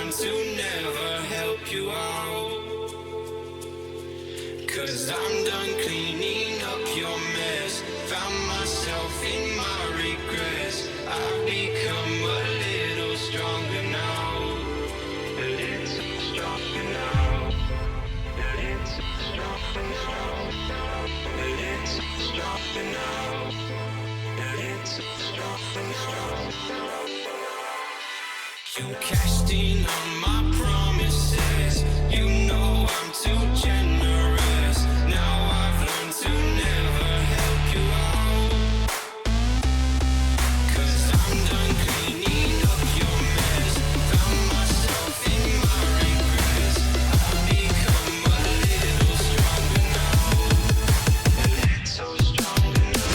learned to never help you out. 'Cause I'm done cleaning up your mess. Found myself in my regrets. I've become a little stronger now. A little stronger now. A little stronger now. A little stronger now. A little stronger now. You cashed in on my promises. You know I'm too generous. Now I've learned to never help you out. 'Cause I'm done cleaning up your mess. Found myself in my regrets. I've become a little stronger now. A little stronger now.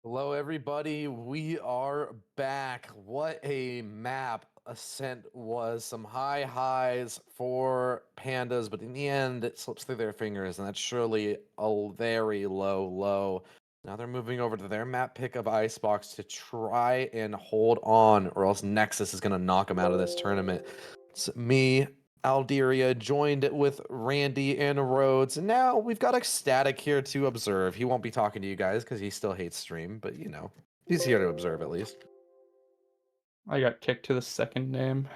Hello, everybody. We are back. What a map Ascent was. Some high highs for Pandas, but in the end, it slips through their fingers, and that's surely a very low low. Now they're moving over to their map pick of Icebox to try and hold on, or else Nexus is going to knock them out of this tournament. It's me, Alderia, joined with Randy and Rhodes. And now we've got Ecstatic here to observe. He won't be talking to you guys because he still hates stream, but you know, he's here to observe at least. I got kicked to the second name.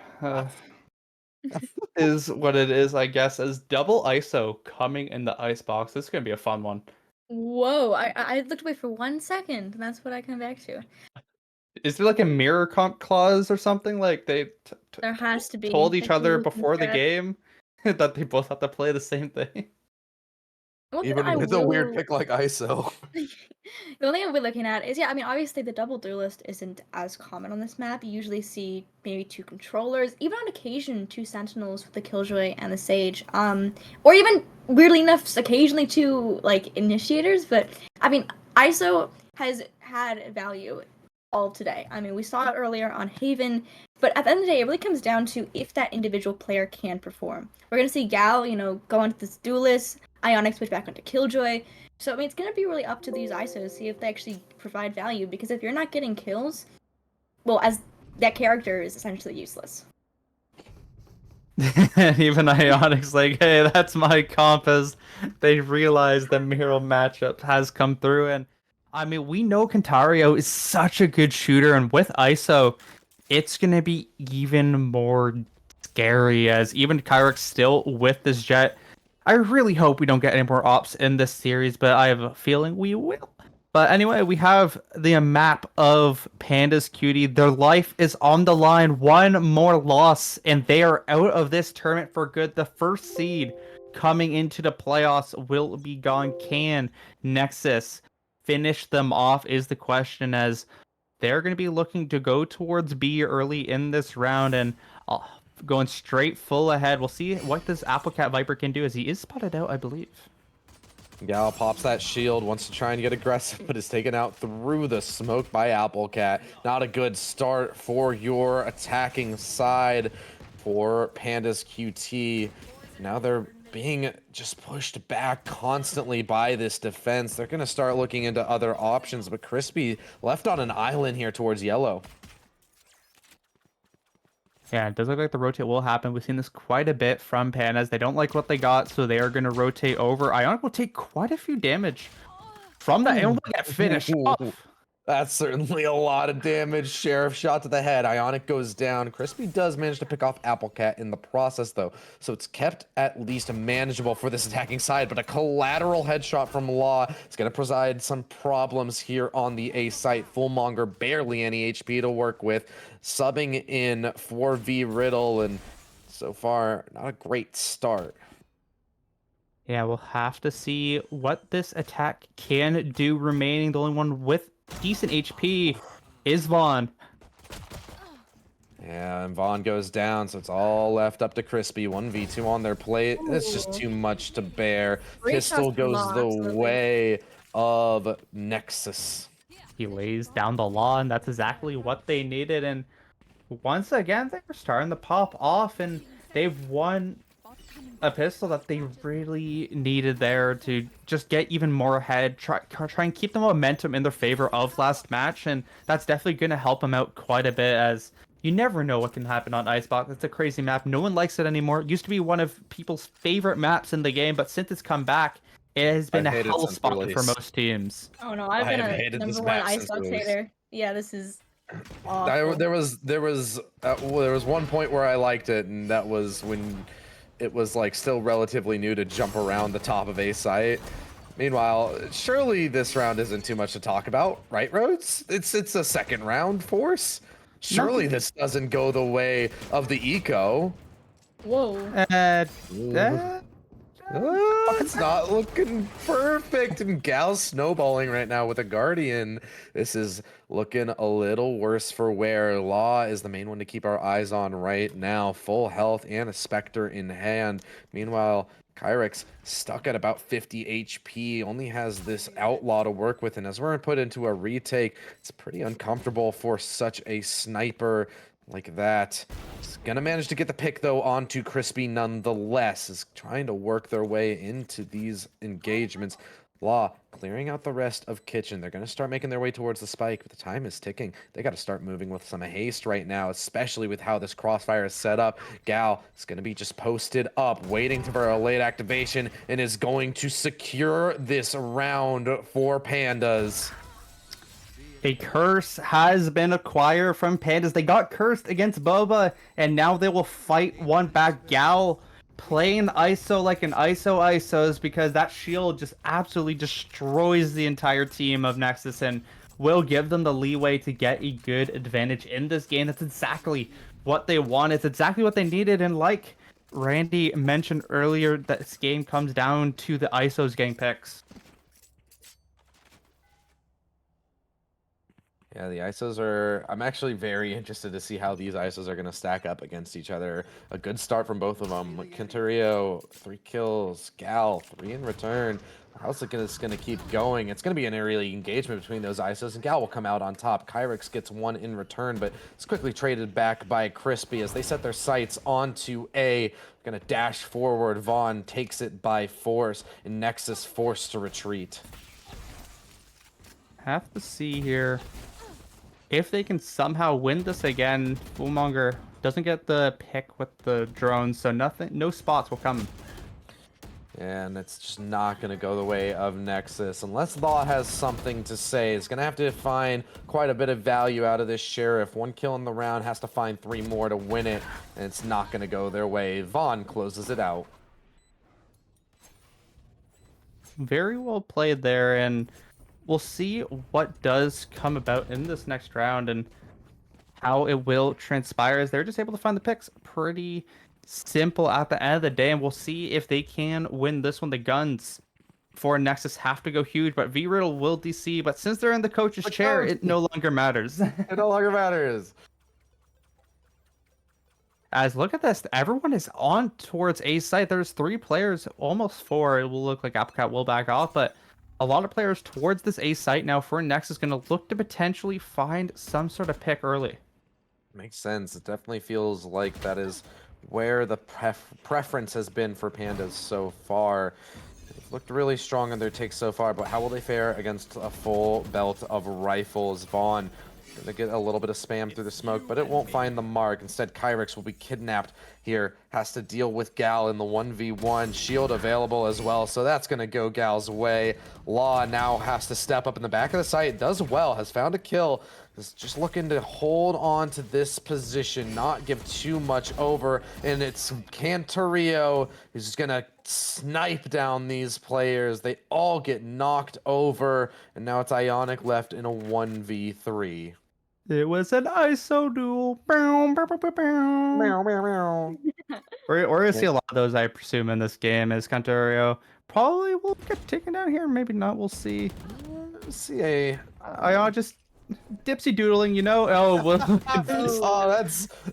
Is what it is, I guess, as double ISO coming in the icebox. This is gonna be a fun one. Whoa, I looked away for 1 second, and that's what I come back to. Is there like a mirror comp clause or something? Like they There has to be. told each If you other look in before the chat. game that they both have to play the same thing? One thing Even I with a weird will- pick like ISO. The only thing we're looking at is, yeah, I mean, obviously the double duelist isn't as common on this map. You usually see maybe 2 controllers, even on occasion 2 sentinels with the Killjoy and the Sage, or even weirdly enough, occasionally 2 like initiators. But I mean, ISO has had value all today. I mean, we saw it earlier on Haven, but at the end of the day, it really comes down to if that individual player can perform. We're gonna see Gal, go onto this duelist, Ionic switch back onto Killjoy. So, I mean, it's going to be really up to these ISOs, see if they actually provide value, because if you're not getting kills, well, as that character is essentially useless. Even Ionic's like, hey, that's my comp, as they realize the mirror matchup has come through. And I mean, we know Kentario is such a good shooter, and with ISO, it's gonna be even more scary, as even Kyrick's still with this jet. I really hope we don't get any more ops in this series, but I have a feeling we will. But anyway, we have the map of Pandasqt. Their life is on the line. One more loss, and they are out of this tournament for good. The first seed coming into the playoffs will be gone. Can Nexus finish them off is the question, as they're going to be looking to go towards B early in this round, and going straight full ahead. We'll see what this Applecat Viper can do, as he is spotted out, I believe. Gal pops that shield, wants to try and get aggressive, but is taken out through the smoke by Applecat. Not a good start for your attacking side for Pandasqt. Now they're being just pushed back constantly by this defense. They're going to start looking into other options, but Crispy left on an island here towards yellow. Yeah, it does look like the rotate will happen. We've seen this quite a bit from Pandas. They don't like what they got, so they are going to rotate over. Ionic will take quite a few damage from that, and will get finished off. That's certainly a lot of damage. Sheriff shot to the head. Ionic goes down. Crispy does manage to pick off Applecat in the process, though. So it's kept at least manageable for this attacking side. But a collateral headshot from Law is going to provide some problems here on the A site. Fullmonger barely any HP to work with. Subbing in for V Riddle. And so far, not a great start. Yeah, we'll have to see what this attack can do remaining. The only one with decent HP is Vaughn. Yeah, and Vaughn goes down, so it's all left up to Crispy. 1v2 on their plate. It's just too much to bear. Great Pistol shots from goes Law, the absolutely. way of Nexus. He lays down the law, and that's exactly what they needed. And once again, they were starting to pop off, and they've won a pistol that they really needed there to just get even more ahead, try and keep the momentum in their favor of last match, and that's definitely going to help them out quite a bit, as you never know what can happen on Icebox. It's a crazy map. No one likes it anymore. It used to be one of people's favorite maps in the game, but since it's come back, it has been a hell spot for most teams. Oh no, I've been a number one Icebox hater. Yeah, this is awful. There was one point where I liked it, and that was when it was like still relatively new to jump around the top of a site. Meanwhile, surely this round isn't too much to talk about, right, Rhodes? It's a second round force. Surely this doesn't go the way of the eco. Whoa. It's not looking perfect, and Gal's snowballing right now with a Guardian. This is looking a little worse for wear. Law is the main one to keep our eyes on right now. Full health and a Spectre in hand. Meanwhile, Kyrex stuck at about 50 HP, only has this Outlaw to work with, and as we're put into a retake, it's pretty uncomfortable for such a sniper like that. He's gonna manage to get the pick though onto Crispy nonetheless. Is trying to work their way into these engagements. Law clearing out the rest of Kitchen. They're gonna start making their way towards the spike, but the time is ticking. They gotta start moving with some haste right now, especially with how this crossfire is set up. Gal is gonna be just posted up, waiting for a late activation, and is going to secure this round for Pandas. A curse has been acquired from Pandas. They got cursed against Boba, and now they will fight one back. Gal playing the ISO like an ISOs, because that shield just absolutely destroys the entire team of Nexus and will give them the leeway to get a good advantage in this game. That's exactly what they want. It's exactly what they needed, and like Randy mentioned earlier, this game comes down to the ISOs getting picks. Yeah, the ISOs are... I'm actually very interested to see how these ISOs are going to stack up against each other. A good start from both of them. Kenturio, 3 kills. Gal, 3 in return. How's it going to keep going? It's going to be an early engagement between those ISOs, and Gal will come out on top. Kyrex gets 1 in return, but it's quickly traded back by Crispy as they set their sights onto A. Going to dash forward. Vaughn takes it by force, and Nexus forced to retreat. Have to see here if they can somehow win this again. Fullmonger doesn't get the pick with the drones, so no spots will come. And it's just not going to go the way of Nexus. Unless Law has something to say, it's going to have to find quite a bit of value out of this Sheriff. 1 kill in the round, has to find 3 more to win it, and it's not going to go their way. Vaughn closes it out. Very well played there, and we'll see what does come about in this next round and how it will transpire, as they're just able to find the picks pretty simple at the end of the day, and we'll see if they can win this one. The guns for Nexus have to go huge, but V-Riddle will DC, but since they're in the coach's chair, it no longer matters. It no longer matters. As look at this, everyone is on towards A site. There's 3 players, almost 4. It will look like Applecat will back off, but a lot of players towards this A site now for Nexus, going to look to potentially find some sort of pick early. Makes sense. It definitely feels like that is where the preference has been for Pandas so far. They've looked really strong in their takes so far, but how will they fare against a full belt of rifles? Vaughn gonna get a little bit of spam through the smoke, but it won't find the mark. Instead, Kyrex will be kidnapped here. Has to deal with Gal in the 1v1. Shield available as well, so that's gonna go Gal's way. Law now has to step up in the back of the site. Does well, has found a kill. Is just looking to hold on to this position, not give too much over, and it's Cantario who's gonna snipe down these players. They all get knocked over, and now it's Ionic left in a 1v3. It was an ISO duel. Bow, bow, bow, bow, bow. Meow, meow, meow. We're gonna see a lot of those, I presume, in this game, as Cantario probably will get taken down here. Maybe not. We'll see. CA. I just dipsy doodling, you know. Oh, well. Oh,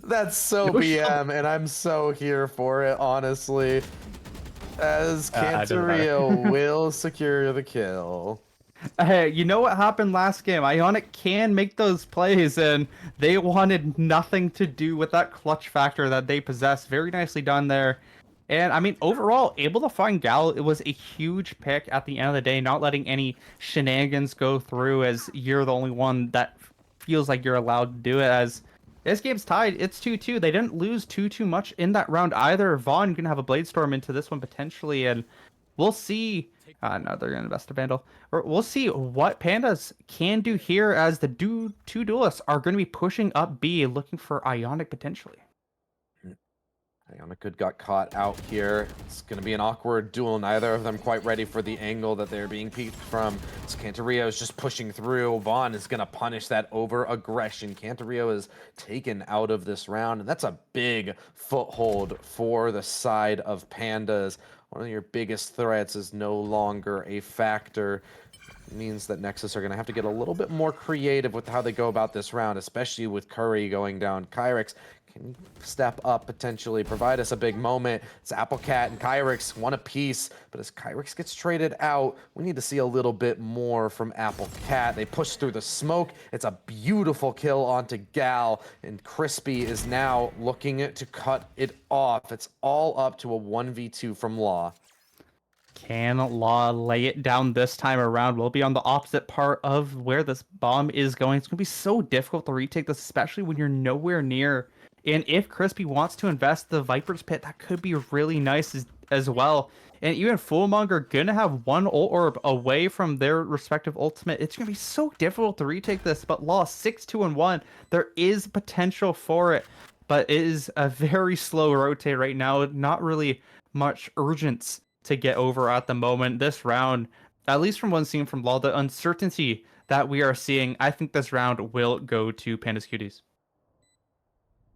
that's so No BM, shot. and I'm so here for it, honestly. As I don't know. Cantario will secure the kill. Hey, you know what happened last game? Ionic can make those plays, and they wanted nothing to do with that clutch factor that they possess. Very nicely done there. And I mean, overall, able to find Gal, it was a huge pick at the end of the day, not letting any shenanigans go through as you're the only one that feels like you're allowed to do it. As this game's tied, it's 2-2. They didn't lose too much in that round either. Vaughn gonna have a Blade Storm into this one potentially, and we'll see. No, they're gonna invest a Vandal. We'll see what Pandas can do here as the two duelists are going to be pushing up B, looking for Ionic potentially. Ionic Good got caught out here. It's going to be an awkward duel. Neither of them quite ready for the angle that they're being peeked from. So Cantario is just pushing through. Vaughn is going to punish that over-aggression. Cantario is taken out of this round, and that's a big foothold for the side of Pandas. One of your biggest threats is no longer a factor. It means that Nexus are going to have to get a little bit more creative with how they go about this round, especially with Curry going down. Kyrix can step up, potentially provide us a big moment. It's Applecat and Kyrix, one apiece, but as Kyrix gets traded out, we need to see a little bit more from Applecat. They push through the smoke. It's a beautiful kill onto Gal, and Crispy is now looking to cut it off. It's all up to a 1v2 from Law. Can Law lay it down this time around? We'll be on the opposite part of where this bomb is going. It's going to be so difficult to retake this, especially when you're nowhere near. And if Crispy wants to invest the Viper's Pit, that could be really nice as well. And even Foolmonger going to have one ult orb away from their respective ultimate. It's going to be so difficult to retake this, but Law 6-2-1. There is potential for it, but it is a very slow rotate right now. Not really much urgency to get over at the moment. This round, at least from one scene from Law, the uncertainty that we are seeing, I think this round will go to Pandasqt.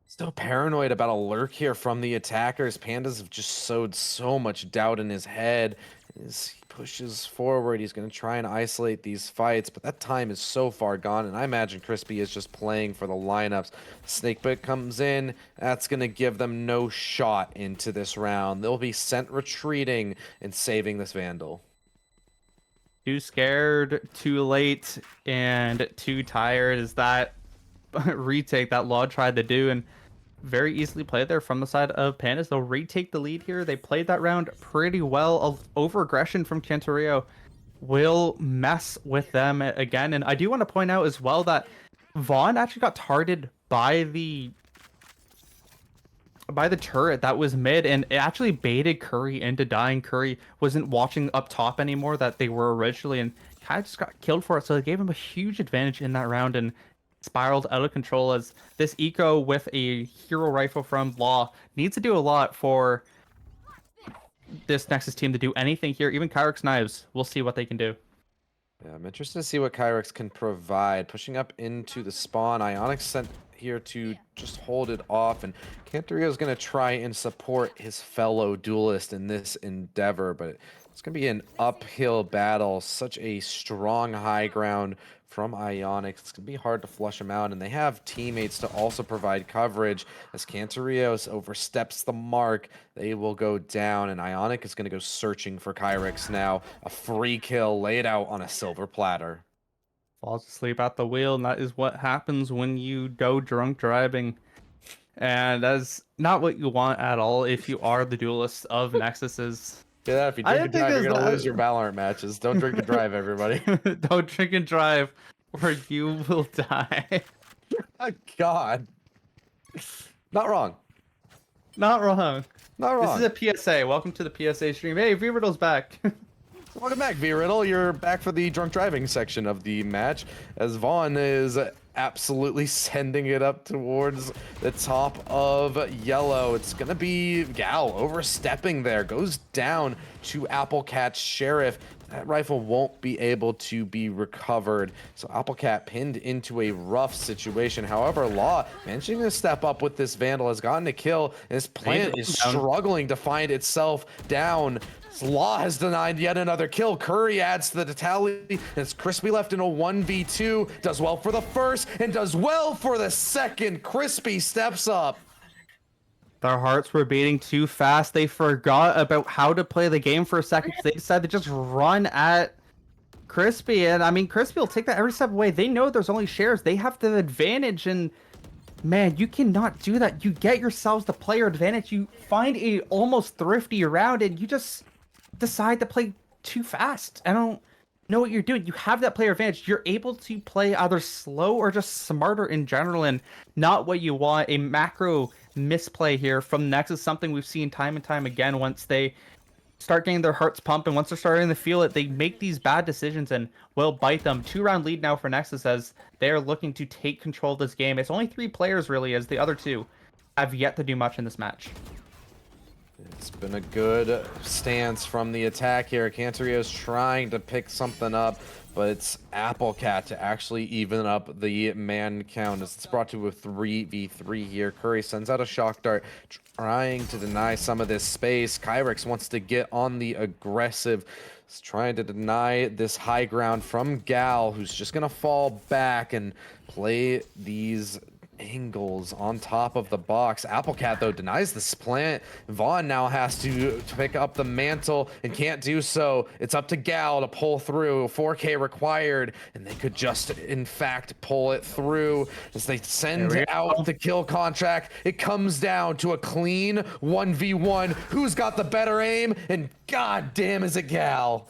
Still paranoid about a lurk here from the attackers. Pandas have just sowed so much doubt in his head. As he pushes forward, he's going to try and isolate these fights, but that time is so far gone, and I imagine Crispy is just playing for the lineups. Snakebit comes in. That's going to give them no shot into this round. They'll be sent retreating and saving this Vandal. Too scared, too late, and too tired is that retake that Law tried to do, and very easily played there from the side of Pandas. They'll retake the lead here. They played that round pretty well. Over-aggression from Cantario will mess with them again. And I do want to point out as well that Vaughn actually got targeted by the turret that was mid, and it actually baited Curry into dying. Curry wasn't watching up top anymore that they were originally, and kind of just got killed for it. So it gave him a huge advantage in that round, and spiraled out of control as this eco with a hero rifle from Law needs to do a lot for this Nexus team to do anything here. Even Kyrix Knives, we'll see what they can do. Yeah, I'm interested to see what Kyrix can provide. Pushing up into the spawn, Ionic's sent here to just hold it off, and Cantario is going to try and support his fellow duelist in this endeavor, but it's going to be an uphill battle. Such a strong high ground from Ionic. It's going to be hard to flush them out, and they have teammates to also provide coverage. As Cantario oversteps the mark, they will go down, and Ionic is going to go searching for Kyrix now. A free kill laid out on a silver platter. Falls asleep at the wheel, and that is what happens when you go drunk driving. And that's not what you want at all if you are the duelist of Nexuses. Yeah, if you drink and drive, you're going to lose your Valorant matches. Don't drink and drive, everybody. Don't drink and drive, or you will die. Oh, God. Not wrong. Not wrong. Not wrong. This is a PSA. Welcome to the PSA stream. Hey, V-Riddle's back. Welcome back, V-Riddle. You're back for the drunk driving section of the match, as Vaughn is absolutely sending it up towards the top of yellow. It's going to be Gal overstepping there. Goes down to Applecat's Sheriff. That rifle won't be able to be recovered. So Applecat pinned into a rough situation. However, Law managing to step up with this Vandal, has gotten a kill, and his plant is struggling to find itself down. Law has denied yet another kill. Curry adds to the tally. It's Crispy left in a 1v2. Does well for the first and does well for the second. Crispy steps up. Their hearts were beating too fast. They forgot about how to play the game for a second. They decided to just run at Crispy, and I mean, Crispy will take that every step away. They know there's only shares. They have the advantage, and man, you cannot do that. You get yourselves the player advantage. You find a almost thrifty round, and you just decide to play too fast. I don't know what you're doing. You have that player advantage. You're able to play either slow or just smarter in general, and not what you want. A macro misplay here from Nexus, something we've seen time and time again. Once they start getting their hearts pumping, once they're starting to feel it, they make these bad decisions and will bite them. 2-round lead now for Nexus as they're looking to take control of this game. It's only 3 players really, as the other 2 have yet to do much in this match. It's been a good stance from the attack here. Cantario's trying to pick something up, but it's Applecat to actually even up the man count as it's brought to a 3v3 here. Curry sends out a shock dart, trying to deny some of this space. Kyrix wants to get on the aggressive. He's trying to deny this high ground from Gal, who's just going to fall back and play these angles on top of the box. Applecat, though, denies the splant. Vaughn now has to pick up the mantle and can't do so. It's up to Gal to pull through. 4K required, and they could just, in fact, pull it through as they send out the kill contract. It comes down to a clean 1v1. Who's got the better aim? And goddamn, is it Gal?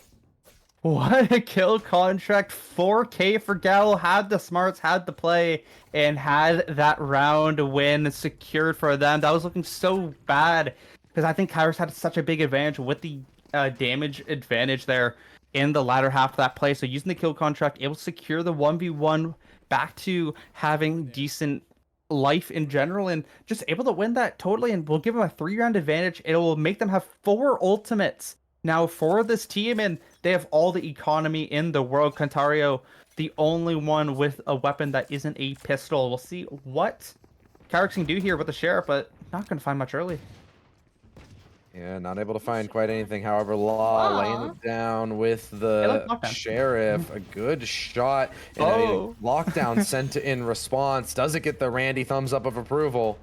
What a kill contract. 4K for Gal, had the smarts, had the play, and had that round win secured for them. That was looking so bad because I think Kyrus had such a big advantage with the damage advantage there in the latter half of that play. So using the kill contract, able to secure the 1v1 back to having decent life in general and just able to win that totally, and we'll give them a 3-round advantage. It will make them have 4 ultimates now for this team, and they have all the economy in the world. Cantario, the only one with a weapon that isn't a pistol. We'll see what Kyrix can do here with the Sheriff, but not going to find much early. Yeah, not able to find quite anything. However, Law laying it down with the Sheriff. A good shot. And a lockdown sent in response. Does it get the Randy thumbs up of approval?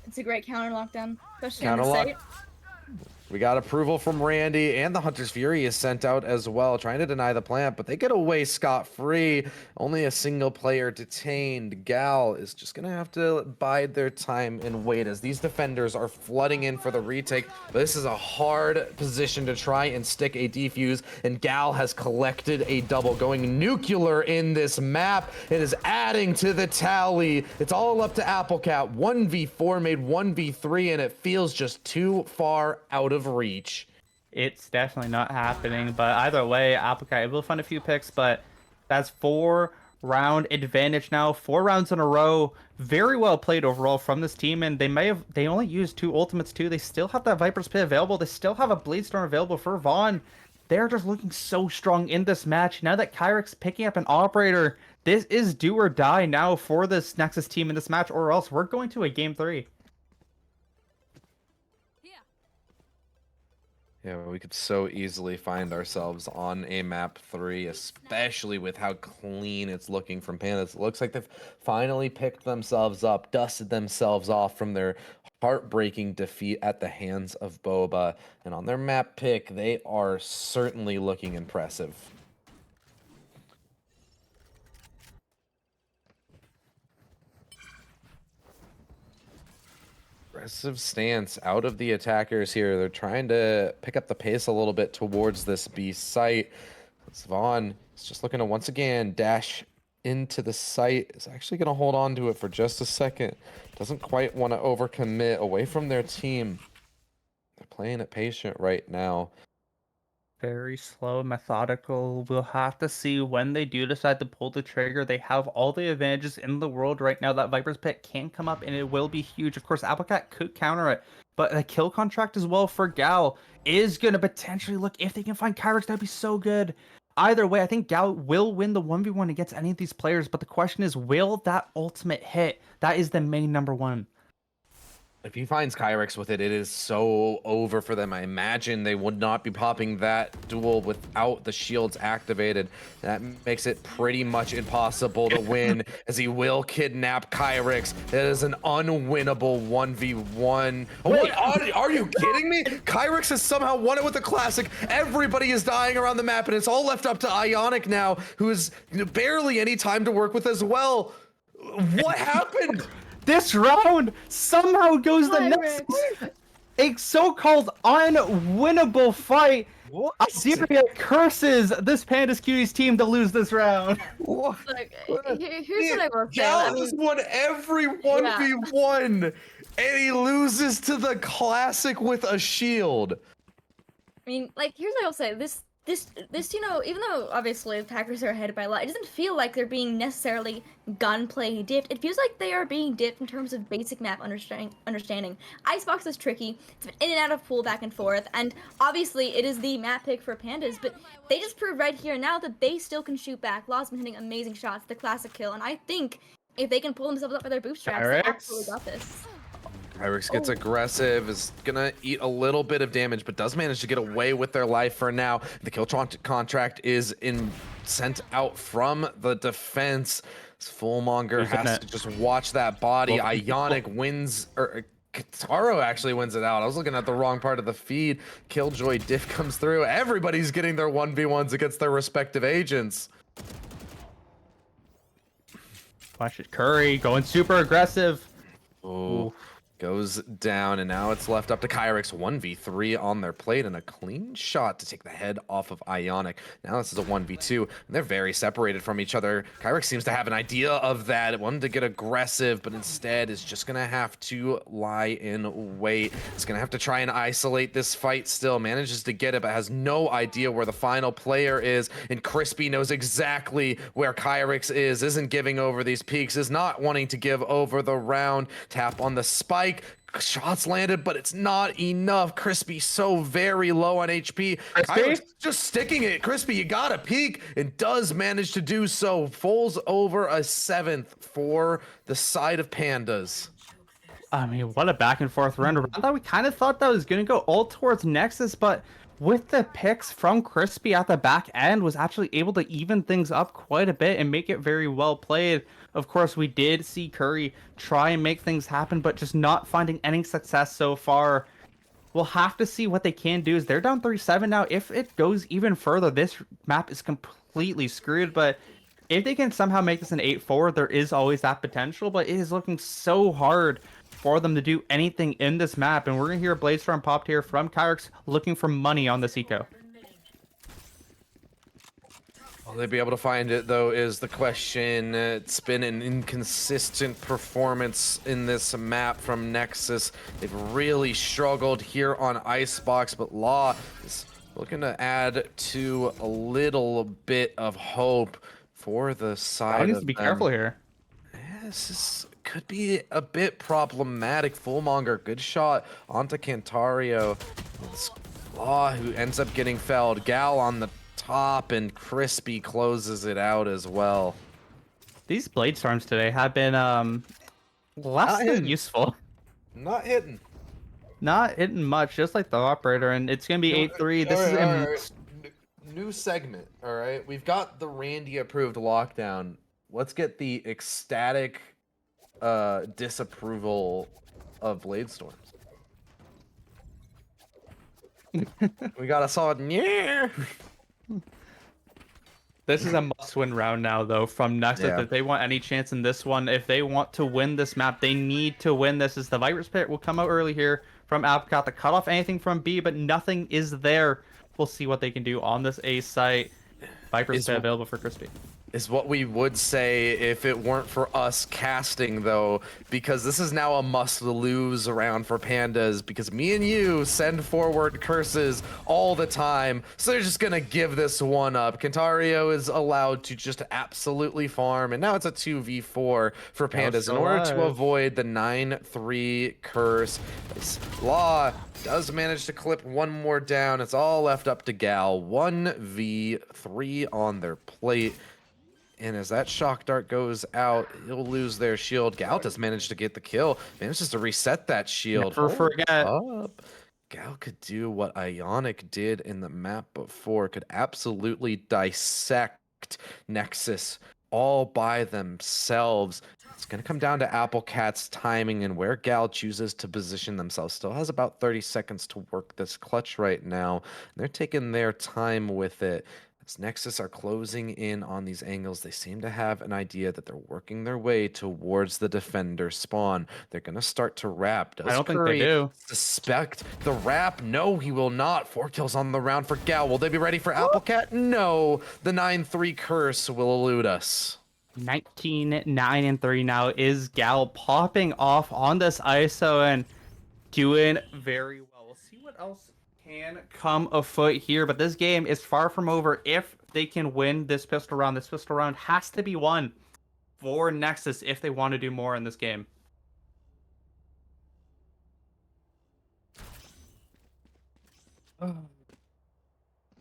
It's a great counter lockdown, especially Counter on the lock. site. We got approval from Randy, and the Hunter's Fury is sent out as well, trying to deny the plant, but they get away scot-free. Only a single player detained. Gal is just going to have to bide their time and wait as these defenders are flooding in for the retake. But this is a hard position to try and stick a defuse, and Gal has collected a double, going nuclear in this map. It is adding to the tally. It's all up to Applecat. 1v4 made 1v3, and it feels just too far out of reach. It's definitely not happening, but either way, Applecat able to find a few picks, but that's 4-round advantage now. 4 rounds in a row. Very well played overall from this team, and they only used 2 ultimates too. They still have that Viper's Pit available. They still have a Bladestorm available for Vaughn. They're just looking so strong in this match. Now that Kyrix picking up an operator, this is do or die now for this Nexus team in this match, or else we're going to a game 3. Yeah, we could so easily find ourselves on a map 3, especially with how clean it's looking from Pandas. It looks like they've finally picked themselves up, dusted themselves off from their heartbreaking defeat at the hands of Boba. And on their map pick, they are certainly looking impressive. Aggressive stance out of the attackers here. They're trying to pick up the pace a little bit towards this B site. Vaughn is just looking to once again dash into the site. Is actually going to hold on to it for just a second. Doesn't quite want to overcommit away from their team. They're playing it patient right now. Very slow, methodical. We'll have to see when they do decide to pull the trigger. They have all the advantages in the world right now. That Viper's Pit can come up, and it will be huge. Of course, Applecat could counter it, but a kill contract as well for Gal is going to potentially look, if they can find Kyrix, that'd be so good. Either way, I think Gal will win the 1v1 against any of these players, but the question is, will that ultimate hit? That is the main number one. If he finds Kyrix with it, it is so over for them. I imagine they would not be popping that duel without the shields activated. That makes it pretty much impossible to win, as he will kidnap Kyrix. It is an unwinnable 1v1. What? Are you kidding me? Kyrix has somehow won it with the classic. Everybody is dying around the map, and it's all left up to Ionic now, who has barely any time to work with as well. What happened? This round somehow goes the Nexus. A so-called unwinnable fight. What? Assyria curses this Pandasqt's team to lose this round. Look, here's what I will say. Gal has won every 1v1, and he loses to the classic with a shield. I mean, like, here's what I'll say. This, you know, even though obviously the Packers are ahead by a lot, it doesn't feel like they're being necessarily gunplay dipped. It feels like they are being dipped in terms of basic map understanding. Icebox is tricky. It's been in and out of pool back and forth, and obviously it is the map pick for Pandas, but they just proved right here now that they still can shoot back. Law's been hitting amazing shots, the classic kill, and I think if they can pull themselves up by their bootstraps, they absolutely got this. Kyrix gets aggressive, is gonna eat a little bit of damage, but does manage to get away with their life for now. The kill contract is sent out from the defense. Fullmonger has to just watch that body. Ionic wins, or Kataro actually wins it out. I was looking at the wrong part of the feed. Killjoy diff comes through. Everybody's getting their 1v1s against their respective agents. Watch it, Curry going super aggressive. Oh. Goes down, and now it's left up to Kyrix. 1v3 on their plate, and a clean shot to take the head off of Ionic. Now this is a 1v2, and they're very separated from each other. Kyrix seems to have an idea of that. It wanted to get aggressive, but instead is just gonna have to lie in wait. It's gonna have to try and isolate this fight still. Manages to get it, but has no idea where the final player is, and Crispy knows exactly where Kyrix is. Isn't giving over these peaks, is not wanting to give over the round. Tap on the spike. Shots landed, but it's not enough. Crispy so very low on HP. Kyrix just sticking it. Crispy, you gotta peek, and does manage to do so. Falls over a 7th for the side of Pandas. I mean, what a back and forth round. I thought we kind of thought that was going to go all towards Nexus, but with the picks from Crispy at the back end, was actually able to even things up quite a bit and make it very well played. Of course, we did see Curry try and make things happen, but just not finding any success so far. We'll have to see what they can do, as they're down 3-7 now. If it goes even further, this map is completely screwed, but if they can somehow make this an 8-4, there is always that potential, but it is looking so hard for them to do anything in this map, and we're going to hear a Bladestorm popped here from Kyrix looking for money on this eco. Will they be able to find it, though, is the question. It's been an inconsistent performance in this map from Nexus. They've really struggled here on Icebox, but Law is looking to add to a little bit of hope for the side of needs to be careful here. Yeah, could be a bit problematic. Fullmonger, good shot onto Cantario. It's Law who ends up getting felled. Gal on the top, and Crispy closes it out as well. These Bladestorms today have been less than useful. Not hitting. Not hitting much, just like the operator, and it's gonna be 8-3. This is right. New segment. All right, we've got the Randy approved lockdown. Let's get the ecstatic disapproval of Bladestorms. We got a solid yeah. This is a must-win round now, though, from Nexus. Yeah. If they want any chance in this one, if they want to win this map, they need to win this. As the Viper's Pit will come out early here from Pandasqt to cut off anything from B, but nothing is there. We'll see what they can do on this A site. Viper's Pit available for Crispy. Is what we would say if it weren't for us casting, though, because this is now a must-lose round for Pandas, because me and you send forward curses all the time, so they're just gonna give this one up. Cantario is allowed to just absolutely farm, and now it's a 2v4 for Pandas in order to avoid the 9-3 curse. This Law does manage to clip one more down. It's all left up to Gal. 1v3 on their plate. And as that shock dart goes out, he'll lose their shield. Gal does manage to get the kill. Manages to reset that shield. Never Hold forget. up. Gal could do what Ionic did in the map before. Could absolutely dissect Nexus all by themselves. It's going to come down to Applecat's timing and where Gal chooses to position themselves. Still has about 30 seconds to work this clutch right now. They're taking their time with it. As Nexus are closing in on these angles, they seem to have an idea that they're working their way towards the defender spawn. They're going to start to wrap. I Does don't think they Curry do. suspect the wrap? No, he will not. 4 kills on the round for Gal. Will they be ready for Applecat? No. The 9-3 curse will elude us. 19, 9, and 3 now is Gal popping off on this ISO and doing very well. We'll see what else can come afoot here, but this game is far from over if they can win this pistol round. This pistol round has to be won for Nexus if they want to do more in this game.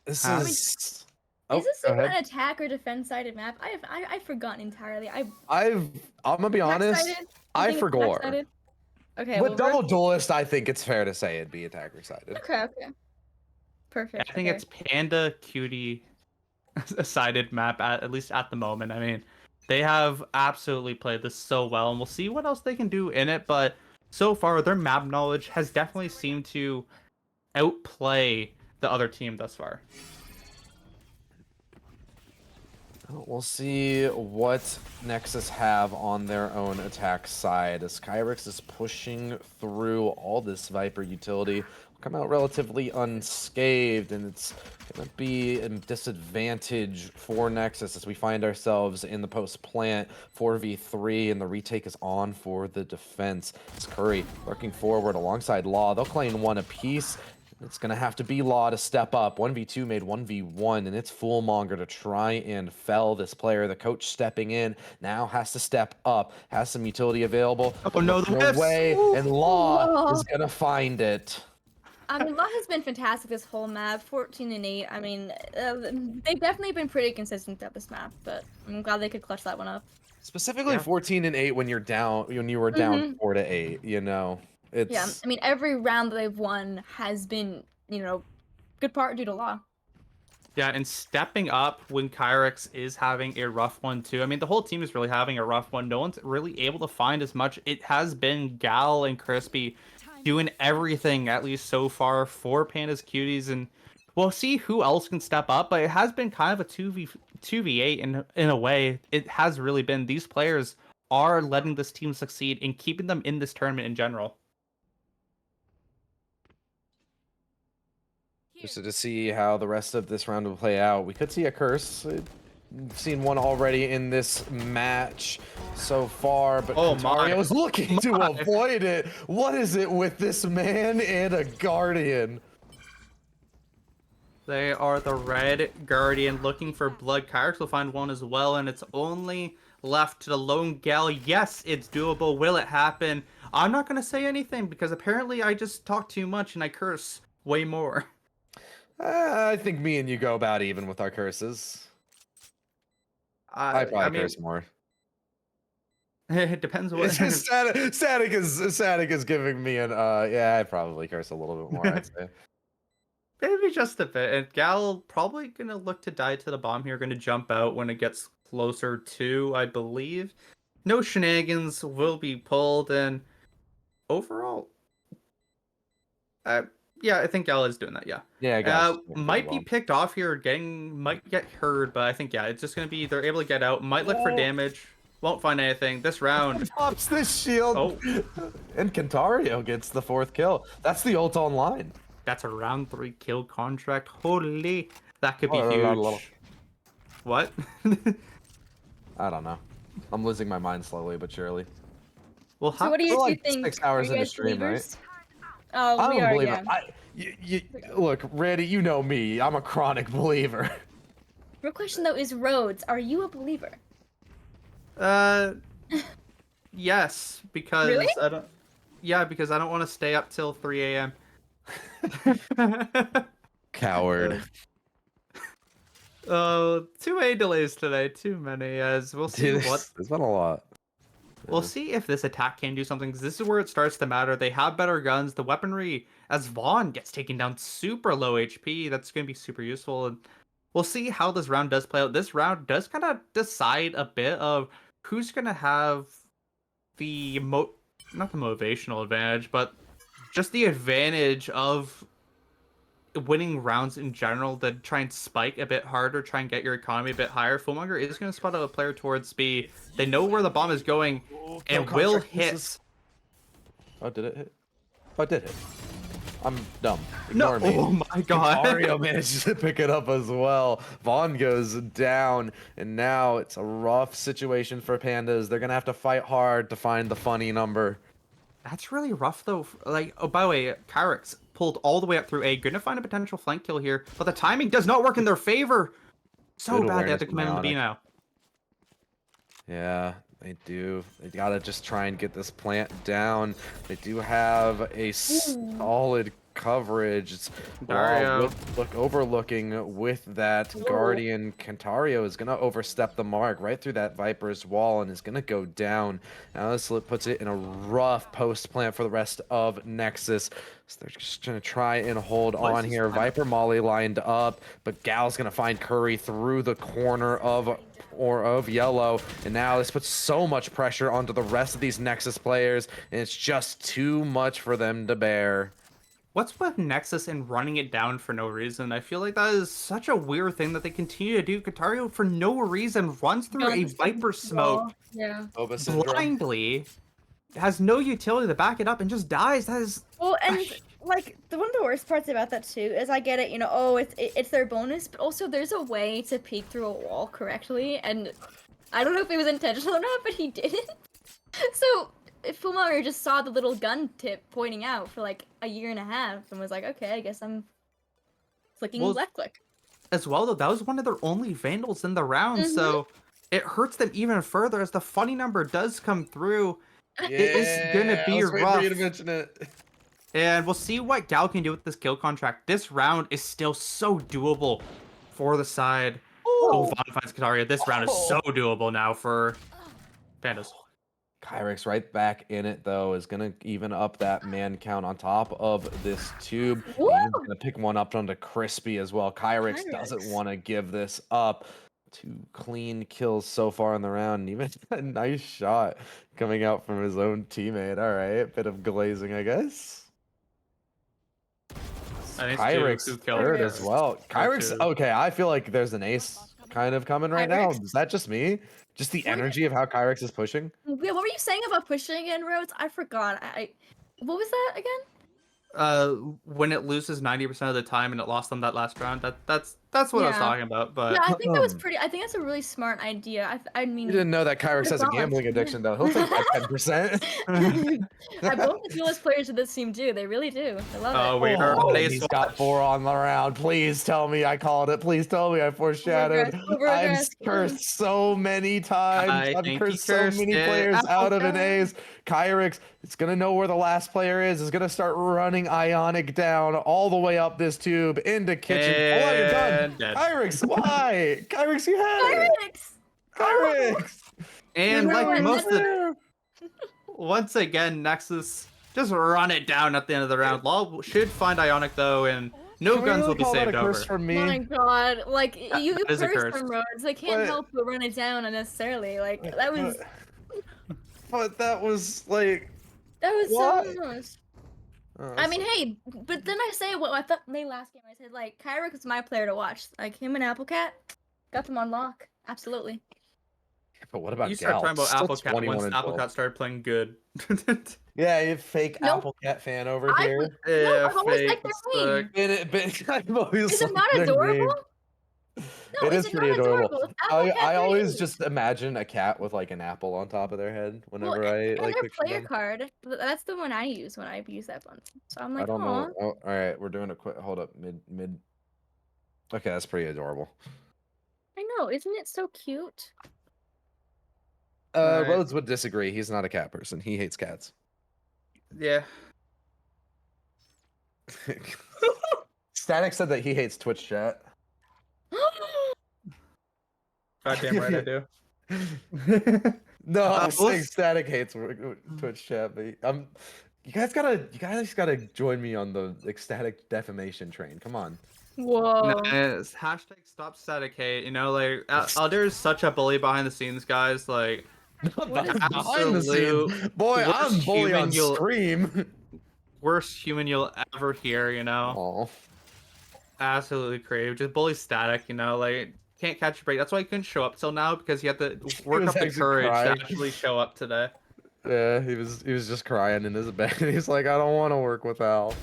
This Huh? is... Is this go an ahead. attack or defense sided map? I've forgotten entirely. I'm gonna be honest, I forgot. Okay, With well, double duelist, I think it's fair to say it'd be attacker sided. okay. Perfect. I think it's Panda Cutie sided map at least at the moment. I mean, they have absolutely played this so well, and we'll see what else they can do in it. But so far, their map knowledge has definitely seemed to outplay the other team thus far. We'll see what Nexus have on their own attack side. As Kyrix is pushing through all this Viper utility, will come out relatively unscathed, and it's going to be a disadvantage for Nexus as we find ourselves in the post-plant 4v3, and the retake is on for the defense. It's Curry lurking forward alongside Law. They'll claim one apiece. It's going to have to be Law to step up. 1v2 made 1v1, and it's Foolmonger to try and fell this player. The coach stepping in now has to step up, has some utility available. Oh no, the whiffs! Way, and Law is going to find it. I mean, Law has been fantastic this whole map, 14 and 8. I mean, they've definitely been pretty consistent throughout this map, but I'm glad they could clutch that one up. Specifically 14 and 8 when you're down, when you were down 4 to 8, you know. It's... Yeah, I mean, every round that they've won has been, good part due to Law. Yeah, and stepping up when Kyrix is having a rough one too. I mean, the whole team is really having a rough one. No one's really able to find as much. It has been Gal and Crispy doing everything, at least so far, for Pandas Cuties, and we'll see who else can step up. But it has been kind of a 2v8 in a way. It has really been. These players are letting this team succeed and keeping them in this tournament in general. Just to see how the rest of this round will play out. We could see a curse. We've seen one already in this match so far, but Mario is looking to avoid it. What is it with this man and a Guardian? They are the Red Guardian looking for blood. Kyrix will find one as well, and it's only left to the lone Gal. Yes, it's doable. Will it happen? I'm not going to say anything because apparently I just talk too much and I curse way more. I think me and you go about even with our curses. I probably curse more. It depends what. Static is giving me an yeah, I probably curse a little bit more, I'd say. Maybe just a bit. And Gal probably gonna look to die to the bomb here, gonna jump out when it gets closer to, I believe. No shenanigans will be pulled, and overall yeah, I think Gal is doing that, yeah. Yeah, might be picked off here, might get heard, but I think, yeah, it's just going to be, they're able to get out, might look for damage, won't find anything. This round. Pops this shield, and Kentario gets the 4th kill. That's the ult online. That's a round 3 kill contract. Holy, that could be huge. What? I don't know. I'm losing my mind slowly but surely. Well, so what do you like think? 6 hours into stream, believers? right? Oh, I we don't are, believe yeah. it. Look, Randy, you know me. I'm a chronic believer. Real question though is Rhodes, are you a believer? Yes, because really? I don't. Yeah, because I don't want to stay up till 3 a.m. Too many delays today. Too many. As we'll see Dude, what there's been a lot. we'll Yeah. see if this attack can do something. 'Cause this is where it starts to matter. They have better guns. The weaponry, as Vaughn gets taken down super low HP, that's going to be super useful. And we'll see how this round does play out. This round does kind of decide a bit of who's going to have the not the motivational advantage, but just the advantage of winning rounds in general to try and spike a bit harder, try and get your economy a bit higher. Fullmonger is going to spot out a player towards B. They know where the bomb is going and will hit. Oh, did it hit? Oh, it did hit. I'm dumb. No, Ignore me. oh my god. Mario manages to pick it up as well. Vaughn goes down, and now it's a rough situation for Pandas. They're gonna have to fight hard to find the funny number. That's really rough though. Like, oh, by the way, Kyrix pulled all the way up through A. Gonna find a potential flank kill here, but the timing does not work in their favor. So Good bad they have to awareness come in on the B from now. Yeah, they do. They gotta just try and get this plant down. They do have a solid coverage. It's Dario. overlooking with that Guardian. Cantario is gonna overstep the mark right through that Viper's wall and is gonna go down. Now this puts it in a rough post plant for the rest of Nexus. So they're just gonna try and hold on is here. this plan? Viper Molly lined up, but Gal's gonna find Curry through the corner of yellow, and now this puts so much pressure onto the rest of these Nexus players, and it's just too much for them to bear. What's with Nexus and running it down for no reason? I feel like that is such a weird thing that they continue to do. Katario, for no reason, runs through a Viper smoke Yeah. Boba syndrome. blindly, has no utility to back it up, and just dies. That is... Well, and like one of the worst parts about that too is I get it, you know, oh, it's their bonus, but also there's a way to peek through a wall correctly, and I don't know if it was intentional or not, but he didn't. So if Fullmonger just saw the little gun tip pointing out for like a year and a half and was like, okay, I guess I'm clicking Well, left click. As well, though, that was one of their only Vandals in the round, so it hurts them even further as the funny number does come through. Yeah, It is gonna be I was waiting for you to rough. mention it. And we'll see what Gal can do with this kill contract. This round is still so doable for the side. Oh, Vaughn finds Kataria. This round is so doable now for Pandas. Kyrix right back in it though, is gonna even up that man count on top of this tube. And he's gonna pick one up onto Crispy as well. Kyrix doesn't Kyrix. want to give this up. 2 clean kills so far in the round, and even a nice shot coming out from his own teammate. All right, bit of glazing, I guess. Kyrix third as well. Kyrix, okay, I feel like there's an ace kind of coming right now. Kyrix. Is that just me? Just the energy of how Kyrix is pushing? Yeah, what were you saying about pushing again, Rhodes? I forgot. What was that again? When it loses 90% of the time and it lost them that last round, that's what I was Yeah. talking about. But Yeah, I think that was pretty. I think that's a really smart idea. I mean, You didn't know that Kyrix has a gambling addiction, though. He'll take that 10%. both the duelist players of this team do. They really do. I love Oh, it. we heard Oh, ace he's swap. got 4 on the round. Please tell me I called it. Please tell me I foreshadowed. I've Overaggress. cursed so many times. I I've think he cursed so cursed many it. players Oh, out of an God. ace. Kyrix is going to know where the last player is going to start running Ionic down all the way up this tube into kitchen. Oh, you're done. And dead. Kyrix, why? Kyrix, you had it. Kyrix! Kyrix. And You know like what? most of once again, Nexus just run it down at the end of the round. Law should find Ionic though, and no Can we guns really will be call that saved a over. curse from me? My God, like you that is a curse curse. them, Rhodes. They can't But- help but run it down unnecessarily. Like that was But that was like. so Why? almost. Oh, I mean, hey, but then I say what I thought the last game. I said like Kyrix is my player to watch. Like him and Applecat, got them on lock. Absolutely. but what about You start Gal? talking about Still Applecat 21 once and 12. Applecat started playing good. Yeah, you fake Nope. Applecat fan over I here. would- No, I've always fake liked their suck. But I've always Is it liked not their adorable? name. No, It is pretty not adorable. It's I Applecat always green. just imagine a cat with like an apple on top of their head whenever I and like their picture player them. card. That's the one I use when I use that bundle. So I'm I like, don't oh, know. Oh, all right, we're doing a quick. Hold up, mid. Okay, that's pretty adorable. I know, isn't it so cute? Alright. Rhodes would disagree. He's not a cat person. He hates cats. Yeah. Static said that he hates Twitch chat. Goddamn right I do. No, I'm we'll saying Static hates Twitch chat, but you guys gotta join me on the ecstatic defamation train. Come on. Whoa. No, it's hashtag stop static hate. You know, like Alder's such a bully behind the scenes, guys. Like What is Behind the absolute scenes, boy, worst I'm bully on human you'll stream. worst human you'll ever hear. You know, Oh, absolutely crazy. Just bully static. You know, like can't catch a break. That's why he couldn't show up till now because he had to work was up the actually courage to crying. actually show up today. yeah, he was just crying in his bed. He's like, I don't want to work with Al.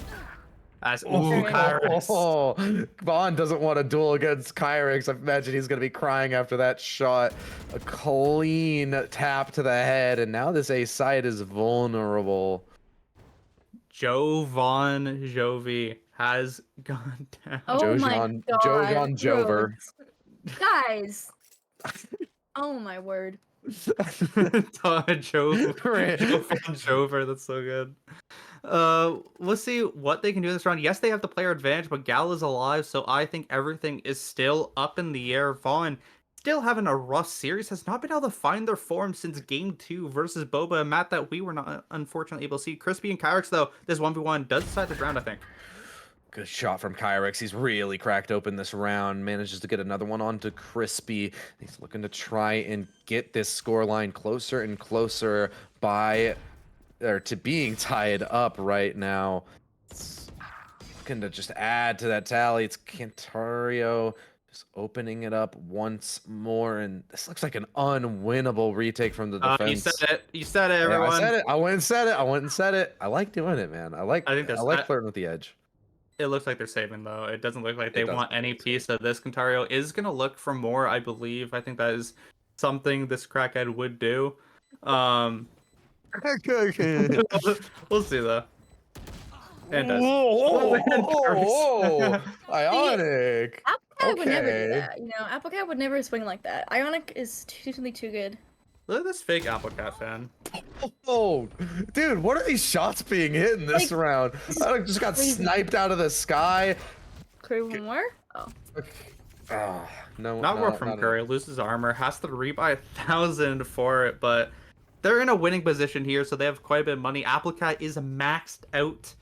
As ooh, Very Kyrus. Oh, Vaughn doesn't want to duel against Kyrix. I imagine he's going to be crying after that shot. A clean tap to the head, and now this A side is vulnerable. Jovan Jovi has gone down. Oh my Jojan god. Jover. Rhodes. Guys. Oh my word. Jovan Jover, that's so good. Let's see what they can do this round. Yes, they have the player advantage, but Gal is alive, so I think everything is still up in the air. Vaughn still having a rough series, has not been able to find their form since game 2 versus Boba, a map that we were not unfortunately able to see. Crispy and Kyrix, though, this 1v1 does decide this round, I think. Good shot from Kyrix. He's really cracked open this round. Manages to get another one onto Crispy. He's looking to try and get this scoreline closer and closer to being tied up right now. It's looking to just add to that tally. It's Cantario just opening it up once more, and this looks like an unwinnable retake from the defense. You said it. You said it, Yeah, everyone. I said it. I went and said it. I went and said it. I like doing it, man. I like flirting with the edge. It looks like they're saving, though. It doesn't look like they doesn't want any piece of this. Cantario is going to look for more, I believe. I think that is something this crackhead would do. We'll see, though. It does. Whoa, Ionic. Applecat would never do that. You know, Applecat would never swing like that. Ionic is simply too good. Look at this fake Applecat fan. Oh, dude, what are these shots being hit in this round? Ionic just got sniped out of the sky. Curry one more? Oh. No, Not work from Curry. Loses armor. Has to rebuy 1,000 for it, but they're in a winning position here, so they have quite a bit of money. Applecat is maxed out.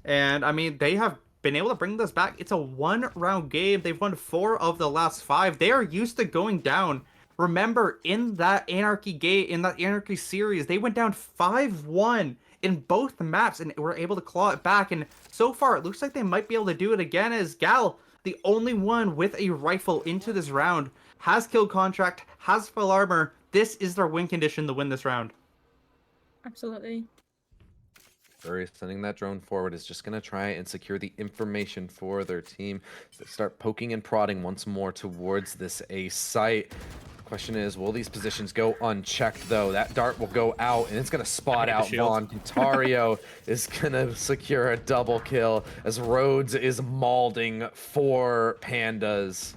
And, I mean, they have been able to bring this back. It's a one-round game. They've won 4 of the last 5. They are used to going down. Remember, in that Anarchy game, in that Anarchy series, they went down 5-1 in both maps and were able to claw it back. And so far, it looks like they might be able to do it again as Gal, the only one with a rifle into this round, has kill contract, has full armor. This is their win condition to win this round. Absolutely. Furry sending that drone forward is just going to try and secure the information for their team. So they start poking and prodding once more towards this A site. The question is, will these positions go unchecked, though? That dart will go out, and it's going to spot out Vaughn. Cantario is going to secure a double kill as Rhodes is mauling for Pandas.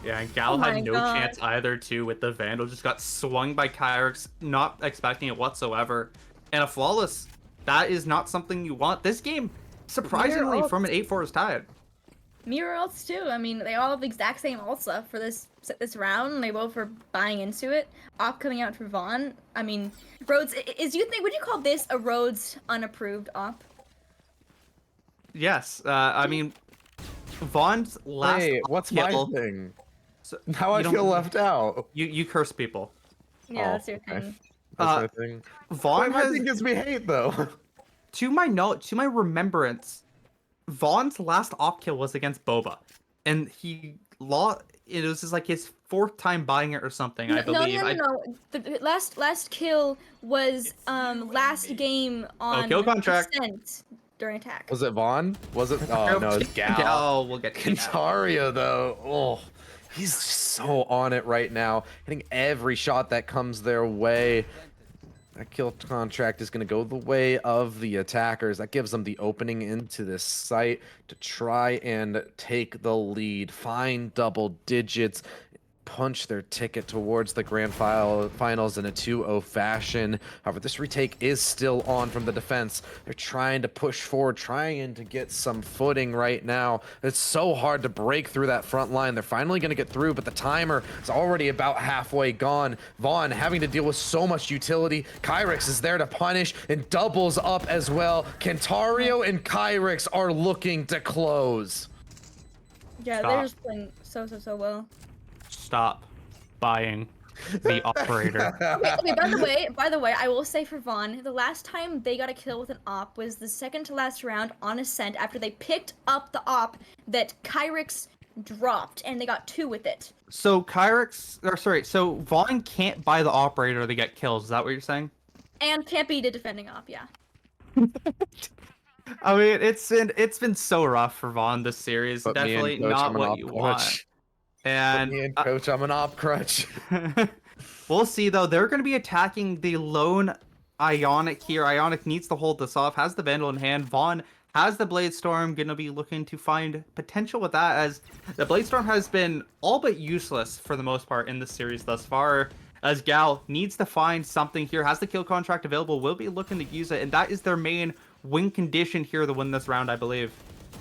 Yeah, and Gal had no chance either, too, with the Vandal. Just got swung by Kyrix, not expecting it whatsoever. And a flawless. That is not something you want. This game, surprisingly, from an 8-4 is tied. Mirror ults too. I mean, they all have the exact same ults for this round. They both are buying into it. Op coming out for Vaughn. I mean, Rhodes. Would you call this a Rhodes unapproved op? Yes. I mean, Vaughn's last. Hey, what's my kill, thing? So, How I feel left out. You curse people. Yeah, that's your thing. That's my thing. Vaughn my thing gives me hate though. To my remembrance, Vaughn's last op kill was against Boba, and he lost. It was just like his 4th time buying it or something, I believe. No. The last kill was last game on kill contract during attack. Was it Vaughn? Was it? Oh no, it's Gal. Gal will get Cantario though. Oh, he's just so on it right now, hitting every shot that comes their way. That kill contract is going to go the way of the attackers. That gives them the opening into this site to try and take the lead, find double digits. punch their ticket towards the grand finals in a 2-0 fashion. However, this retake is still on from the defense. They're trying to push forward, trying to get some footing right now. It's so hard to break through that front line. They're finally going to get through, but the timer is already about halfway gone. Vaughn having to deal with so much utility. Kyrix is there to punish and doubles up as well. Kentario and Kyrix are looking to close. Yeah, Stop. they're just playing so well. Stop buying the operator. Okay, by the way, I will say for Vaughn, the last time they got a kill with an op was the second to last round on Ascent after they picked up the op that Kyrix dropped, and they got 2 with it. So so Vaughn can't buy the operator to get kills. Is that what you're saying? And can't beat a defending op, yeah. I mean, it's been so rough for Vaughn this series. Put me in, Definitely coach, not I'm an what op you crutch. want. And Put me in, coach, I'm an op crutch. we'll see though. They're going to be attacking the lone Ionic here. Ionic needs to hold this off. Has the Vandal in hand. Vaughn has the Blade Storm. Going to be looking to find potential with that, as the Blade Storm has been all but useless for the most part in this series thus far. As Gal needs to find something here. Has the kill contract available. Will be looking to use it, and that is their main win condition here to win this round, I believe.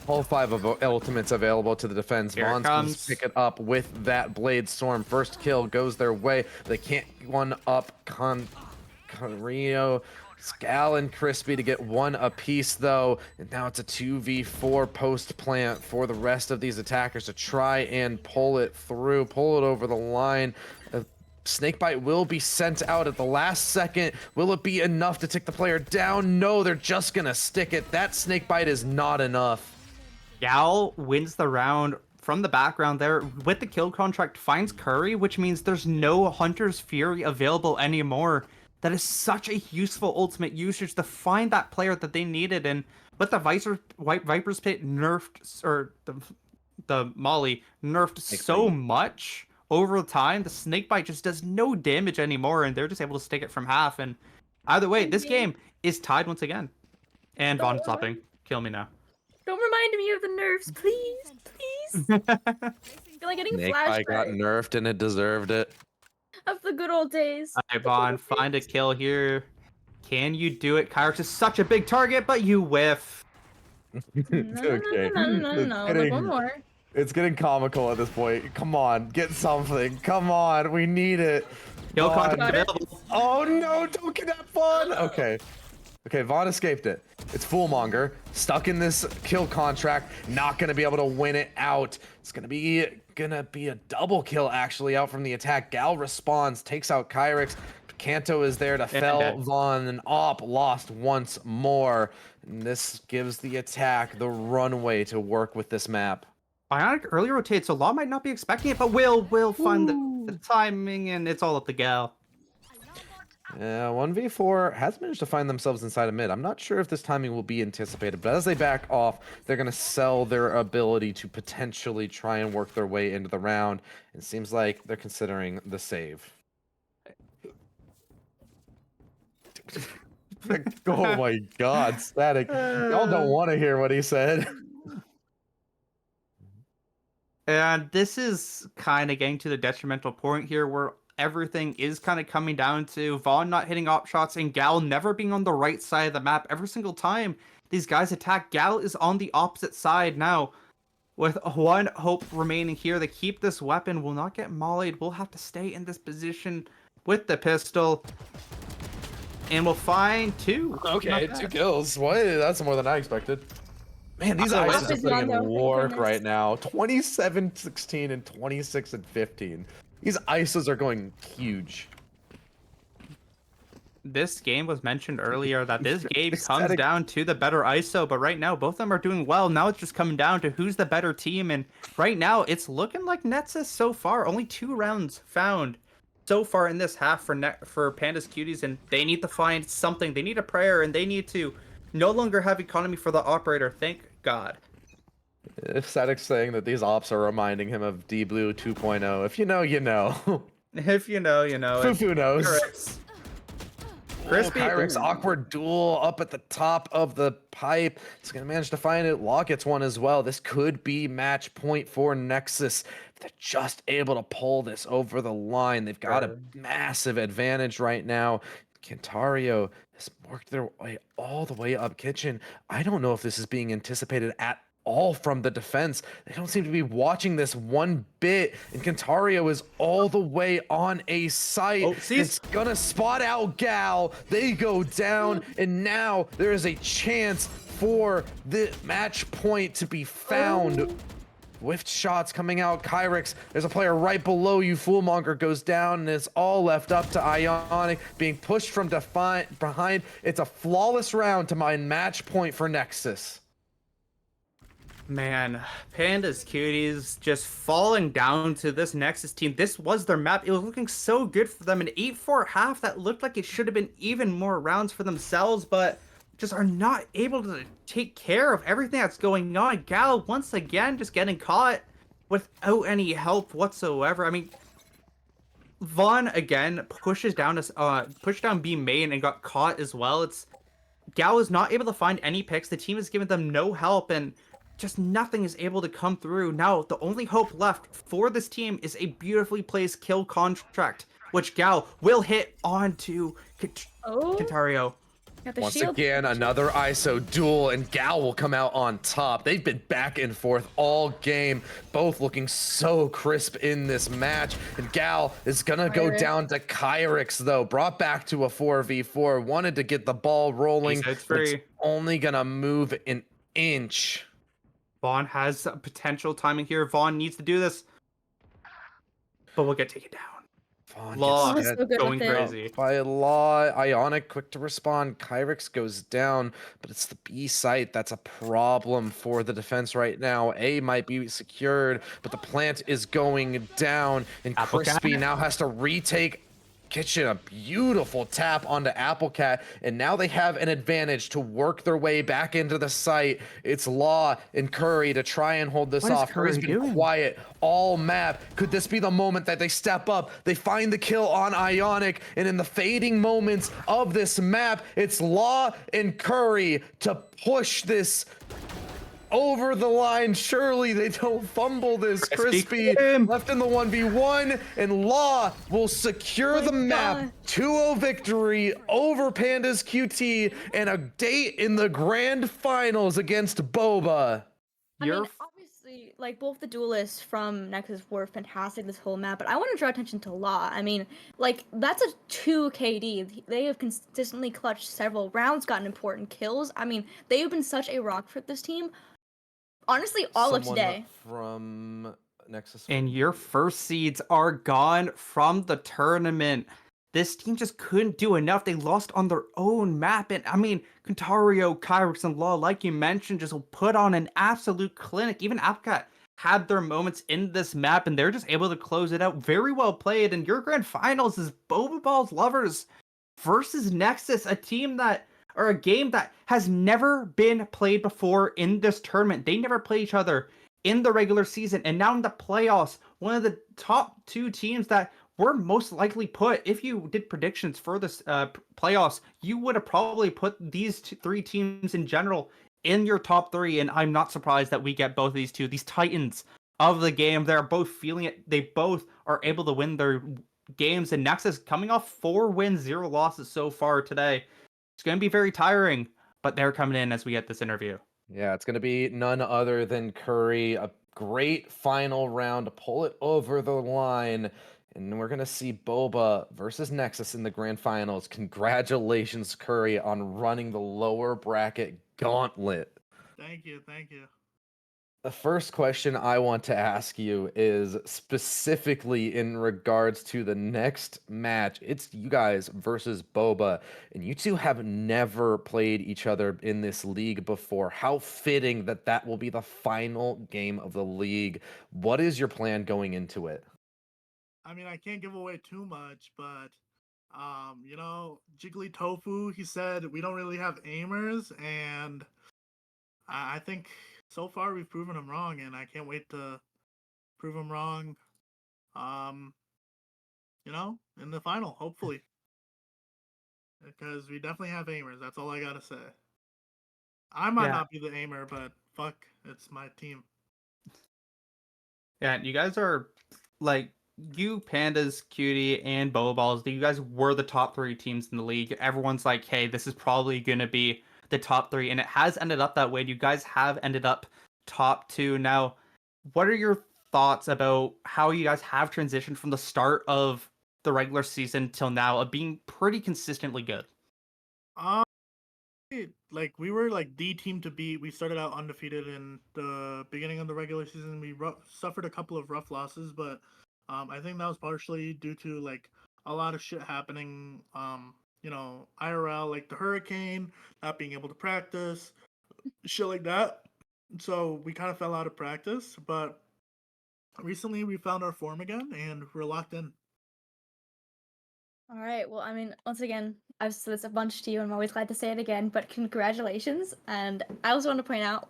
All 5 of ultimates available to the defense. Here it Vaughn's going comes. to pick it up with that Blade Storm. First kill goes their way. They can't one up Conrio, Scal, and Crispy to get 1 apiece, though. And now it's a 2v4 post plant for the rest of these attackers to try and pull it through, pull it over the line. Snakebite will be sent out at the last second. Will it be enough to take the player down? No, they're just going to stick it. That Snakebite is not enough. Gal wins the round from the background there with the kill contract, finds Curry, which means there's no Hunter's Fury available anymore. That is such a useful ultimate usage to find that player that they needed. And with the Viper's Pit nerfed, or the Molly nerfed so much over time, the Snakebite just does no damage anymore, and they're just able to stick it from half. And either way, this game is tied once again. And Vaughn stopping. Kill me now. Don't remind me of the nerfs, please, please. I feel like getting Snakebite got flashbacks nerfed and it deserved it. of the good old days. Alright, Vaughn, find a kill here. Can you do it? Kyrix is such a big target, but you whiff. Okay. No. Like one more. It's getting comical at this point. Come on, get something. Come on, we need it. Kill Vaughn. contract available. Oh no, don't get that Vaughn. Okay. Okay, Vaughn escaped it. It's Foolmonger, stuck in this kill contract, not gonna be able to win it out. It's gonna be a double kill actually out from the attack. Gal responds, takes out Kyrix. Kanto is there to fell Vaughn, and Op lost once more. And this gives the attack the runway to work with this map. Ionic early rotates, so Law might not be expecting it, but will find the timing, and it's all up to Gal. 1v4 has managed to find themselves inside of mid. I'm not sure if this timing will be anticipated, but as they back off, they're going to sell their ability to potentially try and work their way into the round. It seems like they're considering the save. Oh my god, Static. Y'all don't want to hear what he said. And this is kind of getting to the detrimental point here where everything is kind of coming down to Vaughn not hitting op shots and Gal never being on the right side of the map. Every single time these guys attack, Gal is on the opposite side now. With one hope remaining here, they keep this weapon, will not get mollied, will have to stay in this position with the pistol. And we'll find 2. Okay, 2 kills. What? That's more than I expected. Man, these ISOs are putting in work right now. 27-16 and 26-15. These ISOs are going huge. This game was mentioned earlier that this game comes down to the better ISO, but right now both of them are doing well. Now it's just coming down to who's the better team, and right now it's looking like Nexus so far. Only 2 rounds found so far in this half for Pandasqt, and they need to find something. They need a prayer, and they need to no longer have economy for the operator. Thank God. If Static's saying that these ops are reminding him of D Blue 2.0, if you know, you know. If you know, you know. Fufu knows. Crispy. Kyrex, Ooh. awkward duel up at the top of the pipe. He's going to manage to find it. Law gets one as well. This could be match point for Nexus. They're just able to pull this over the line. They've got a Sure. massive advantage right now. Kentario has worked their way all the way up kitchen. I don't know if this is being anticipated at all from the defense. They don't seem to be watching this one bit, and Kentario is all the way on a site. Oh, sees. It's gonna spot out Gal. They go down, and now there is a chance for the match point to be found. Whiffed shots coming out. Kyrex, there's a player right below you. Foolmonger goes down, and it's all left up to Ionic, being pushed from behind. It's a flawless round to mine match point for Nexus. Man, Pandas Cuties just falling down to this Nexus team. This was their map. It was looking so good for them. An 8-4 half that looked like it should have been even more rounds for themselves, but just are not able to take care of everything that's going on. Gal, once again, just getting caught without any help whatsoever. I mean, Vaughn, again, pushed down B main and got caught as well. Gal is not able to find any picks. The team has given them no help, and just nothing is able to come through. Now, the only hope left for this team is a beautifully placed kill contract, which Gal will hit onto Kentario. Once again, another ISO duel, and Gal will come out on top. They've been back and forth all game, both looking so crisp in this match. And Gal is gonna go down to Kyrex, though. Brought back to a 4v4, wanted to get the ball rolling. It's It's only gonna move an inch. Vaughn has potential timing here. Vaughn needs to do this, but we'll get taken down. Law gets so good going with it. crazy. By Law, Ionic quick to respond. Kyrex goes down, but it's the B site that's a problem for the defense right now. A might be secured, but the plant is going down, and Crispy now has to retake kitchen. A beautiful tap onto Applecat, and now they have an advantage to work their way back into the site. It's Law and Curry to try and hold this off. Curry's been quiet all map. Could this be the moment that they step up? They find the kill on Ionic, and in the fading moments of this map, it's Law and Curry to push this over the line. Surely they don't fumble this. Crispy left in the 1v1, and Law will secure the map. 2-0 victory over Pandas QT and a date in the grand finals against Boba. I mean, obviously, like, both the duelists from Nexus were fantastic this whole map, but I want to draw attention to Law. I mean, like, that's a 2 KD. They have consistently clutched several rounds, gotten important kills. I mean, they have been such a rock for this team. Honestly, all of today. From Nexus. And your first seeds are gone from the tournament. This team just couldn't do enough. They lost on their own map. And I mean, Kentario, Kyrex, and Law, like you mentioned, just put on an absolute clinic. Even Applecat had their moments in this map, and they're just able to close it out. Very well played. And your grand finals is Boba Ball's Lovers versus Nexus, a team that, or a game that has never been played before in this tournament. They never play each other in the regular season, and now in the playoffs, one of the top 2 teams that were most likely put, if you did predictions for this playoffs, you would have probably put these 3 teams in general in your top 3, and I'm not surprised that we get both of these titans of the game. They're both feeling it. They both are able to win their games, and Nexus coming off 4 wins, 0 losses so far today. It's going to be very tiring, but they're coming in as we get this interview. Yeah, it's going to be none other than Curry. A great final round to pull it over the line. And we're going to see Boba versus Nexus in the grand finals. Congratulations, Curry, on running the lower bracket gauntlet. Thank you. Thank you. The first question I want to ask you is specifically in regards to the next match. It's you guys versus Boba, and you two have never played each other in this league before. How fitting that that will be the final game of the league. What is your plan going into it? I mean, I can't give away too much, but you know, Jiggly Tofu, he said we don't really have aimers, and I think so far we've proven him wrong, and I can't wait to prove him wrong. You know, in the final, hopefully. because we definitely have aimers. That's all I gotta say. I might Yeah. not be the aimer, but fuck, it's my team. Yeah, you guys are like you, Pandas, Cutie, and Bow Balls. You guys were the top three teams in the league. Everyone's like, "Hey, this is probably gonna be the top three," and it has ended up that way. You guys have ended up top two. Now, what are your thoughts about how you guys have transitioned from the start of the regular season till now of being pretty consistently good? Um, like we were like the team to beat. We started out undefeated in the beginning of the regular season. We suffered a couple of rough losses, but I think that was partially due to like a lot of shit happening. IRL, like the hurricane, not being able to practice, shit like that. So we kind of fell out of practice, but recently we found our form again and we're locked in. All right. Well, I mean, once again, I've said this a bunch to you, and I'm always glad to say it again. But congratulations! And I also want to point out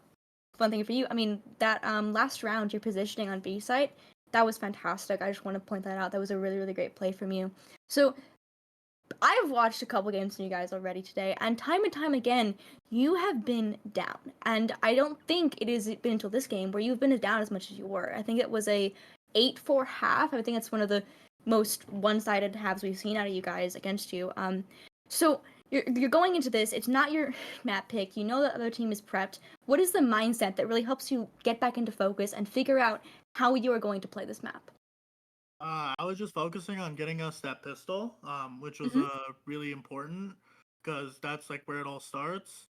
one thing for you. I mean, that last round, your positioning on B site, that was fantastic. I just want to point that out. That was a really, really great play from you. So I've watched a couple games from you guys already today, and time again, you have been down. And I don't think it has been until this game where you've been down as much as you were. I think it was a 8-4 half. I think it's one of the most one-sided halves we've seen out of you guys against you. So you're going into this. It's not your map pick. You know the other team is prepped. What is the mindset that really helps you get back into focus and figure out how you are going to play this map? I was just focusing on getting us that pistol, which was Mm-hmm. really important because that's like where it all starts.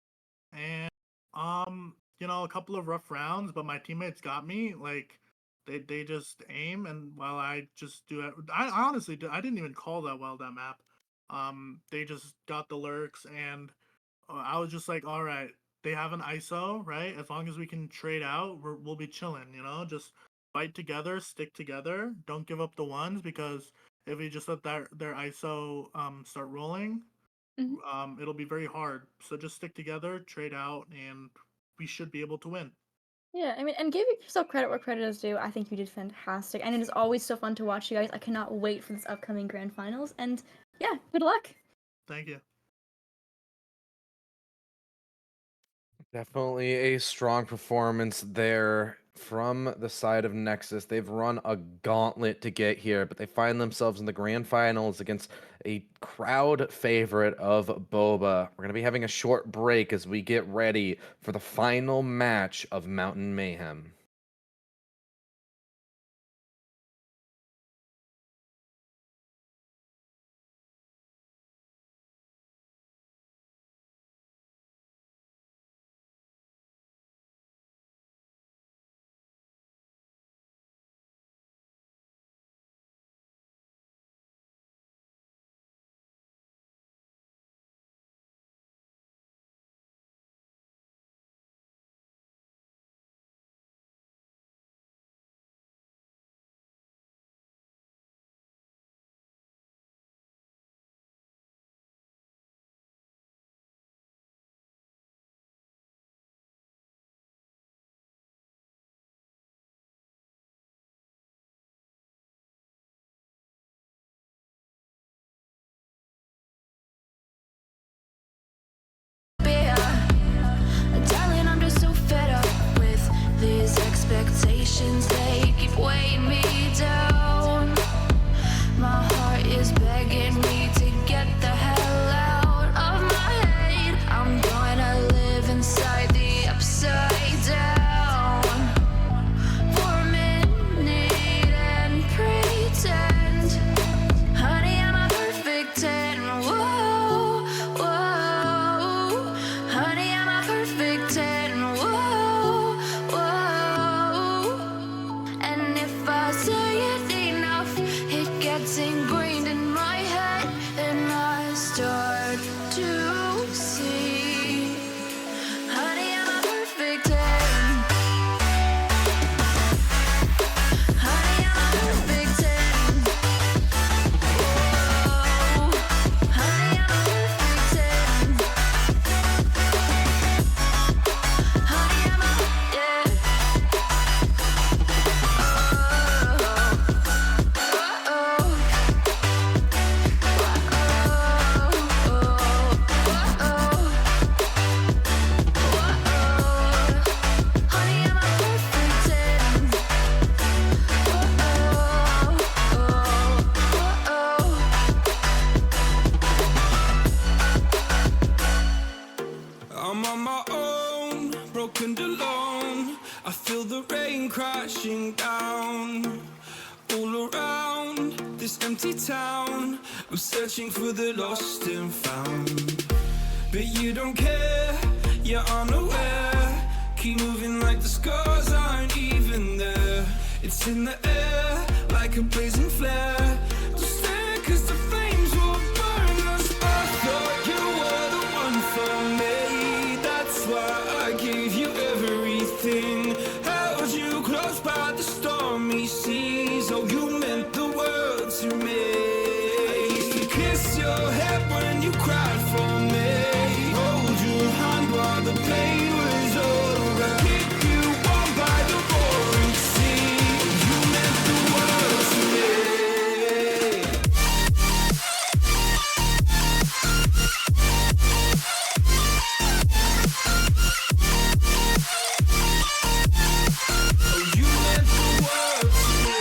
And a couple of rough rounds, but my teammates got me. Like they just aim, and while I just do it, I honestly I didn't even call that well that map. They just got the lurks, and I was just like, all right, they have an ISO, right? As long as we can trade out, we'll be chilling, just fight together, stick together, don't give up the ones because if we just let their ISO start rolling, Mm-hmm. it'll be very hard. So just stick together, trade out, and we should be able to win. Yeah, I mean, and give yourself credit where credit is due. I think you did fantastic, and it is always so fun to watch you guys. I cannot wait for this upcoming grand finals, and yeah, good luck. Thank you. Definitely a strong performance there from the side of Nexus. They've run a gauntlet to get here, but they find themselves in the grand finals against a crowd favorite of Boba. We're going to be having a short break as we get ready for the final match of Mountain Mayhem. crashing down. All around this empty town, I'm searching for the lost and found. But you don't care, you're unaware. Keep moving like the scars aren't even there. It's in the air, like a blazing flare. Don't stare, cause the flames will burn us. I thought you were the one for me. That's why I gave you everything. Held you close by the stormy seas. Oh, you meant the world to me. I used to kiss your head when you cried for me. Hold your hand while the pain was over. Keep you warm by the roaring sea. You meant the world to me. Oh, you meant the world to me.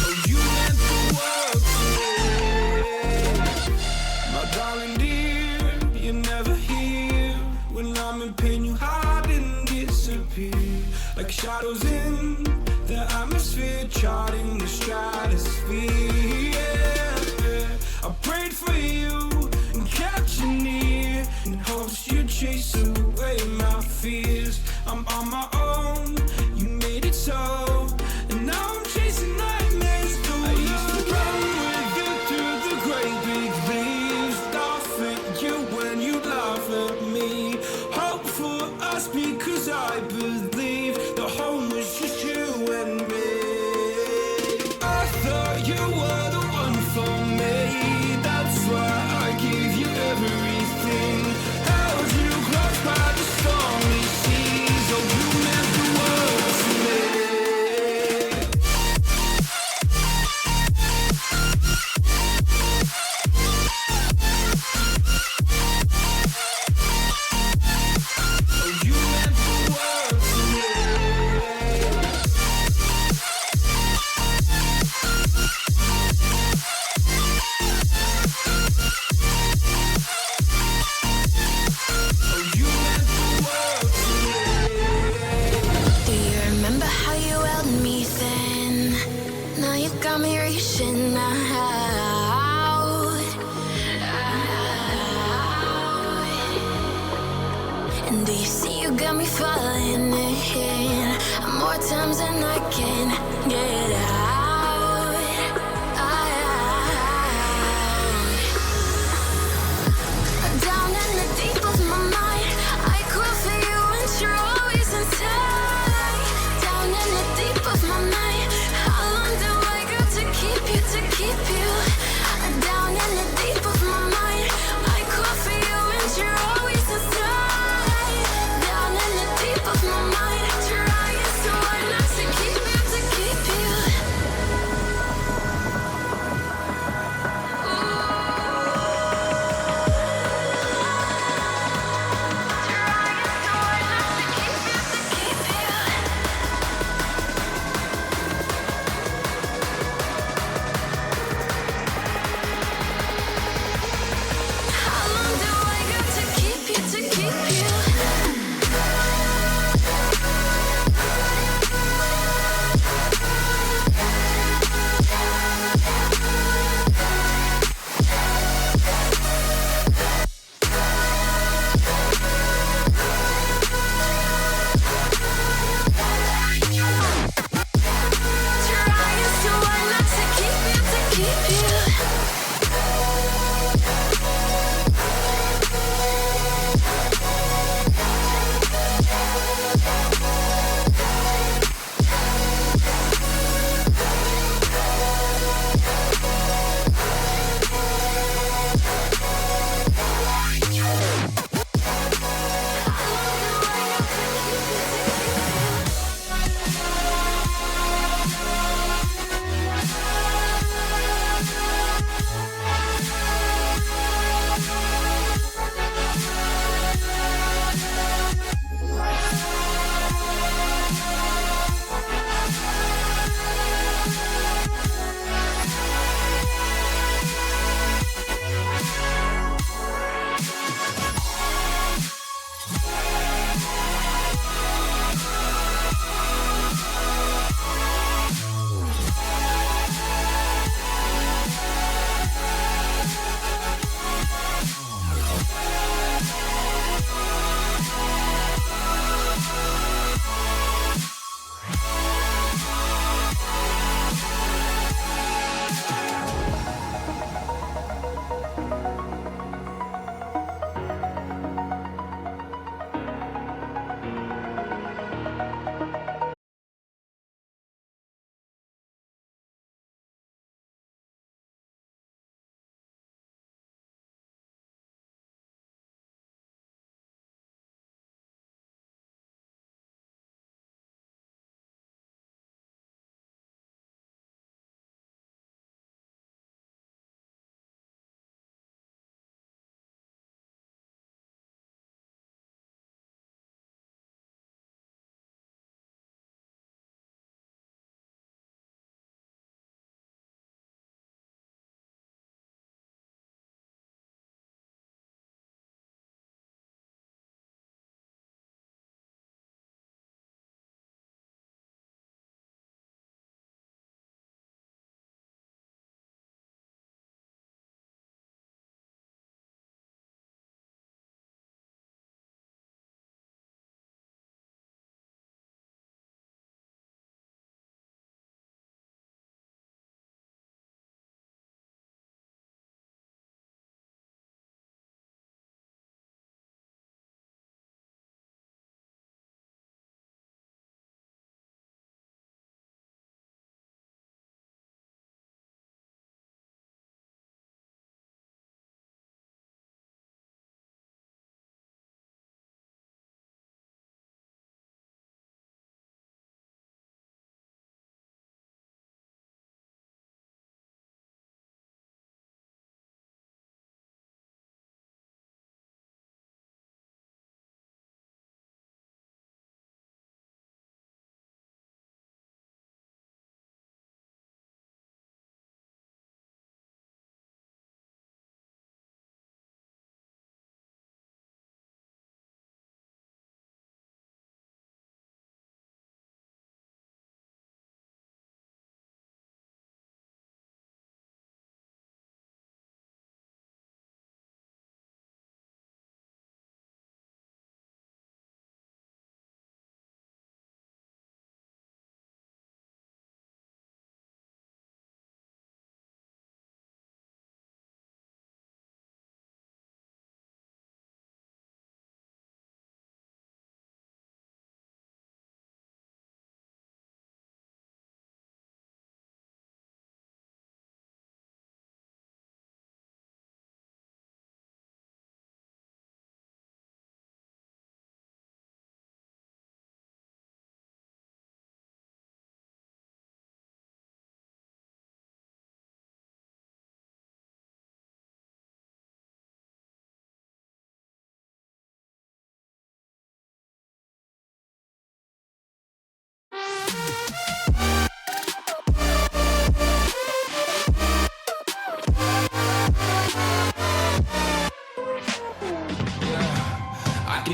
Oh, you meant the world to me. My darling dear, you're never here. When I'm in pain, you hide and disappear. Like shadows in the atmosphere, charting the stratosphere. Yeah. I prayed for you and kept you near, in hopes you'd chase away my fears. I'm on my own, you made it so, and now I'm chasing nightmares through. I used to run with you through the great big leaves, laugh at you when you laugh at me. Hope for us because I believe the home was just you and me. I thought you were the one for me. That's why I gave you everything. Held you close by the stormy seas. Oh, you meant the world to me. Oh, you meant the world to me. Oh, you meant the world to me. Do you remember how you held me then? Now you got me reaching out. And do you see you got me falling in more times than I can get out? Down in the deep of my mind, I crawl for you and you're always inside. Down in the deep of my mind, how long do I got to keep you, to keep you? Down in the deep of my mind, I crawl for you and you're always inside. Down in the deep of my mind, trying so hard not to keep you, to keep you.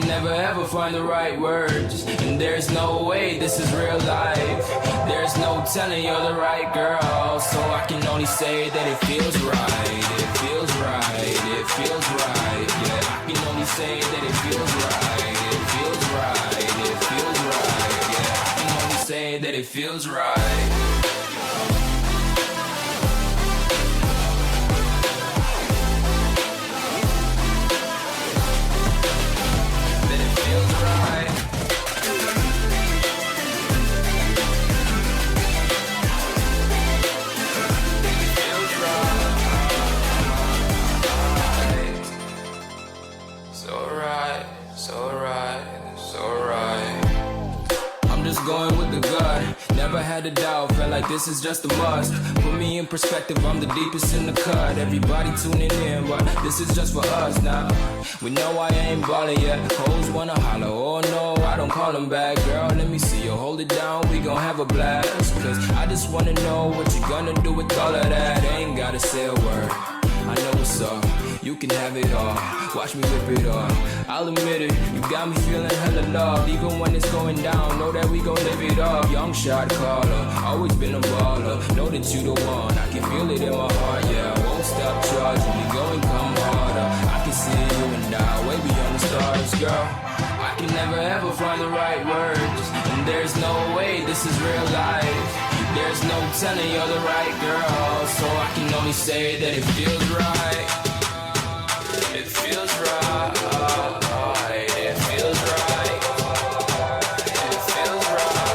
can never ever find the right words, and there's no way this is real life. There's no telling you're the right girl, so I can only say that it feels right. It feels right, it feels right. Yeah, I can only say that it feels right. It feels right, it feels right. Yeah, I can only say that it feels right. Going with the gut, never had a doubt, felt like this is just a must. Put me in perspective, I'm the deepest in the cut. Everybody tuning in, but this is just for us now. We know I ain't ballin' yet, hoes wanna holler, oh no, I don't call them back. Girl, let me see you hold it down, we gon' have a blast. Cause I just wanna know what you gonna do with all of that. Ain't gotta say a word, I know what's up. You can have it all, watch me rip it off. I'll admit it, you got me feeling hella love. Even when it's going down, know that we gon' live it up. Young shot caller, always been a baller. Know that you the one, I can feel it in my heart, yeah. I won't stop charging, we going come harder. I can see you and I, way beyond the stars, girl. I can never ever find the right words, and there's no way this is real life. There's no telling you're the right girl, so I can only say that it feels right. It feels right. It feels right. It feels right. It feels right.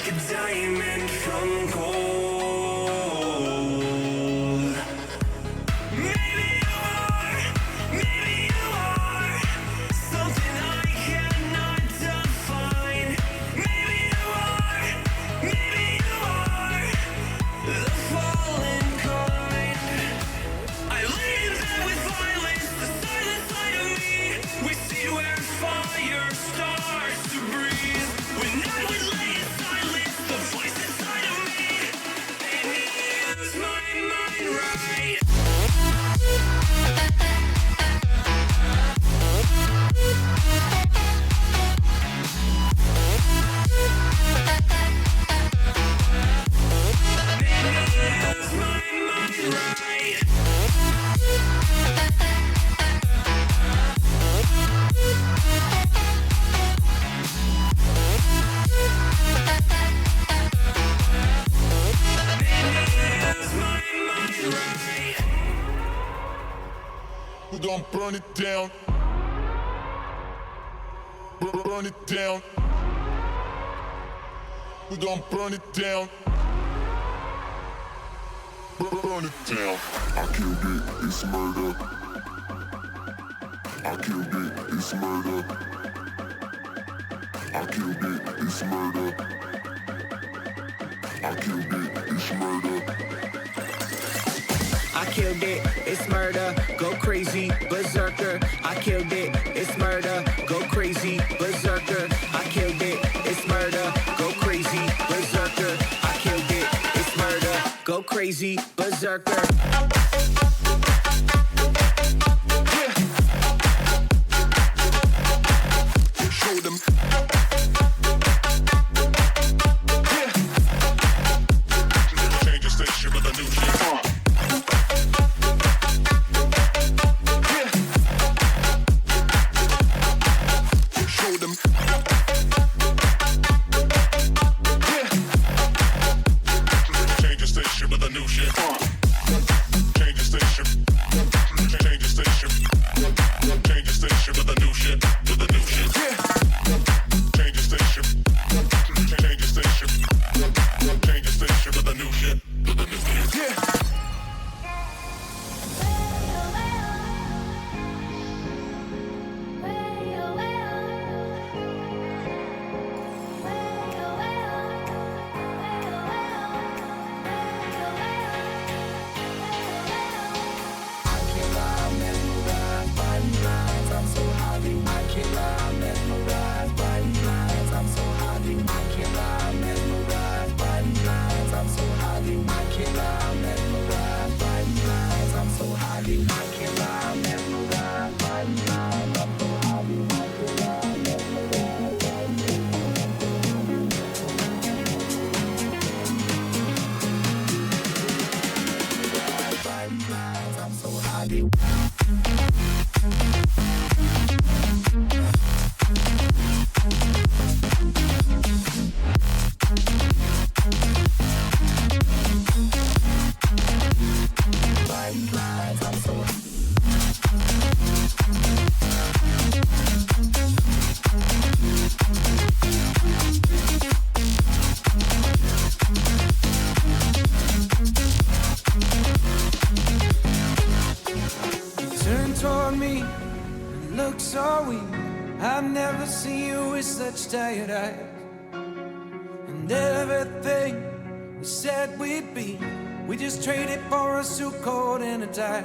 like a diamond from gold. Maybe you are something I cannot define. Maybe you are the fallen kind. I lay in bed with violence, the silent side of me. We see where fire starts to breathe. When I would lay in silence, the voice inside of me made me use my mind right. Use my mind right. Use my mind right. We're gonna burn it down. Burn it down. We're gonna burn it down. Burn it down. I killed it, it's murder. I killed it, it's murder. I killed it, it's murder. I killed it, it's murder. I killed it, it's murder, go crazy, berserker. I killed it, it's murder, go crazy, berserker. I killed it, it's murder, go crazy, berserker. I killed it, it's murder, go crazy, berserker. Show them. Change the station with a new shit. Show them. Change the station with a new shit. Change the station. Change the station. Change the station with a new shit. With a new shit. Change the station. Change the station. Change the station with a new shit. With a new shit. Turn toward me and look so weak. I've never seen you with such tired eyes. And everything we said we'd be, we just traded for a suit coat and a tie.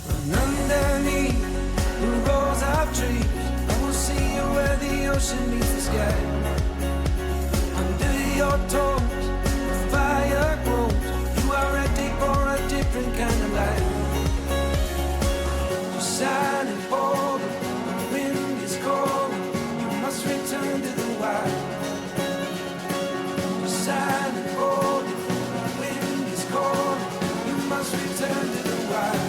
And underneath the rows of trees, I will see you where the ocean meets the sky. Under your toes, the fire grows. You are ready for a different kind of life. You're silent, bold, the wind is cold. You must return to the wild. You're silent, bold, the wind is cold. You must return to the wild.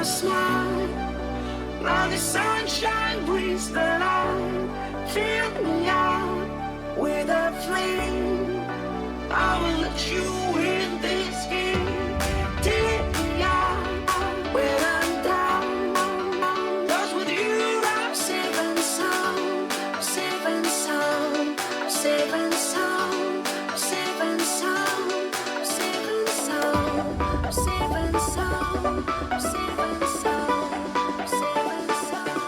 your smile. Now the sunshine brings the light. Fill me out with a flame. I will let you in this game. Take me out when I'm down. 'Cause with you I'm safe and sound. Safe and sound. Safe and sound. Safe and sound. Safe and sound. Safe and sound. Safe and sound. Safe and sound.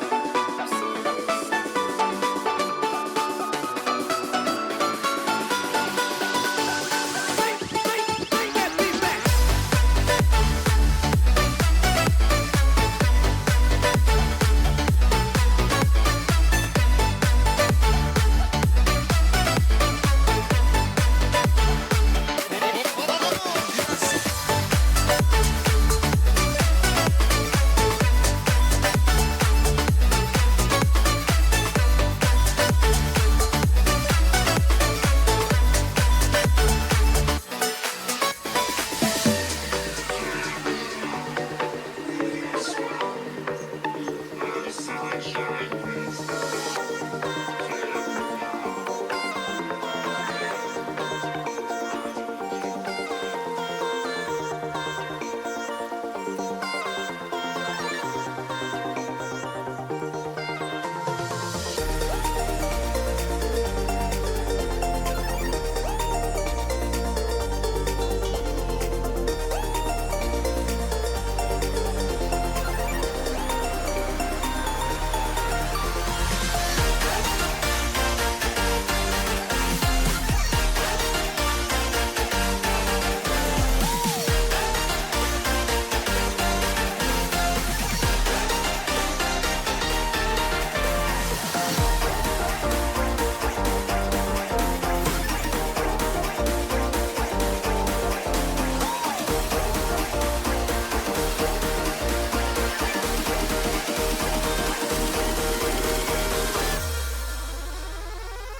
Safe and sound.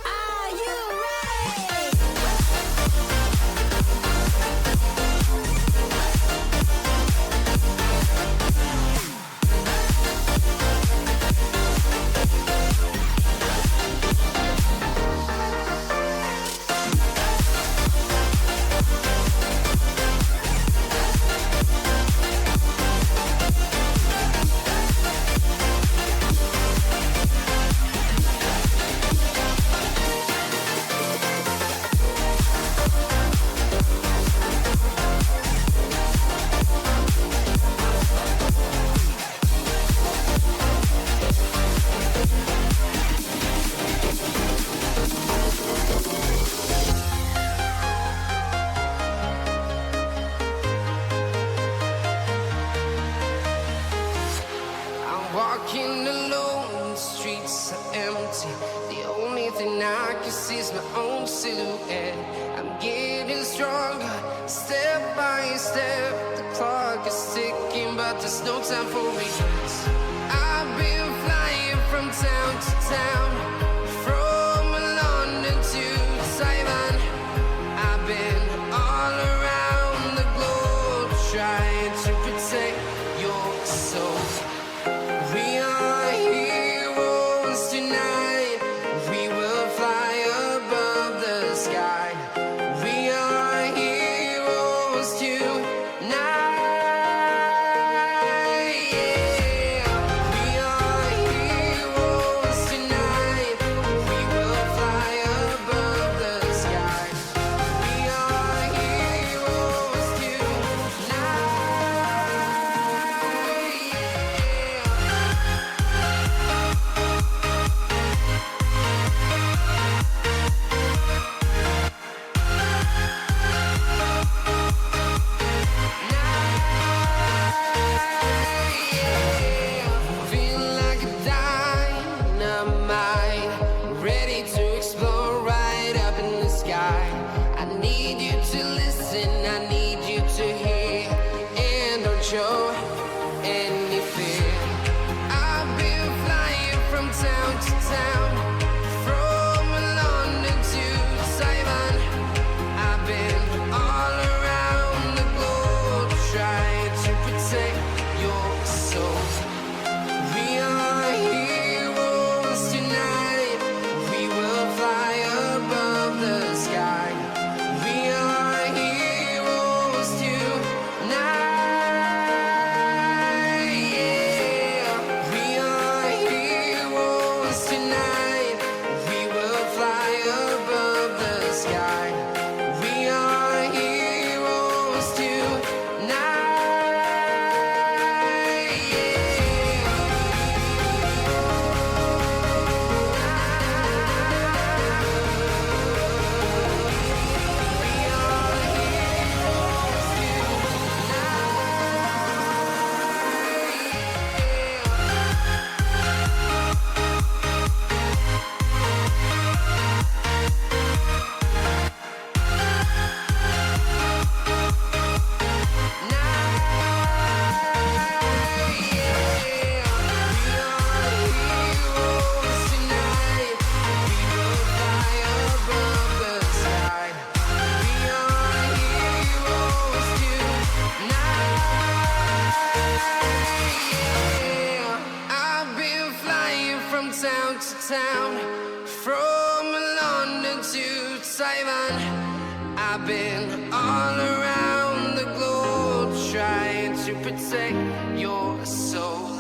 Are you ready? I'm walking alone, the streets are empty. The only thing I can see is my own silhouette. I'm getting stronger, step by step. The clock is ticking, but there's no time for regrets. I've been flying from town to town, from London to Taiwan. I've been all around the globe, trying to protect your soul. We are heroes tonight. We will fly above the sky. We are heroes tonight. Yeah. We are heroes tonight. We will fly above the sky. We are heroes tonight. Feel like a dynamite, ready to explode right up in the sky. I need you to listen, I need you to hear, and don't show any fear. I've been flying from town to town, from London to Taiwan. I've been all around the globe, trying to protect your soul. town, from London to Taiwan. I've been all around the globe trying to protect your soul.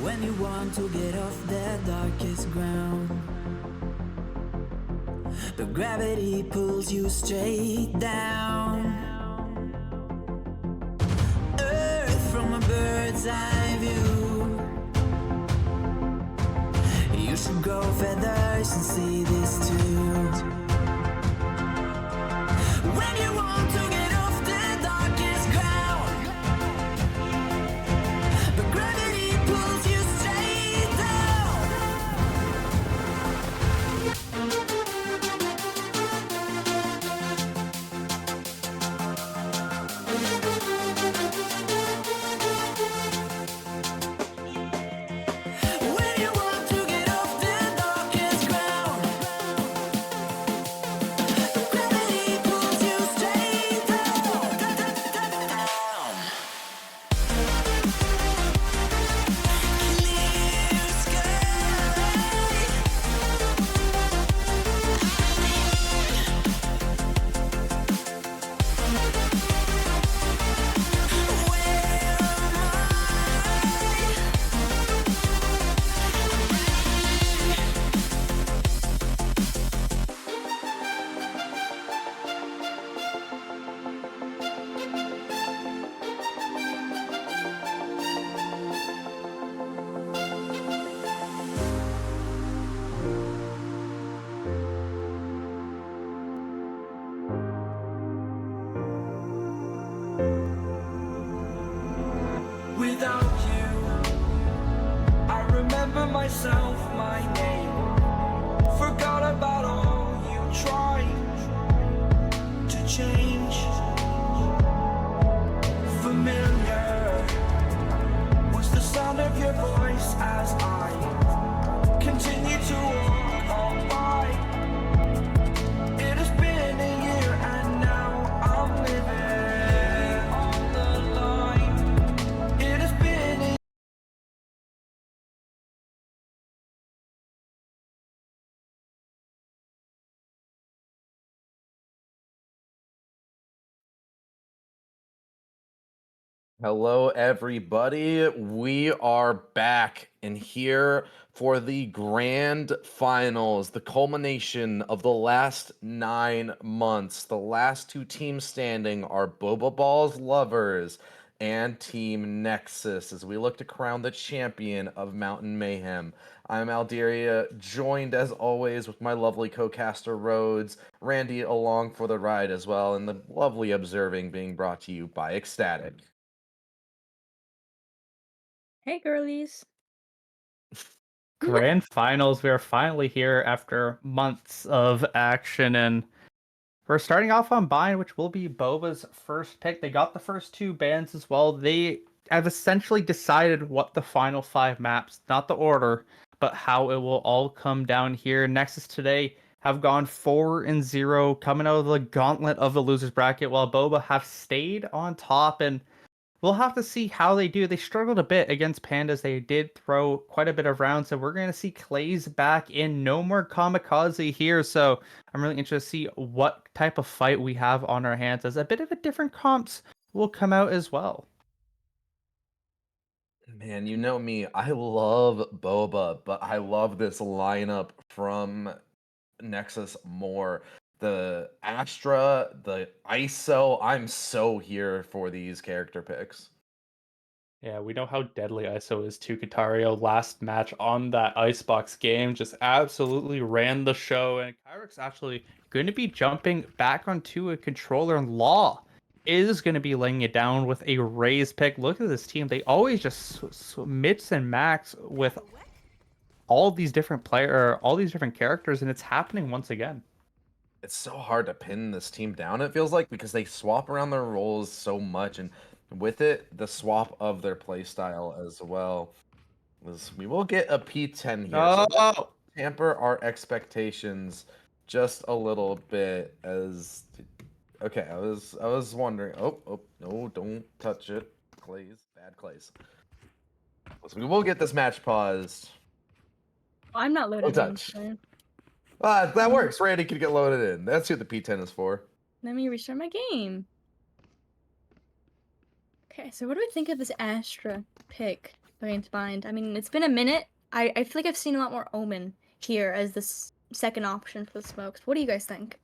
When you want to get off the darkest ground, but gravity pulls you straight down. Earth from a bird's eye view. You should grow feathers and see this too. When you want to get off the darkest ground, but gravity pulls you straight down. Hello, everybody. We are back and here for the grand finals, the culmination of the last 9 months. The last two teams standing are Boba Ball's Lovers and Team Nexus as we look to crown the champion of Mountain Mayhem. I'm Alderia, joined as always with my lovely co-caster Rhodes, Randy along for the ride as well, and the lovely observing being brought to you by Ecstatic. Hey, girlies. Grand finals. We are finally here after months of action, and we're starting off on Bind, which will be Boba's first pick. They got the first two bans as well. They have essentially decided what the final 5 maps, not the order, but how it will all come down here. Nexus today have gone 4-0, coming out of the gauntlet of the losers bracket, while Boba have stayed on top, and we'll have to see how they do. They struggled a bit against Pandas. They did throw quite a bit of rounds, so we're going to see Clay's back in. No more Kamikaze here, so I'm really interested to see what type of fight we have on our hands, as a bit of a different comps will come out as well. Man, you know me, I love Boba, but I love this lineup from Nexus more. The Astra, the ISO, I'm so here for these character picks. Yeah, we know how deadly ISO is to Katario. Last match on that Icebox game just absolutely ran the show, and Kyrick's actually going to be jumping back onto a controller, and Law is going to be laying it down with a raise pick. Look at this team. They always just mix and max with all these different all these different characters, and it's happening once again. It's so hard to pin this team down, it feels like, because they swap around their roles so much, and with it, the swap of their playstyle as well. We will get a P10 here. So let's tamper our expectations just a little bit as okay, I was wondering. Oh, no, don't touch it. Clays, bad Clays. So we will get this match paused. I'm not loaded in. touch. So That works. Randy can get loaded in. That's who the P10 is for. let me restart my game. Okay, so what do we think of this Astra pick against Bind? I mean, it's been a minute. I feel like I've seen a lot more Omen here as the second option for the smokes. What do you guys think?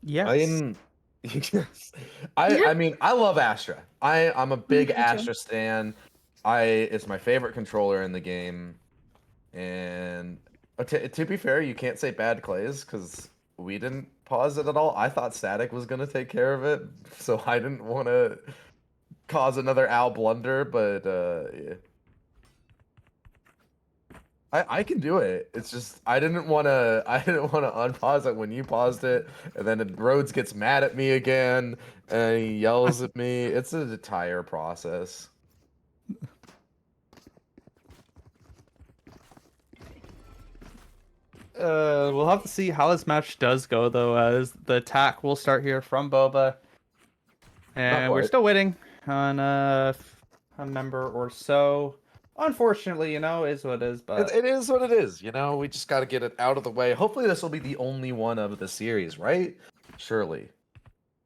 Yes. I mean, I love Astra. I'm a big Me too. Astra stan. It's my favorite controller in the game. And to be fair, you can't say bad Clays because we didn't pause it at all. I thought Static was gonna take care of it, so I didn't want to cause another Al blunder. But yeah. I can do it. It's just I didn't want to unpause it when you paused it, and then Rhodes gets mad at me again and he yells at me. It's an entire process. We'll have to see how this match does go, though, as the attack will start here from Boba. And we're quite. still waiting on a member or so. Unfortunately, you know, is what it is, but It is what it is. You know, we just got to get it out of the way. Hopefully, this will be the only one of the series, right? Surely.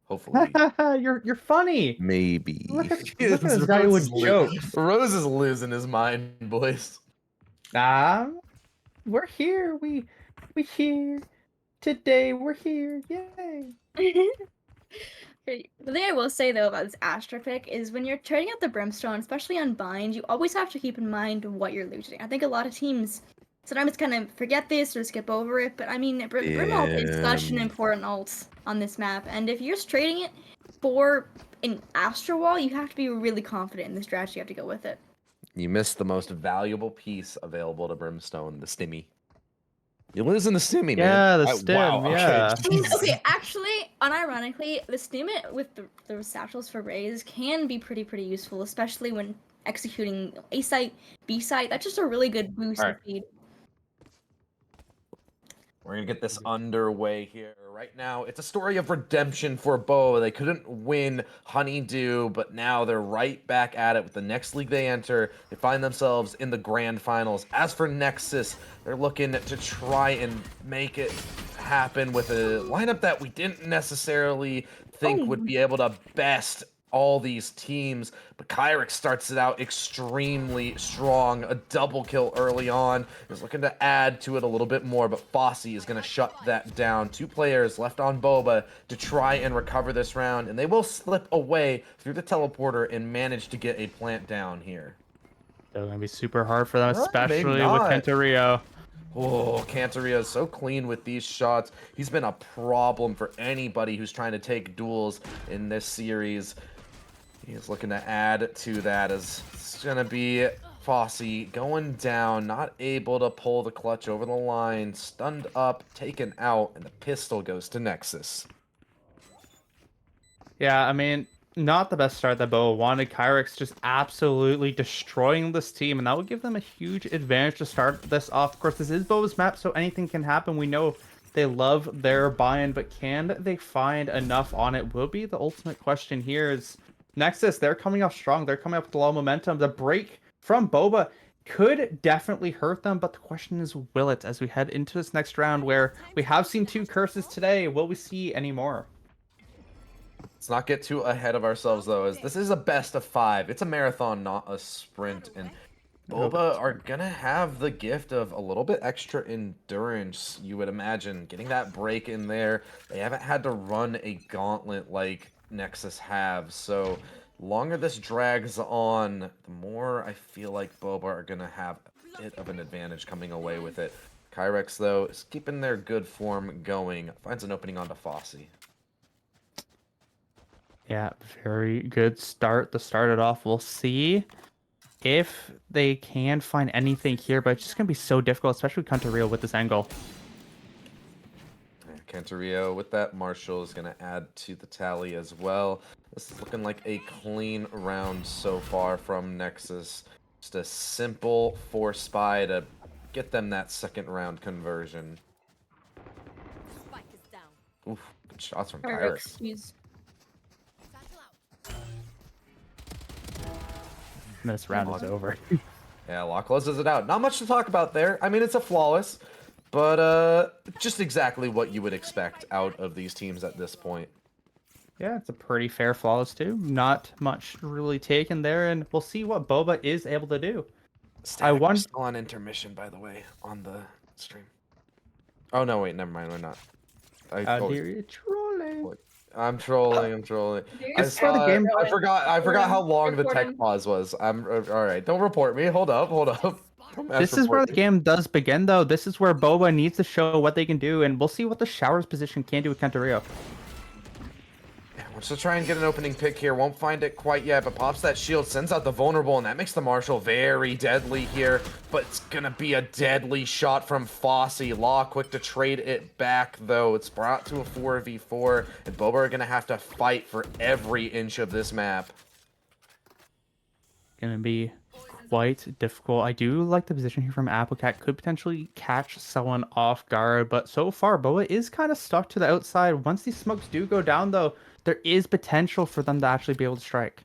Hopefully. you're funny. Maybe. Look at this guy with jokes. Rose is losing his mind, boys. We're here. We here today. We're here. Yay! The thing I will say though about this Astra pick is when you're trading out the Brimstone, especially on Bind, you always have to keep in mind what you're losing. I think a lot of teams sometimes kind of forget this or skip over it, but I mean, Brim ult is such an important ult on this map, and if you're just trading it for an Astra wall, you have to be really confident in the strategy you have to go with it. You missed the most valuable piece available to Brimstone, the stimmy. You're losing the stimmy, man. Yeah, the stim. Wow, Yeah. I mean, okay, actually, unironically, the stim with the satchels for raise can be pretty useful, especially when executing A site, B site. That's just a really good boost in speed. We're gonna get this underway here. Right now, it's a story of redemption for Bo. They couldn't win Honeydew, but now they're right back at it with the next league they enter. They find themselves in the grand finals. As for Nexus, they're looking to try and make it happen with a lineup that we didn't necessarily think would be able to best all these teams, but Kyrick starts it out extremely strong. A double kill early on. Is looking to add to it a little bit more, but Fossey is going to shut that down. 2 players left on Boba to try and recover this round, and they will slip away through the teleporter and manage to get a plant down here. They're going to be super hard for them, Maybe especially with not. Cantarillo. Oh, Cantarillo is so clean with these shots. He's been a problem for anybody who's trying to take duels in this series. He's looking to add to that as it's going to be Fossey going down, not able to pull the clutch over the line, stunned up, taken out, and the pistol goes to Nexus. Yeah, I mean, not the best start that Boa wanted. Kyrick's just absolutely destroying this team, and that would give them a huge advantage to start this off. Of course, this is Boa's map, so anything can happen. We know they love their buy-in, but can they find enough on it will be the ultimate question here. Is Nexus, they're coming off strong. They're coming up with a lot of momentum. The break from Boba could definitely hurt them, but the question is, will it, as we head into this next round where we have seen 2 curses today? Will we see any more? Let's not get too ahead of ourselves, though, as this is a best of 5. It's a marathon, not a sprint, and Boba are going to have the gift of a little bit extra endurance, you would imagine. Getting that break in there, they haven't had to run a gauntlet like Nexus have, so longer this drags on, the more I feel like Boba are going to have a bit of an advantage coming away with it. Kyrex, though, is keeping their good form going. Finds an opening onto Fossey. Yeah, very good start to start it off. We'll see if they can find anything here, but it's just going to be so difficult, especially with Cantarillo with this angle. Cantarillo with that Marshall is going to add to the tally as well. This is looking like a clean round so far from Nexus. Just a simple 4 spy to get them that second round conversion. Oof, good shots from Kyrick. This round is over. Yeah, Law closes it out. Not much to talk about there. I mean, it's a flawless, but just exactly what you would expect out of these teams at this point. Yeah, it's a pretty fair flawless too. Not much really taken there, and we'll see what Boba is able to do. Static, we're still on intermission, by the way, on the stream. Oh no, wait, never mind, we're not. I hear you trolling. I'm trolling. I forgot how long the tech pause was. All right. Don't report me. Hold up. This is where the game does begin, though. This is where Boba needs to show what they can do, and we'll see what the Showers position can do with Cantarillo. Yeah, wants to try and get an opening pick here. Won't find it quite yet, but pops that shield, sends out the vulnerable, and that makes the Marshall very deadly here. But it's gonna be a deadly shot from Fossey. Law quick to trade it back, though. It's brought to a 4v4, and Boba are gonna have to fight for every inch of this map. Gonna be quite difficult. I do like the position here from Applecat. Could potentially catch someone off guard, but so far Boa is kind of stuck to the outside. Once these smokes do go down, though, there is potential for them to actually be able to strike.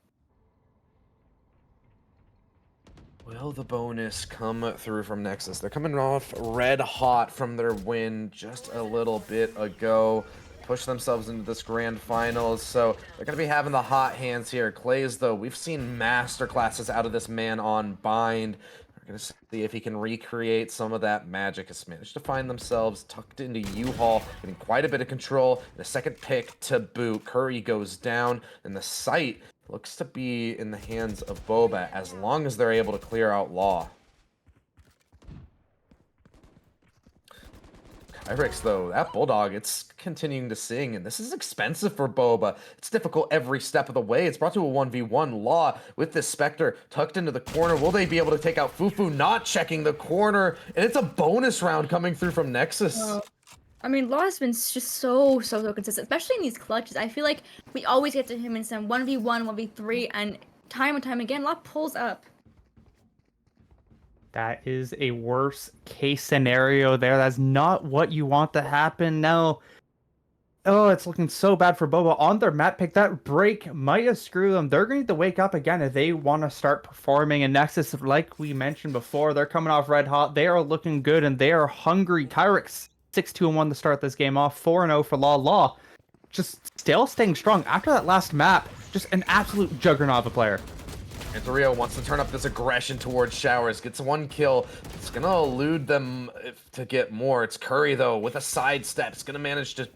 Will the bonus come through from Nexus? They're coming off red hot from their win just a little bit ago. Push themselves into this grand finals, so they're going to be having the hot hands here. Clays, though, we've seen master classes out of this man on Bind. We're going to see if he can recreate some of that magic. Has managed to find themselves tucked into U-Haul, getting quite a bit of control. And a second pick to boot. Curry goes down, and the site looks to be in the hands of Boba as long as they're able to clear out Law. Kyrex, though, that Bulldog, it's continuing to sing, and this is expensive for Boba. It's difficult every step of the way. It's brought to a 1v1. Law with this Spectre tucked into the corner. Will they be able to take out Fufu? Not checking the corner, and it's a bonus round coming through from Nexus. I mean, Law has been just so consistent, especially in these clutches. I feel like we always get to him in some 1v1, 1v3, and time again, Law pulls up. That is a worst case scenario there. That's not what you want to happen. Now, oh, it's looking so bad for Boba on their map pick. That break might have screwed them. They're going to wake up again if they want to start performing. And Nexus, like we mentioned before, they're coming off red hot. They are looking good and they are hungry. Kyrex 6-2-1 to start this game off. 4-0 for Law. Law just still staying strong after that last map. Just an absolute juggernaut of a player. And Rio wants to turn up this aggression towards Showers. Gets 1 kill. It's going to elude them to get more. It's Curry, though, with a sidestep. It's going to manage to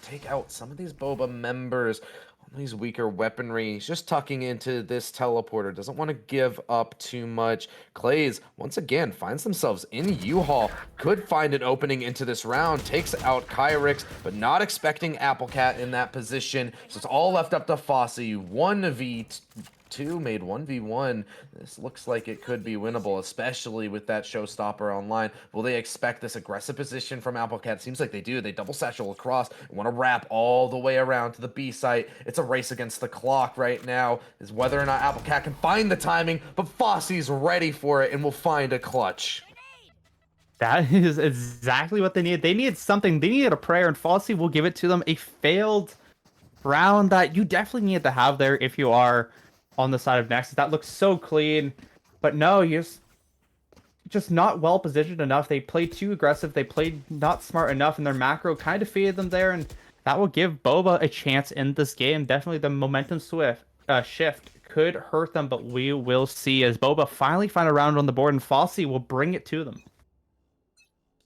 take out some of these Boba members on these weaker weaponry. He's just tucking into this teleporter. Doesn't want to give up too much. Clays, once again, finds themselves in U-Haul. Could find an opening into this round. Takes out Kyrix, but not expecting Applecat in that position. So it's all left up to Fossey. 1v2 made 1v1. This looks like it could be winnable, especially with that showstopper online. Will they expect this aggressive position from Applecat? Seems like they do. They double satchel across and want to wrap all the way around to the B site. It's a race against the clock right now, is whether or not Applecat can find the timing, but Fossey's ready for it and will find a clutch. That is exactly what they needed. They needed something. They needed a prayer, and Fossey will give it to them. A failed round that you definitely need to have there if you are on the side of Nexus. That looks so clean, but no, you're just not well positioned enough. They played too aggressive. They played not smart enough, and their macro kind of defeated them there, and that will give Boba a chance in this game. Definitely the momentum shift could hurt them, but we will see as Boba finally find a round on the board, and Fossey will bring it to them.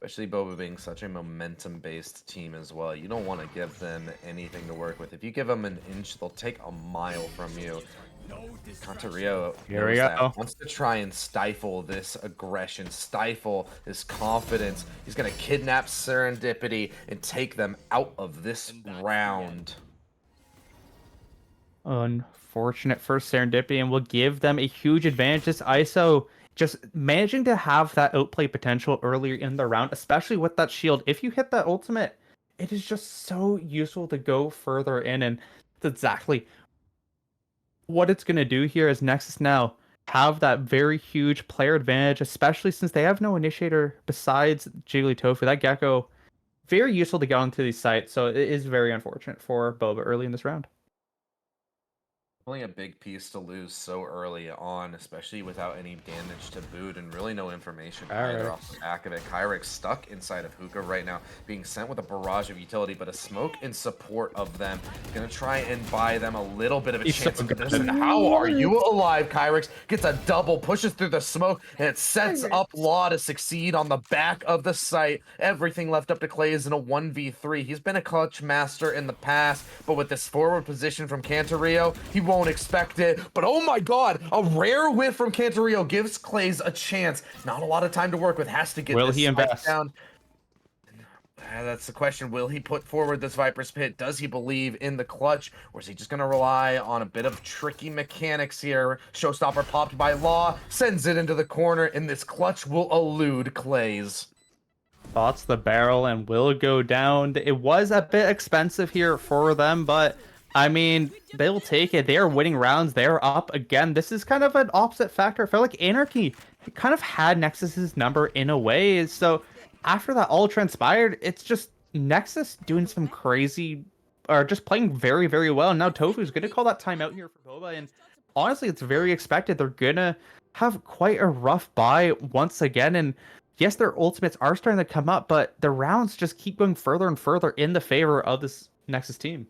Especially Boba being such a momentum-based team as well. You don't want to give them anything to work with. If you give them an inch, they'll take a mile from you. Contario Here we go. Wants to try and stifle this aggression, stifle this confidence. He's going to kidnap Serendipity and take them out of this round. Unfortunate for Serendipity, and will give them a huge advantage. This ISO just managing to have that outplay potential earlier in the round, especially with that shield. If you hit that ultimate, it is just so useful to go further in, and that's exactly what it's going to do here as Nexus now have that very huge player advantage, especially since they have no initiator besides Jigglytofu. That Gecko, very useful to get onto these sites, so it is very unfortunate for Boba early in this round. Only a big piece to lose so early on, especially without any damage to boot and really no information either off the back of it. Kyrix stuck inside of Hookah right now, being sent with a barrage of utility, but a smoke in support of them. Gonna try and buy them a little bit of a chance of this. And how are you alive? Kyrix gets a double, pushes through the smoke, and it sets up Law to succeed on the back of the site. Everything left up to Clay is in a 1v3. He's been a clutch master in the past, but with this forward position from Cantario, he won't expect it. But oh my god, a rare whiff from Cantario gives Clays a chance. Not a lot of time to work with. Has to get Will this he invest down. That's the question. Will he put forward this Viper's Pit? Does he believe in the clutch? Or is he just going to rely on a bit of tricky mechanics here? Showstopper popped by Law, sends it into the corner, and this clutch will elude Clays. Spots the barrel and will go down. It was a bit expensive here for them, but I mean, they'll take it. They are winning rounds. They're up again. This is kind of an opposite factor. I feel like Anarchy kind of had Nexus's number in a way. So after that all transpired, it's just Nexus doing some crazy, or just playing very, very well. And now Tofu's going to call that timeout here for Boba. And honestly, it's very expected. They're going to have quite a rough bye once again. And yes, their ultimates are starting to come up, but the rounds just keep going further and further in the favor of this Nexus team.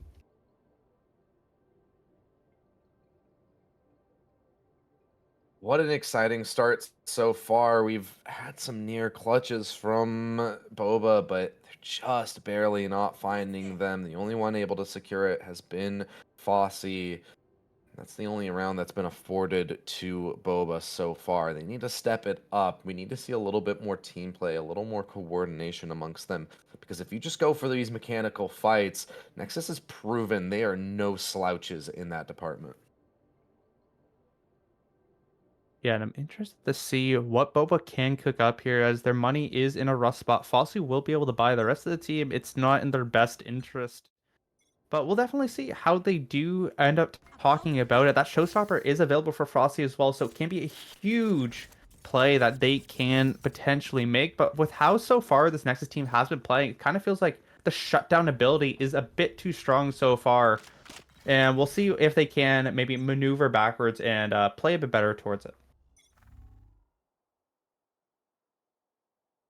What an exciting start so far. We've had some near clutches from Boba, but they're just barely not finding them. The only one able to secure it has been Fossey. That's the only round that's been afforded to Boba so far. They need to step it up. We need to see a little bit more team play, a little more coordination amongst them. Because if you just go for these mechanical fights, Nexus has proven they are no slouches in that department. Yeah, and I'm interested to see what Boba can cook up here, as their money is in a rough spot. Fossey will be able to buy the rest of the team. It's not in their best interest. But we'll definitely see how they do end up talking about it. That showstopper is available for Fossey as well, so it can be a huge play that they can potentially make. But with how so far this Nexus team has been playing, it kind of feels like the shutdown ability is a bit too strong so far. And we'll see if they can maybe maneuver backwards and play a bit better towards it.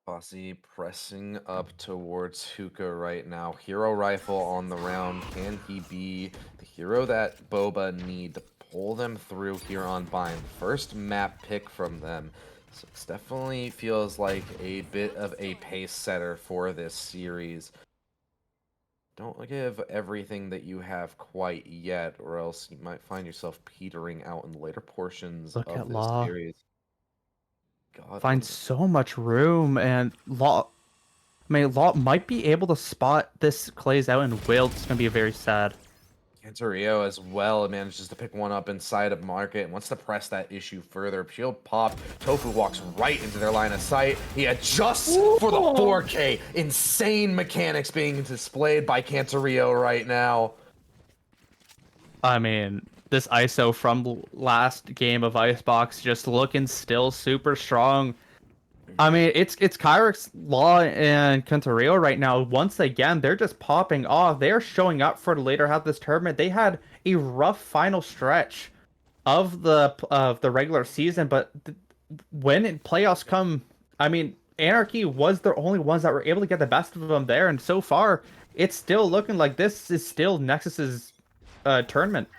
Bossy pressing up towards Hookah right now. Hero rifle on the round. Can he be the hero that Boba need to pull them through here on Bind? First map pick from them. So it definitely feels like a bit of a pace setter for this series. Don't give everything that you have quite yet, or else you might find yourself petering out in the later portions Look of at this Law. series. God, Finds so much room, and Law. I mean, Law might be able to spot this Clay's out, and Will. It's gonna be very sad. Cantorio as well manages to pick one up inside of Market and wants to press that issue further. Shield pop. Tofu walks right into their line of sight. He adjusts for the 4K. Insane mechanics being displayed by Cantorio right now. I mean, this ISO from last game of Icebox just looking still super strong. I mean, it's Kyrix, Law, and Cantario right now. Once again, they're just popping off. They're showing up for the later half of this tournament. They had a rough final stretch of the regular season, but when playoffs come, I mean, Anarchy was the only ones that were able to get the best of them there, and so far, it's still looking like this is still Nexus's tournament.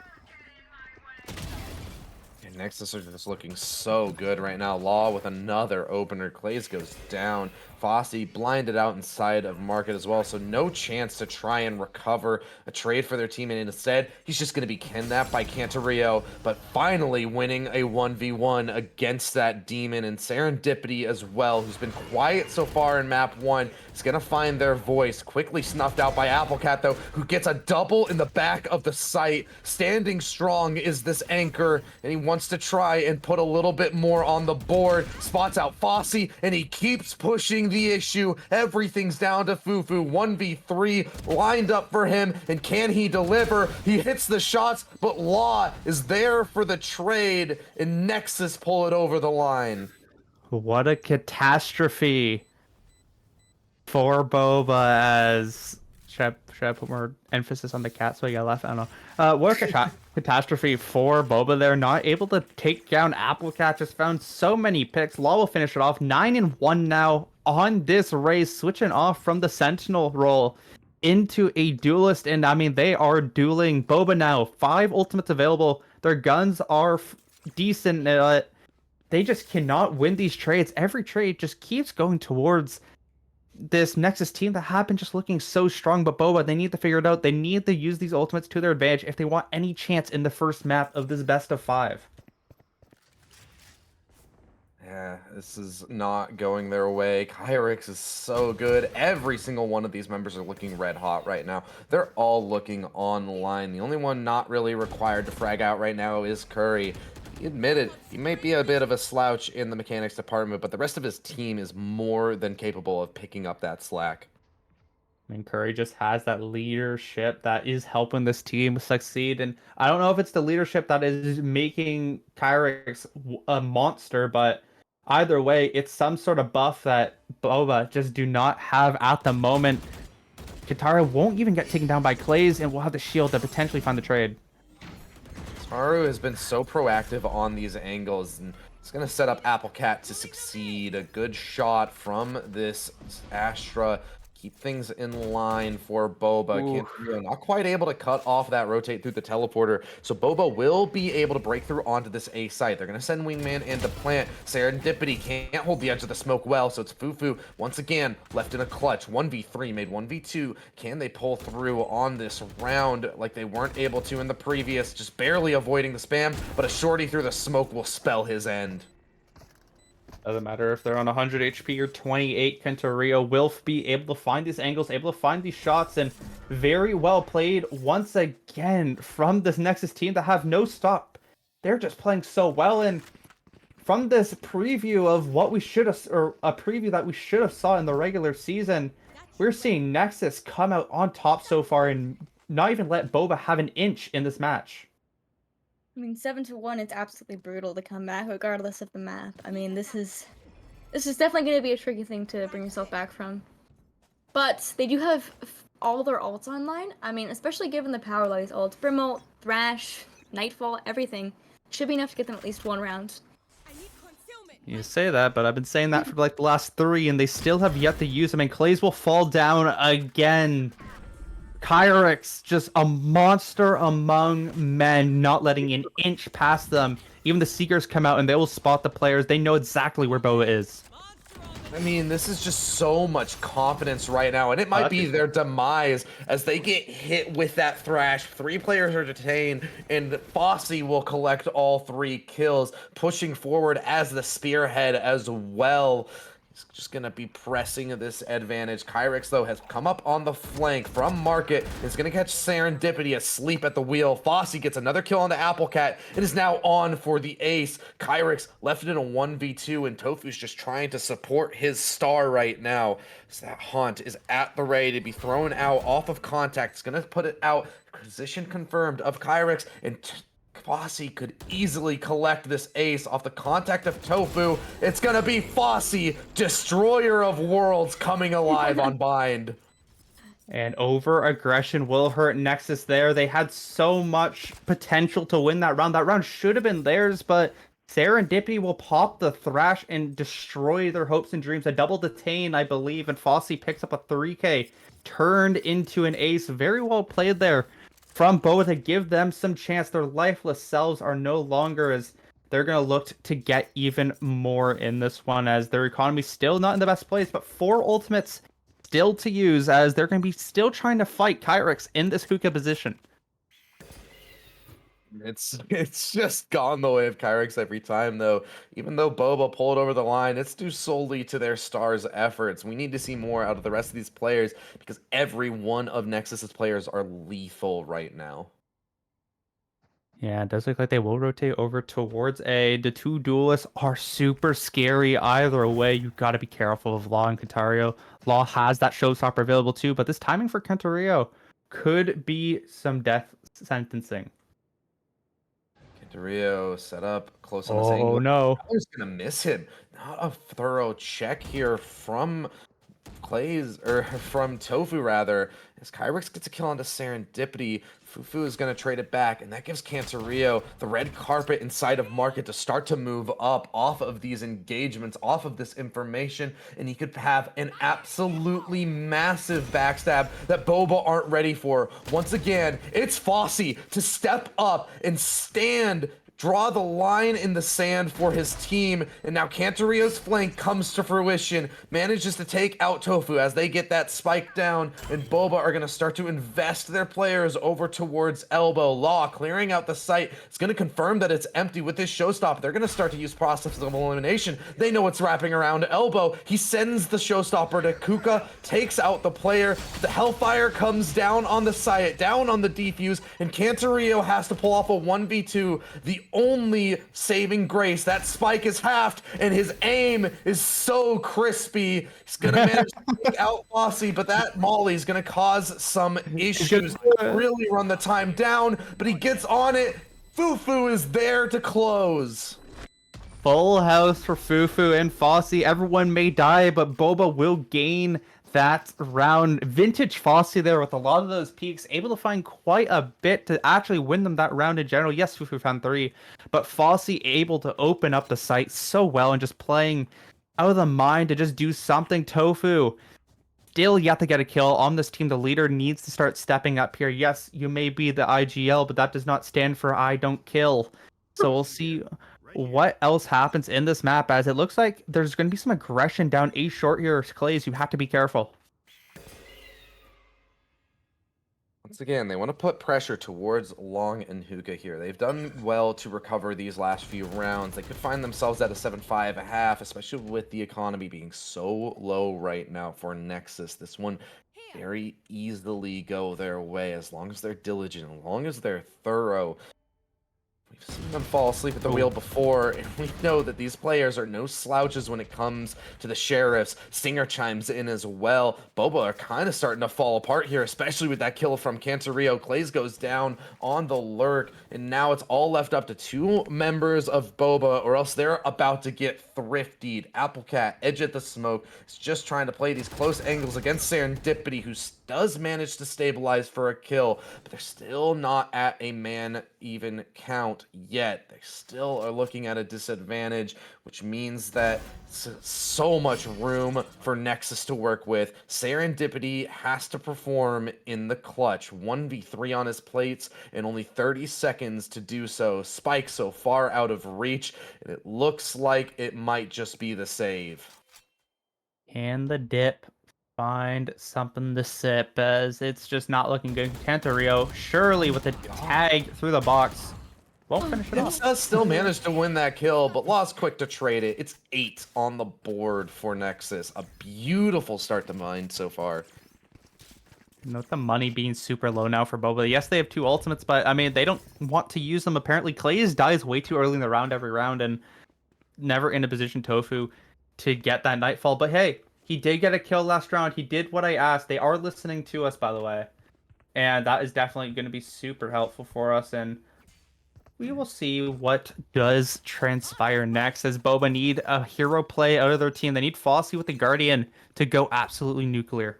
Nexus are just looking so good right now. Law with another opener. Clays goes down. Fossey blinded out inside of Market as well, so no chance to try and recover a trade for their team, and instead, he's just going to be kidnapped by Cantorio, but finally winning a 1v1 against that demon, and Serendipity as well, who's been quiet so far in map 1, is going to find their voice. Quickly snuffed out by Applecat, though, who gets a double in the back of the site. Standing strong is this Anchor, and he wants to try and put a little bit more on the board. Spots out Fossey, and he keeps pushing the issue. Everything's down to Fufu. 1v3 lined up for him, and can he deliver? He hits the shots, but Law is there for the trade, and Nexus pull it over the line. What a catastrophe for Boba. As should I put more emphasis on the cat so he got left? I don't know. What a catastrophe for Boba. They're not able to take down Applecat. Just found so many picks. Law will finish it off. 9-1 now on this race, switching off from the Sentinel role into a duelist. And I mean, they are dueling Boba now. 5 ultimates available. Their guns are decent. They just cannot win these trades. Every trade just keeps going towards this Nexus team that have been just looking so strong. But Boba, they need to figure it out. They need to use these ultimates to their advantage if they want any chance in the first map of this best of 5. Yeah, this is not going their way. Kyrix is so good. Every single one of these members are looking red hot right now. They're all looking online. The only one not really required to frag out right now is Curry. He admitted he might be a bit of a slouch in the mechanics department, but the rest of his team is more than capable of picking up that slack. I mean, Curry just has that leadership that is helping this team succeed. And I don't know if it's the leadership that is making Kyrix a monster, but either way, it's some sort of buff that Boba just do not have at the moment. Katara won't even get taken down by Clays, and will have the shield to potentially find the trade. Taru has been so proactive on these angles, and it's going to set up Applecat to succeed. A good shot from this Astra. Keep things in line for Boba. Not quite able to cut off that rotate through the teleporter. So Boba will be able to break through onto this A site. They're going to send Wingman into plant. Serendipity can't hold the edge of the smoke well, so it's Fufu once again left in a clutch. 1v3 made 1v2. Can they pull through on this round like they weren't able to in the previous? Just barely avoiding the spam, but a shorty through the smoke will spell his end. Doesn't matter if they're on 100 HP or 28. Cantorio will be able to find these angles, able to find these shots, and very well played once again from this Nexus team that have no stop. They're just playing so well, and from this preview of what we should have, or a preview that we should have saw in the regular season, we're seeing Nexus come out on top so far and not even let Boba have an inch in this match. I mean, 7-1, it's absolutely brutal to come back, regardless of the map. I mean, this is definitely going to be a tricky thing to bring yourself back from. But they do have all their ults online. I mean, especially given the power of these ults. Brimult, Thrash, Nightfall, everything should be enough to get them at least one round. You say that, but I've been saying that for like the last 3, and they still have yet to use them. And Clays will fall down again. Kyrix, just a monster among men, not letting an inch past them. Even the Seekers come out and they will spot the players. They know exactly where Boa is. I mean, this is just so much confidence right now, and it might be their demise as they get hit with that Thrash. 3 players are detained, and Fossey will collect all 3 kills, pushing forward as the spearhead as well. He's just going to be pressing this advantage. Kyrix, though, has come up on the flank from Market. Is going to catch Serendipity asleep at the wheel. Fossey gets another kill on the Applecat. It is now on for the ace. Kyrix left it in a 1v2, and Tofu's just trying to support his star right now. So that Haunt is at the ready to be thrown out off of contact. It's going to put it out. Position confirmed of Kyrix, and Fossey could easily collect this ace off the contact of Tofu. It's gonna be Fossey, Destroyer of Worlds, coming alive on Bind. And over-aggression will hurt Nexus there. They had so much potential to win that round. That round should have been theirs, but Serendipity will pop the Thrash and destroy their hopes and dreams. A double detain, I believe, and Fossey picks up a 3k. Turned into an ace. Very well played there from Boa to give them some chance. Their lifeless selves are no longer, as they're going to look to get even more in this one, as their economy still not in the best place, but 4 ultimates still to use, as they're going to be still trying to fight Kyrix in this hookah position. It's just gone the way of Kyrix every time, though. Even though Boba pulled over the line, it's due solely to their stars' efforts. We need to see more out of the rest of these players, because every one of Nexus's players are lethal right now. Yeah, it does look like they will rotate over towards A. The 2 duelists are super scary either way. You've got to be careful of Law and Kentario. Law has that showstopper available too, but this timing for Kentario could be some death sentencing. Rio set up close on this angle. Oh no. I was gonna miss him. Not a thorough check here from Clays, or from Tofu rather, as Kyrix gets a kill onto Serendipity. Fufu is going to trade it back, and that gives Cancerio the red carpet inside of Market to start to move up off of these engagements, off of this information, and he could have an absolutely massive backstab that Boba aren't ready for. Once again, it's Fossey to step up and stand, draw the line in the sand for his team, and now Cantario's flank comes to fruition, manages to take out Tofu as they get that spike down, and Boba are going to start to invest their players over towards Elbow. Law clearing out the site. It's going to confirm that it's empty with this showstopper. They're going to start to use process of elimination. They know what's wrapping around Elbow. He sends the showstopper to Kuka, takes out the player. The Hellfire comes down on the site, down on the defuse, and Cantario has to pull off a 1v2. The only saving grace, that spike is halved, and his aim is so crispy. He's gonna manage to take out Fossey, but that Molly is gonna cause some issues. Really run the time down, but he gets on it. Fufu is there to close. Full house for Fufu and Fossey. Everyone may die, but Boba will gain that round. Vintage Fossey there with a lot of those peaks, able to find quite a bit to actually win them that round in general. Yes, Fufu found 3, but Fossey able to open up the site so well and just playing out of the mind to just do something. Tofu still yet to get a kill on this team. The leader needs to start stepping up here. Yes, you may be the IGL, but that does not stand for I don't kill. So we'll see what else happens in this map, as it looks like there's going to be some aggression down A short here. Clays, you have to be careful. Once again, they want to put pressure towards Long and Hookah here. They've done well to recover these last few rounds. They could find themselves at a 7-5.5, especially with the economy being so low right now for Nexus. This one very easily go their way as long as they're diligent, as long as they're thorough. We've seen them fall asleep at the wheel before, and we know that these players are no slouches when it comes to the sheriffs. Stinger chimes in as well. Boba are kind of starting to fall apart here, especially with that kill from Cancerio. Clays goes down on the lurk, and now it's all left up to 2 members of Boba, or else they're about to get thriftied. Applecat, edge at the smoke, is just trying to play these close angles against Serendipity, who does manage to stabilize for a kill, but they're still not at a man even count yet. They still are looking at a disadvantage, which means that so much room for Nexus to work with. Serendipity has to perform in the clutch. 1v3 on his plates and only 30 seconds to do so. Spike so far out of reach, and it looks like it might just be the save. And the dip. Find something to sip as it's just not looking good. Cantario surely with a tag through the box. Won't finish it off. Does still manage to win that kill, but Law's quick to trade it. It's 8 on the board for Nexus. A beautiful start to mine so far. Note the money being super low now for Boba. Yes, they have 2 ultimates, but I mean, they don't want to use them. Apparently, Clay's dies way too early in the round every round and never in a position, Tofu, to get that Nightfall. But hey, he did get a kill last round. He did what I asked. They are listening to us, by the way. And that is definitely going to be super helpful for us. And we will see what does transpire next, as Boba need a hero play out of their team. They need Fossey with the Guardian to go absolutely nuclear.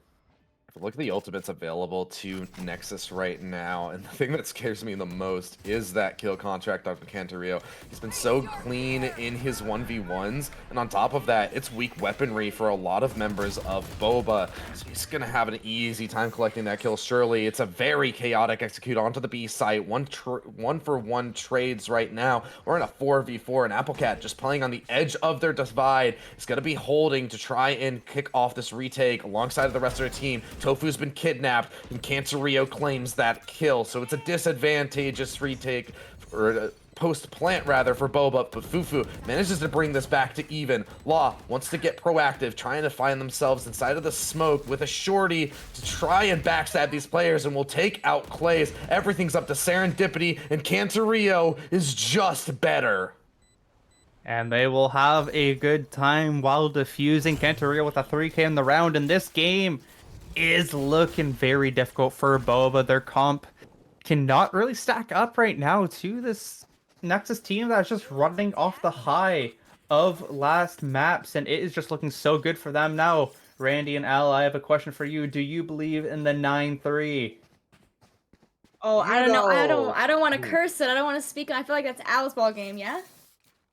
Look at the ultimates available to Nexus right now, and the thing that scares me the most is that kill contract on Cantario. He's been so clean in his 1v1s, and on top of that, it's weak weaponry for a lot of members of Boba, so he's gonna have an easy time collecting that kill, surely. It's a very chaotic execute onto the B site, one for one trades right now. We're in a 4v4, and Applecat just playing on the edge of their divide. Is gonna be holding to try and kick off this retake alongside of the rest of their team. Tofu's been kidnapped, and Cantario claims that kill, so it's a disadvantageous retake, or post-plant rather, for Boba, but Fufu manages to bring this back to even. Law wants to get proactive, trying to find themselves inside of the smoke with a shorty to try and backstab these players, and will take out Clays. Everything's up to Serendipity, and Cantario is just better. And they will have a good time while defusing. Cantario with a 3k in the round, and this game is looking very difficult for Boba. Their comp cannot really stack up right now to this Nexus team that's just running off the high of last maps, and it is just looking so good for them now. Randy and Al, I have a question for you. Do you believe in the 9-3? Oh, I don't know. I don't want to curse it. I don't want to speak. I feel like that's Al's ball game. Yeah.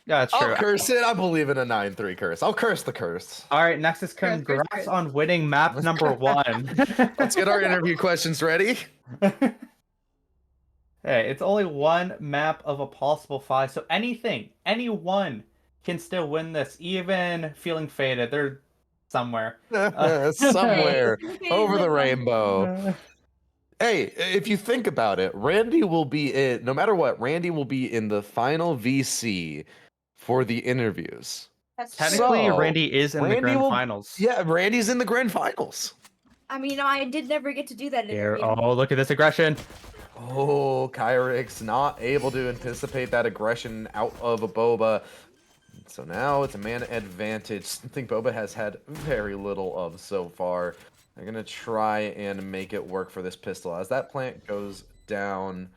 Yeah, that's true. I'll curse it. I believe in a 9-3 curse. I'll curse the curse. All right, Nexus, congrats on winning map number 1. Let's get our interview questions ready. Hey, it's only one map of a possible 5, so anyone can still win this, even feeling faded. They're somewhere. Somewhere over the rainbow. Hey, if you think about it, Randy will be in, no matter what, Randy will be in the final VC for the interviews. Technically, So, Randy is in the grand finals. Yeah, Randy's in the grand finals. I mean, I did never get to do that. Here, oh, look at this aggression. Oh, Kyrix not able to anticipate that aggression out of a Boba. So now it's a man advantage. Something Boba has had very little of so far. They're going to try and make it work for this pistol. As that plant goes down...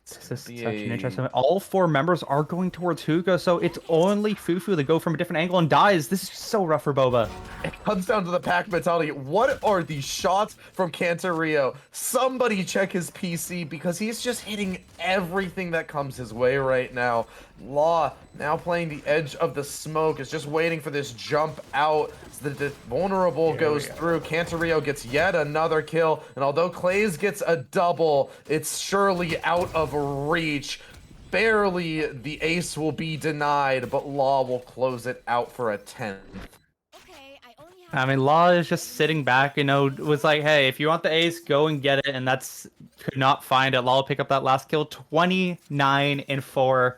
This is such an interesting... All 4 members are going towards Hugo, so it's only Fufu that go from a different angle and dies. This is so rough for Boba. It comes down to the pack mentality. What are these shots from Cantario? Somebody check his PC, because he's just hitting everything that comes his way right now. Law, now playing the edge of the smoke, is just waiting for this jump out. So the vulnerable goes through. Cantario gets yet another kill, and although Clays gets a double, it's surely out of reach. Barely the ace will be denied, but Law will close it out for a 10th. I mean, Law is just sitting back, was like, hey, if you want the ace, go and get it, and could not find it. Law will pick up that last kill, 29-4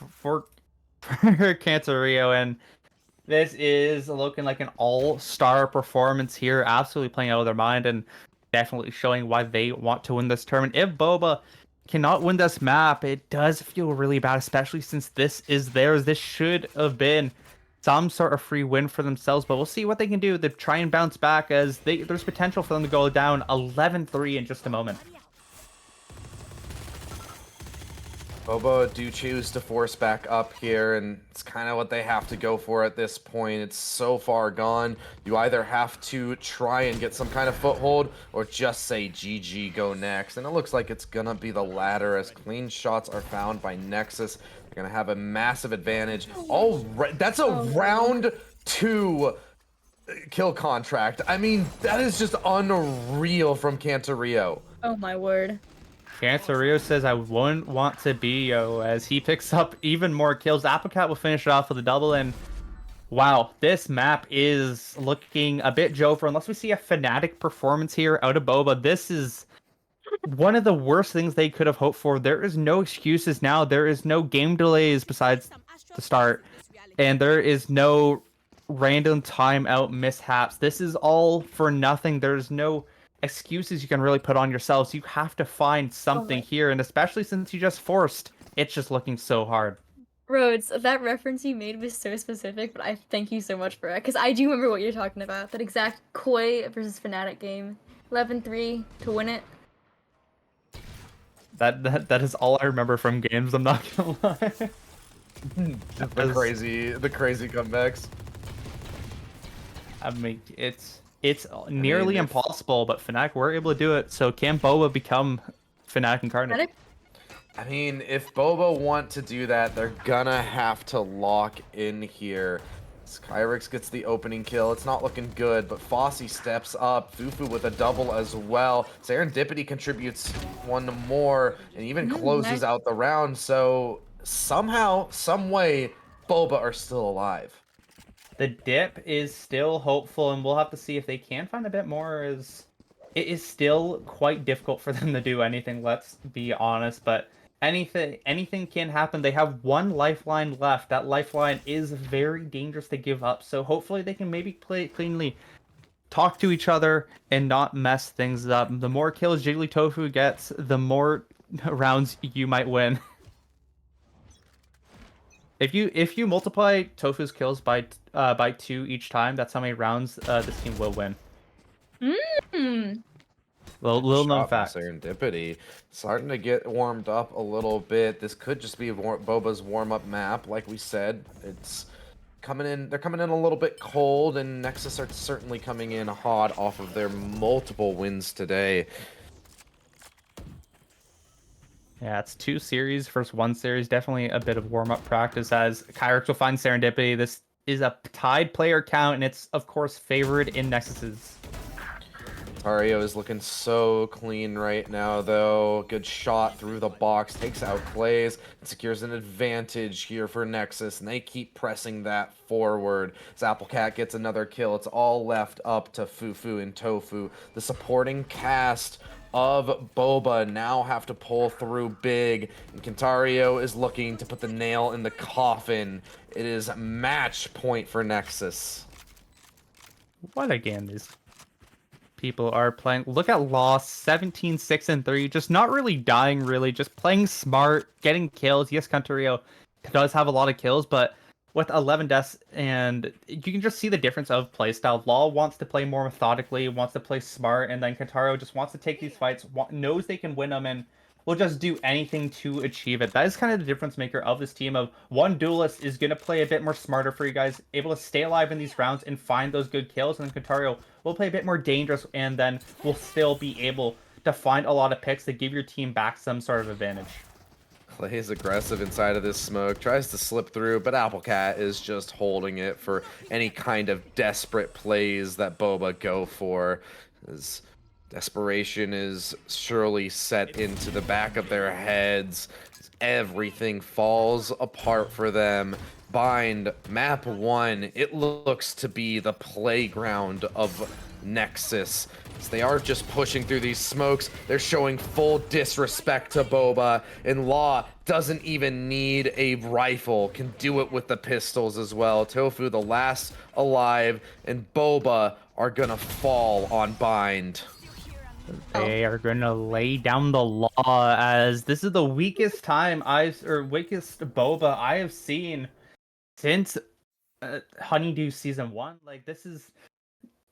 for Cantario, and this is looking like an all-star performance here, absolutely playing out of their mind, and definitely showing why they want to win this tournament. If Boba cannot win this map, it does feel really bad, especially since this is theirs. This should have been some sort of free win for themselves, but we'll see what they can do to try and bounce back, as there's potential for them to go down 11-3 in just a moment. Boba do choose to force back up here, and it's kind of what they have to go for at this point. It's so far gone. You either have to try and get some kind of foothold, or just say GG, go next. And it looks like it's gonna be the latter, as clean shots are found by Nexus. They're gonna have a massive advantage. All right, that's a round 2 kill contract. I mean, that is just unreal from Cantario. Oh my word. Rio says, I wouldn't want to be Yo, as he picks up even more kills. Applecat will finish it off with a double, and wow, this map is looking a bit Joker. Unless we see a Fnatic performance here out of Boba, this is one of the worst things they could have hoped for. There is no excuses now. There is no game delays besides the start, and there is no random timeout mishaps. This is all for nothing. There's no excuses you can really put on yourselves. You have to find something here, and especially since you just forced, it's just looking so hard. Rhodes, that reference you made was so specific, but I thank you so much for it, because I do remember what you're talking about. That exact Koi versus Fnatic game. 11-3 to win it. That is all I remember from games, I'm not gonna lie. the crazy comebacks. I mean, it's nearly impossible, but Fnatic were able to do it. So can Boba become Fnatic incarnate? I mean, if Boba want to do that, they're gonna have to lock in here. Skyrix gets the opening kill. It's not looking good, but Fossey steps up. Fufu with a double as well. Serendipity contributes one more and even closes out the round. So somehow, some way, Boba are still alive. The dip is still hopeful, and we'll have to see if they can find a bit more. It is still quite difficult for them to do anything, let's be honest, but anything can happen. They have one lifeline left. That lifeline is very dangerous to give up, so hopefully they can maybe play it cleanly, talk to each other, and not mess things up. The more kills Jigglytofu gets, the more rounds you might win. If you multiply Tofu's kills by 2 each time, that's how many rounds this team will win. Little known fact. Serendipity starting to get warmed up a little bit. This could just be Boba's warm-up map, like we said. It's coming in. They're coming in a little bit cold, and Nexus are certainly coming in hot off of their multiple wins today. Yeah, it's 2 series versus 1 series. Definitely a bit of warm-up practice, as Kyrix will find Serendipity. This is a tied player count, and it's, of course, favored in Nexus's. Tario is looking so clean right now, though. Good shot through the box, takes out plays, and secures an advantage here for Nexus, and they keep pressing that forward. As Applecat gets another kill, it's all left up to Fufu and Tofu. The supporting cast of Boba now have to pull through big, and Cantario is looking to put the nail in the coffin. It is match point for Nexus. What a game these people are playing. Look at Loss, 17-6-3, just not really dying, really, just playing smart, getting kills. Yes, Cantario does have a lot of kills, but with 11 deaths, and you can just see the difference of playstyle. Law wants to play more methodically, wants to play smart, and then Cantario just wants to take these fights, knows they can win them, and will just do anything to achieve it. That is kind of the difference maker of this team. Of one duelist is going to play a bit more smarter for you guys, able to stay alive in these rounds and find those good kills, and then Cantario will play a bit more dangerous, and then will still be able to find a lot of picks to give your team back some sort of advantage. Plays aggressive inside of this smoke, tries to slip through, but Applecat is just holding it for any kind of desperate plays that Boba go for. His desperation is surely set into the back of their heads. Everything falls apart for them. Bind, map 1, it looks to be the playground of Nexus. They are just pushing through these smokes. They're showing full disrespect to Boba, and Law doesn't even need a rifle, can do it with the pistols as well. Tofu, the last alive, and Boba are gonna fall on Bind. They are gonna lay down the law, as this is the weakest weakest Boba I have seen since Honeydew Season 1. Like, this is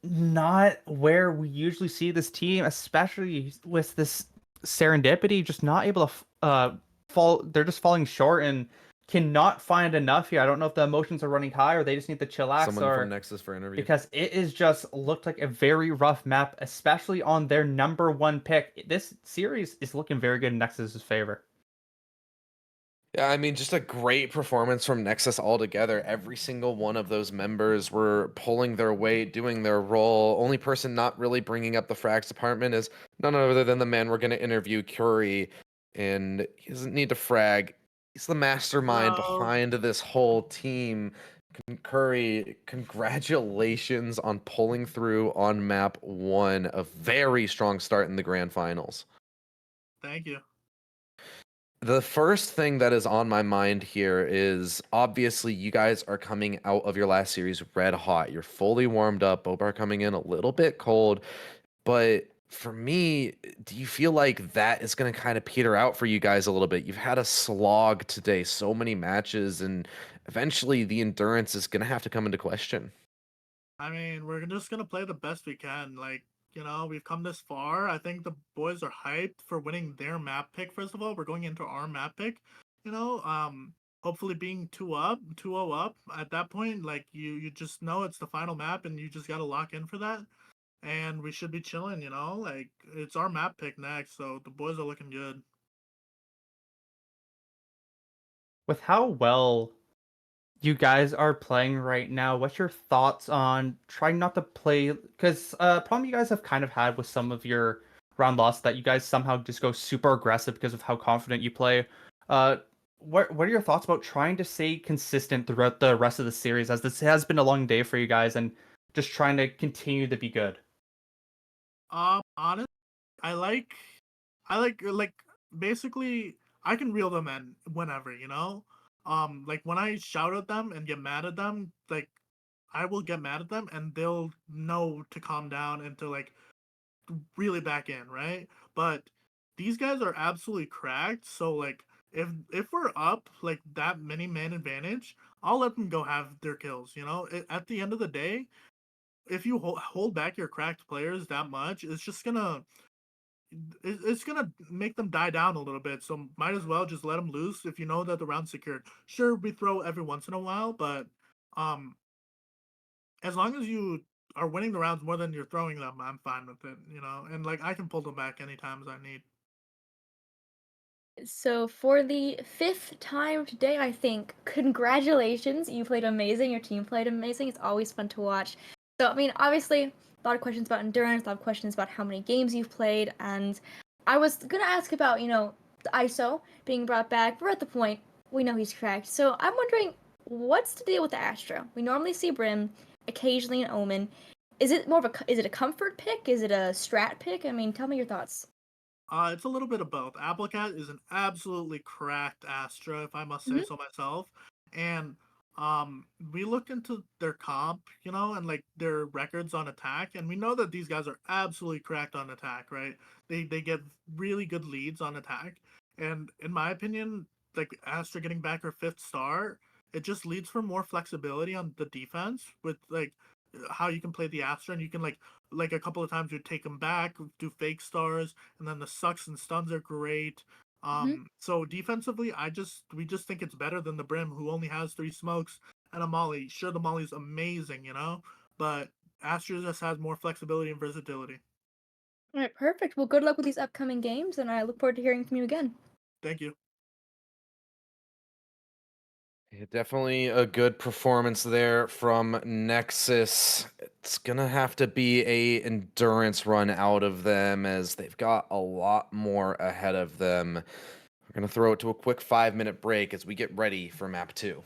not where we usually see this team, especially with this Serendipity just not able to they're just falling short and cannot find enough here. I don't know if the emotions are running high or they just need to chillax, Someone or from Nexus for interview. because it is just looked like a very rough map, especially on their #1 pick. This series is looking very good in Nexus's favor. Yeah, I mean, just a great performance from Nexus altogether. Every single one of those members were pulling their weight, doing their role. Only person not really bringing up the frags department is none other than the man we're going to interview, Curry. And he doesn't need to frag. He's the mastermind behind this whole team. Curry, congratulations on pulling through on map 1. A very strong start in the grand finals. Thank you. The first thing that is on my mind here is obviously you guys are coming out of your last series red hot. You're fully warmed up. Bobar coming in a little bit cold. But for me, do you feel like that is going to kind of peter out for you guys a little bit? You've had a slog today, so many matches, and eventually the endurance is going to have to come into question. I mean, we're just gonna play the best we can. Like, you know, we've come this far. I think the boys are hyped for winning their map pick. First of all, we're going into our map pick. You know, hopefully being 2-0 up at that point. Like, you just know it's the final map, and you just gotta lock in for that. And we should be chilling. You know, like it's our map pick next, so the boys are looking good. With how well you guys are playing right now, what's your thoughts on trying not to play? Because problem you guys have kind of had with some of your round loss that you guys somehow just go super aggressive because of how confident you play. What are your thoughts about trying to stay consistent throughout the rest of the series, as this has been a long day for you guys, and just trying to continue to be good? Honestly, I like basically I can reel them in whenever, you know. Like when I shout at them and get mad at them, like I will get mad at them and they'll know to calm down and to like really back in, right? But these guys are absolutely cracked, so like if we're up like that many man advantage, I'll let them go have their kills, you know? At the end of the day, if you hold back your cracked players that much, it's gonna make them die down a little bit. So might as well just let them loose if you know that the round's secured. Sure, we throw every once in a while, but as long as you are winning the rounds more than you're throwing them, I'm fine with it. You know, and like I can pull them back anytime as I need. So for the 5th time today, I think, congratulations. You played amazing. Your team played amazing. It's always fun to watch. So, I mean, obviously, a lot of questions about endurance, a lot of questions about how many games you've played. And I was going to ask about, the ISO being brought back. We're at the point, we know he's cracked. So I'm wondering, what's the deal with the Astra? We normally see Brim, occasionally an Omen. Is it is it a comfort pick? Is it a strat pick? I mean, tell me your thoughts. It's a little bit of both. Applecat is an absolutely cracked Astra, if I must say so myself. And we looked into their comp, you know, and like their records on attack, and we know that these guys are absolutely cracked on attack, right? They get really good leads on attack. And in my opinion, like Astra getting back her 5th star, it just leads for more flexibility on the defense with like how you can play the Astra, and you can like a couple of times you take them back, do fake stars, and then the sucks and stuns are great. So defensively, we just think it's better than the Brim, who only has 3 smokes and a Molly. Sure, the Molly's amazing, you know, but Astra just has more flexibility and versatility. All right, perfect. Well, good luck with these upcoming games, and I look forward to hearing from you again. Thank you. Yeah, definitely a good performance there from Nexus. It's gonna have to be a endurance run out of them, as they've got a lot more ahead of them. We're gonna throw it to a quick 5-minute break as we get ready for map 2.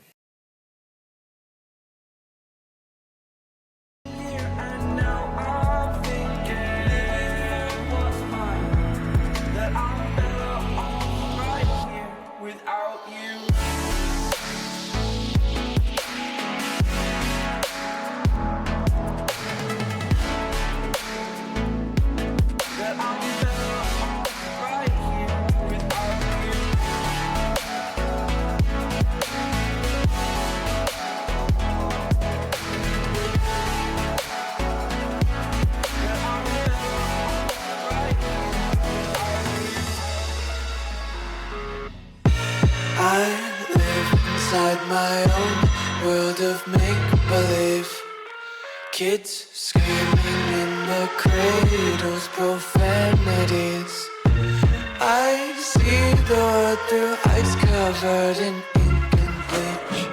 And now I'm thinking what's mine, that I'm better off right here without you. That I'm better off right here without you. inside my own world of make-believe. Kids screaming in the cradles, profanities. I see the world through ice covered in ink and bleach.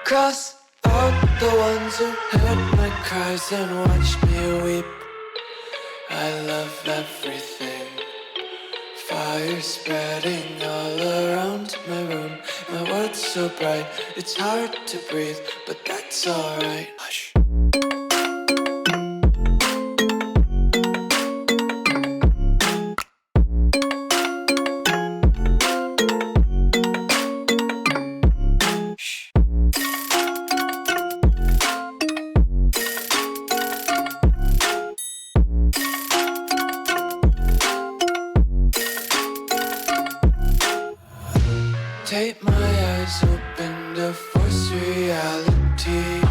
Cross out the ones who heard my cries and watched me weep. I love everything. Fire spreading all around my room. My world's so bright, it's hard to breathe, but that's alright. Hush. Take my eyes open to force reality.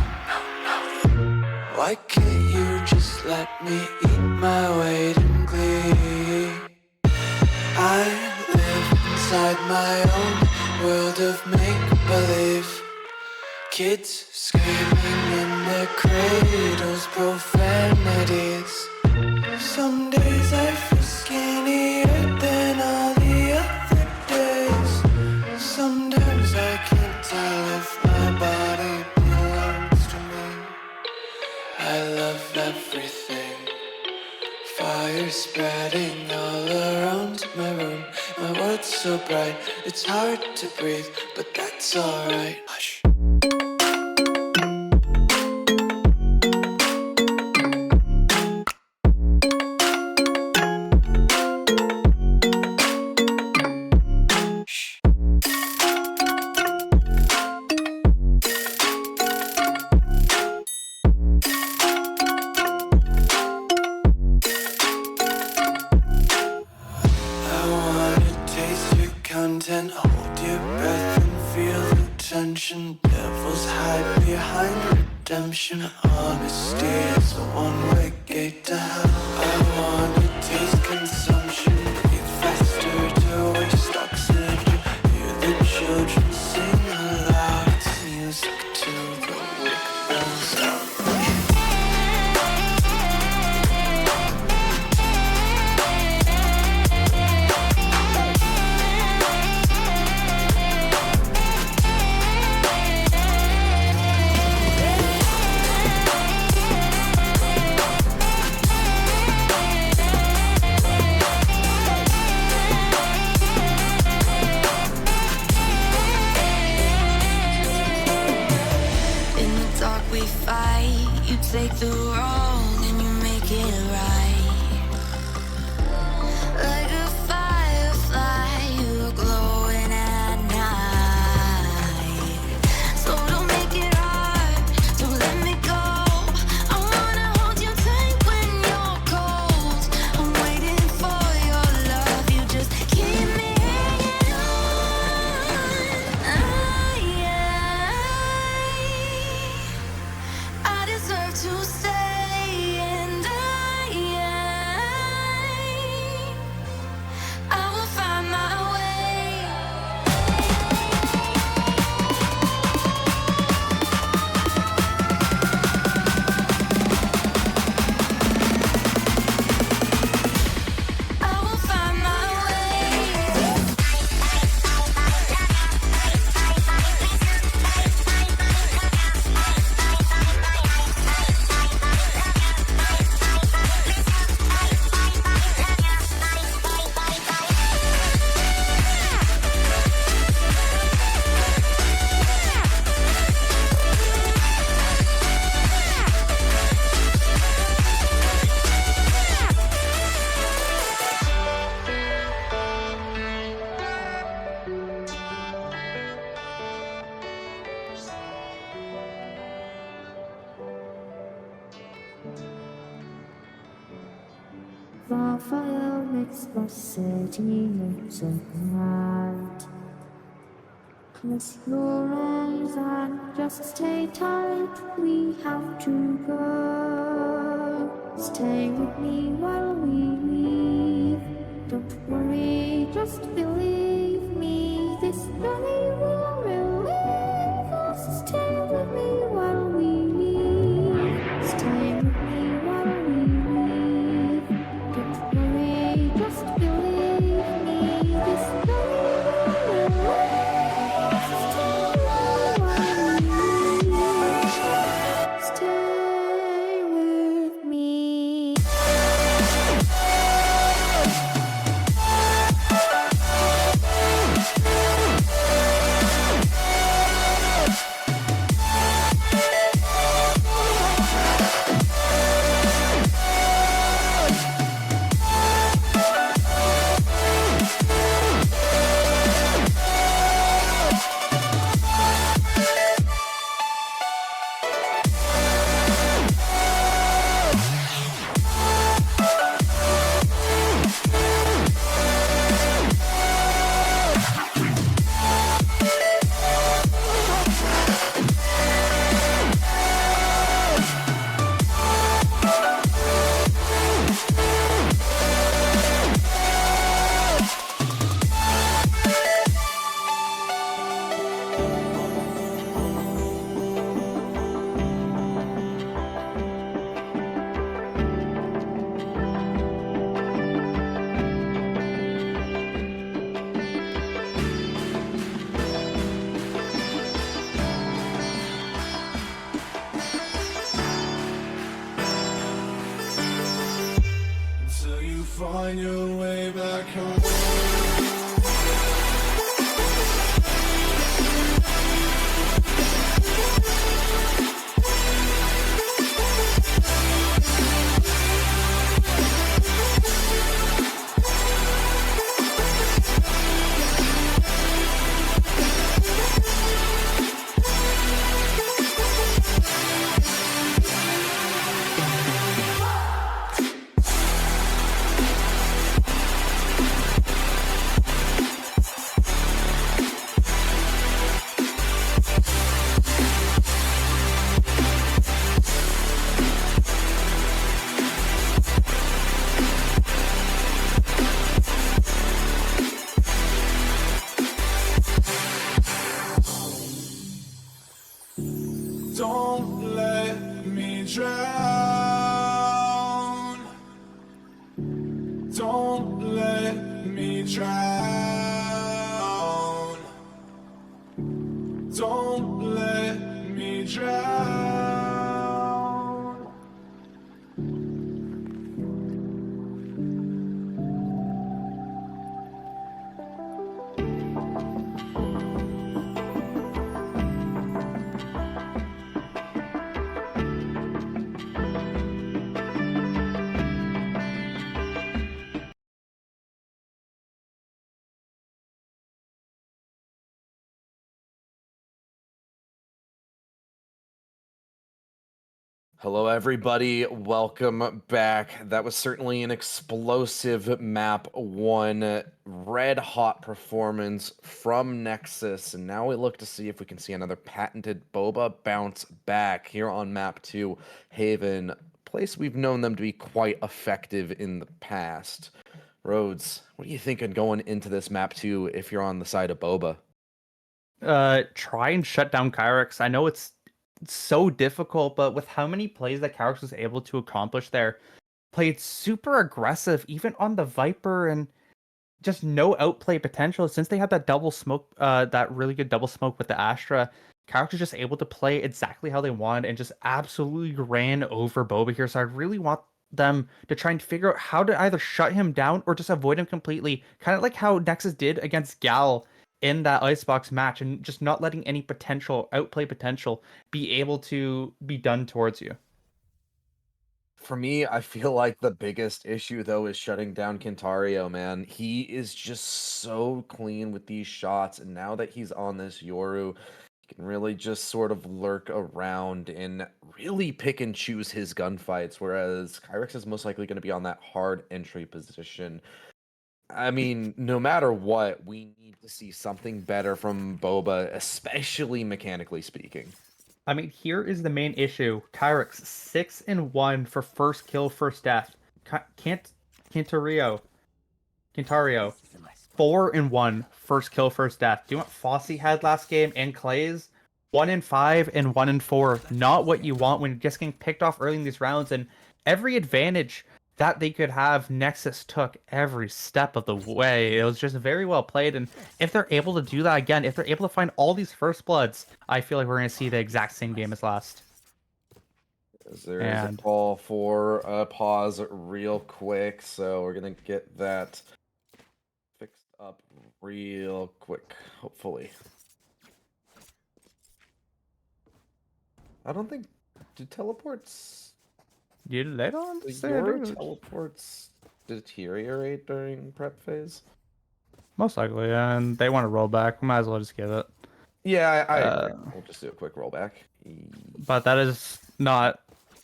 Why can't you just let me eat my weight in glee? I live inside my own world of make-believe. Kids screaming in their cradles, profanities. Some days I feel skinnier than all the other days. Sometimes I can't tell if my body belongs to me. I love everything. Fire spreading all around my room. My world's so bright, it's hard to breathe, but that's alright. Hush. Content, hold your breath and feel the tension. Devils hide behind redemption. Honesty is a one-way gate to hell. I wanna taste consumption, breathe faster to waste oxygen. Hear the children sing aloud. It's music till the wick burns out. Take the wrong and you make it right. Like a firefly, you're glowing at night. So don't make it hard, don't let me go. I wanna hold you tight when you're cold. I'm waiting for your love, you just keep me hanging on. I deserve to stay, and I will find my way. I will find my way. Fire makes the city looks at night. Close your eyes and just stay tight. We have to go. Stay with me while we leave. Don't worry, just believe me. This journey will relieve. find your way back home. Don't let me drown. Don't let me drown. Don't let me drown. Hello, everybody. Welcome back. That was certainly an explosive map one, red hot performance from Nexus. And now we look to see if we can see another patented Boba bounce back here on map two, Haven, place we've known them to be quite effective in the past. Rhodes, what are you thinking going into this map two if you're on the side of Boba? Try and shut down Kyrix. I know it's so difficult, but with how many plays that Kyrix was able to accomplish there, played super aggressive, even on the Viper, and just no outplay potential. Since they had that double smoke, that really good double smoke with the Astra, Kyrix was just able to play exactly how they wanted and just absolutely ran over Boba here. So I really want them to try and figure out how to either shut him down or just avoid him completely. Kind of like how Nexus did against Gal in that Icebox match, and just not letting any potential outplay potential be able to be done towards you. For me, I feel like the biggest issue, though, is shutting down Kentario, man. He is just so clean with these shots, and now that he's on this Yoru, he can really just sort of lurk around and really pick and choose his gunfights, whereas Kyrix is most likely going to be on that hard entry position. I mean, no matter what, we need to see something better from Boba, especially mechanically speaking. I mean, here is the main issue. Kyrix 6-1 for first kill, first death. Kentario 4-1 first kill, first death. Do you know what Fossey had last game and Clay's? 1-5 and 1-4. Not what you want when you're just getting picked off early in these rounds, and every advantage that they could have, Nexus took every step of the way. It was just very well played, and if they're able to do that again, if they're able to find all these first bloods, I feel like we're going to see the exact same game as last. There is a call for a pause real quick, so we're going to get that fixed up real quick, hopefully. I don't think... Do teleports... They don't say your teleports deteriorate during prep phase? Most likely, and they want to roll back. Might as well just give it. Yeah, I agree. We'll just do a quick rollback. But that is not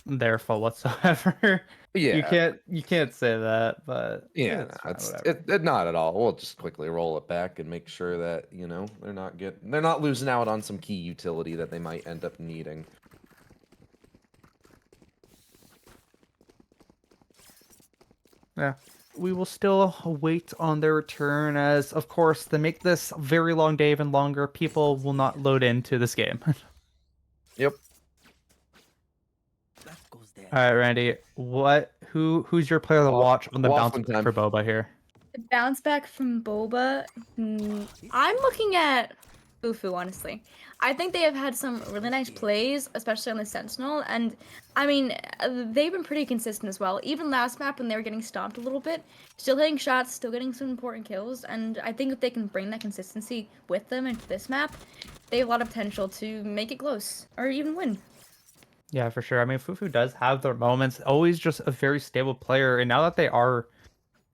their fault whatsoever. Yeah, you can't say that, but yeah, it's it's not at all. We'll just quickly roll it back and make sure that they're not losing out on some key utility that they might end up needing. Yeah, we will still wait on their return, as of course, to make this very long day even longer, people will not load into this game. Yep. All right, Randy, who's your player to watch on the bounce back for Boba here? The bounce back from Boba. I'm looking at Fufu, honestly. I think they have had some really nice plays, especially on the Sentinel, and I mean, they've been pretty consistent as well. Even last map when they were getting stomped a little bit, still hitting shots, still getting some important kills, and I think if they can bring that consistency with them into this map, they have a lot of potential to make it close, or even win. Yeah, for sure. I mean, Fufu does have their moments. Always just a very stable player, and now that they are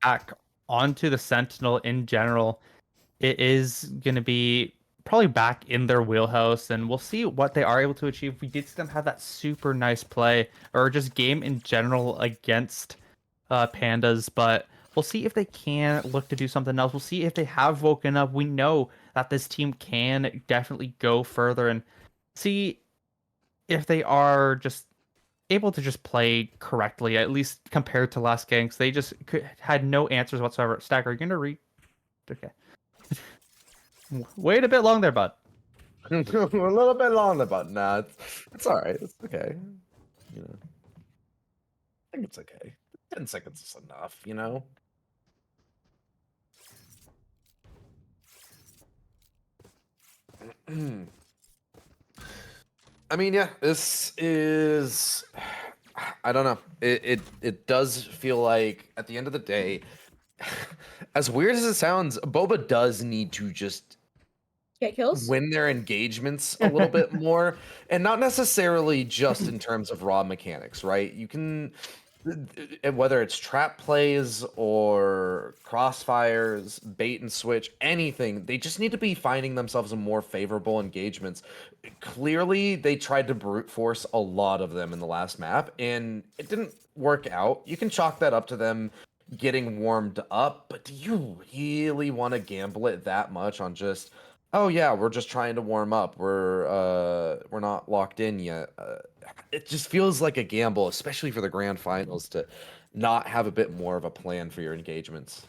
back onto the Sentinel in general, it is going to be probably back in their wheelhouse, and we'll see what they are able to achieve. We did see them have that super nice play, or just game in general against Pandas, but we'll see if they can look to do something else. We'll see if they have woken up. We know that this team can definitely go further, and see if they are just able to just play correctly, at least compared to last game, 'cause they just had no answers whatsoever. Stack, are you going to read? Okay. Wait a bit long there, bud. A little bit longer, but nah, it's all right. It's okay. You know, I think it's okay. 10 seconds is enough, you know? I mean, yeah, this is. I don't know. It does feel like at the end of the day, as weird as it sounds, Boba does need to just Get kills? win their engagements a little bit more, and not necessarily just in terms of raw mechanics, right? You can, whether it's trap plays or crossfires, bait and switch, anything, they just need to be finding themselves in more favorable engagements. Clearly, they tried to brute force a lot of them in the last map, and it didn't work out. You can chalk that up to them getting warmed up, but do you really want to gamble it that much on just, oh yeah, we're just trying to warm up. We're not locked in yet. It just feels like a gamble, especially for the grand finals, to not have a bit more of a plan for your engagements.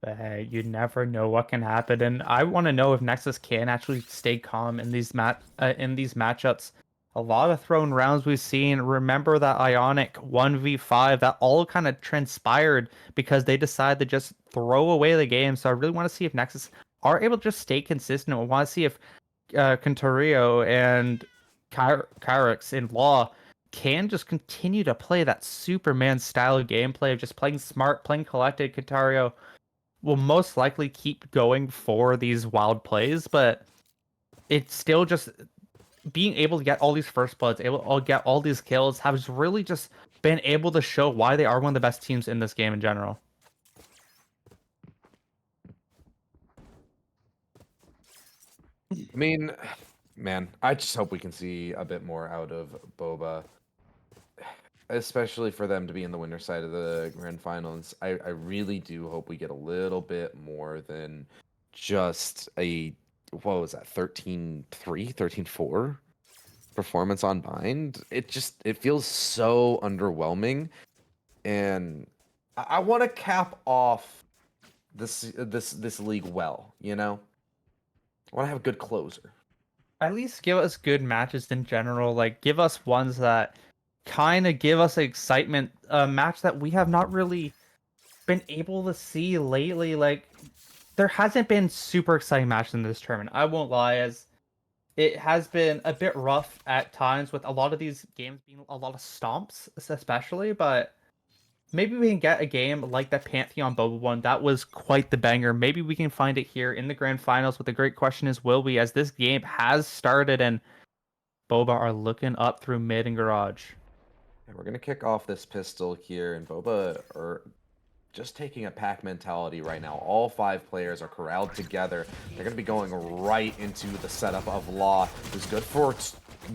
But hey, you never know what can happen, and I want to know if Nexus can actually stay calm in these matchups. A lot of thrown rounds we've seen. Remember that Ionic 1v5 that all kind of transpired because they decided to just throw away the game. So I really want to see if Nexus are able to just stay consistent. I want to see if Contario and Kyrix in Law can just continue to play that Superman style of gameplay of just playing smart, playing collected. Contario will most likely keep going for these wild plays, but it's still just being able to get all these first bloods, able to get all these kills, has really just been able to show why they are one of the best teams in this game in general. I mean, man, I just hope we can see a bit more out of Boba, especially for them to be in the winner side of the grand finals. I really do hope we get a little bit more than just a, what was that, 13-3, 13-4 performance on Bind. It feels so underwhelming, and I want to cap off this league well, you know? I want to have a good closer. At least give us good matches in general. Like, give us ones that kind of give us excitement. A match that we have not really been able to see lately. Like, there hasn't been super exciting matches in this tournament. I won't lie, as it has been a bit rough at times with a lot of these games being a lot of stomps, especially. But maybe we can get a game like that Pantheon Boba one. That was quite the banger. Maybe we can find it here in the grand finals. But the great question is, will we? As this game has started and Boba are looking up through mid and garage. And we're gonna kick off this pistol here, and Boba are just taking a pack mentality right now. All 5 players are corralled together. They're gonna be going right into the setup of Law, who's good for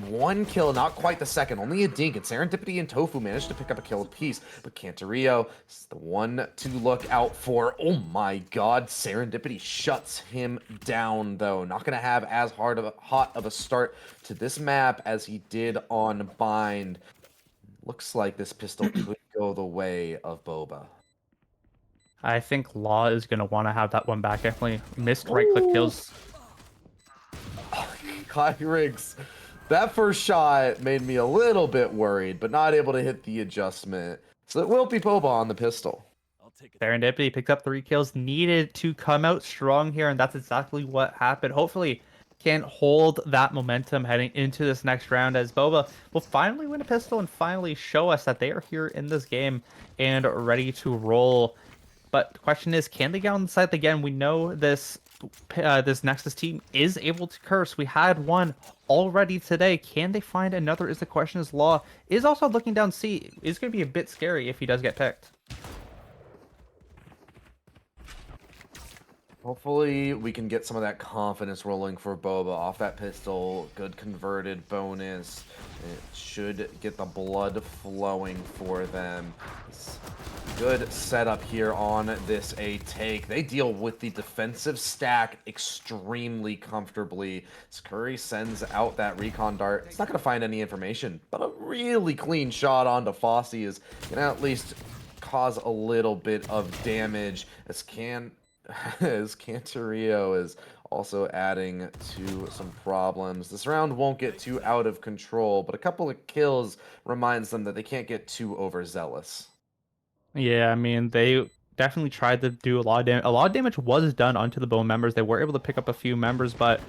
1 kill, not quite the second, only a dink, and Serendipity and Tofu managed to pick up a kill apiece, but Cantarillo is the one to look out for. Oh my god, Serendipity shuts him down, though. Not gonna have as hot of a start to this map as he did on Bind. Looks like this pistol could go the way of Boba. I think Law is going to want to have that one back. Definitely missed right-click kills. Kyrix, that first shot made me a little bit worried, but not able to hit the adjustment. So it will be Boba on the pistol. Serendipity picked up 3 kills, needed to come out strong here, and that's exactly what happened. Hopefully, can hold that momentum heading into this next round as Boba will finally win a pistol and finally show us that they are here in this game and ready to roll. But the question is, can they get on the site again? We know this Nexus team is able to curse. We had one already today. Can they find another is the question, as Law is also looking down C. It's going to be a bit scary if he does get picked. Hopefully we can get some of that confidence rolling for Boba off that pistol. Good converted bonus. It should get the blood flowing for them. Good setup here on this A take. They deal with the defensive stack extremely comfortably. As Curry sends out that recon dart, it's not going to find any information, but a really clean shot onto Fossey is going to at least cause a little bit of damage. As Cantario is also adding to some problems. This round won't get too out of control, but a couple of kills reminds them that they can't get too overzealous. Yeah, I mean, they definitely tried to do a lot of damage. A lot of damage was done onto the Bone members. They were able to pick up a few members, but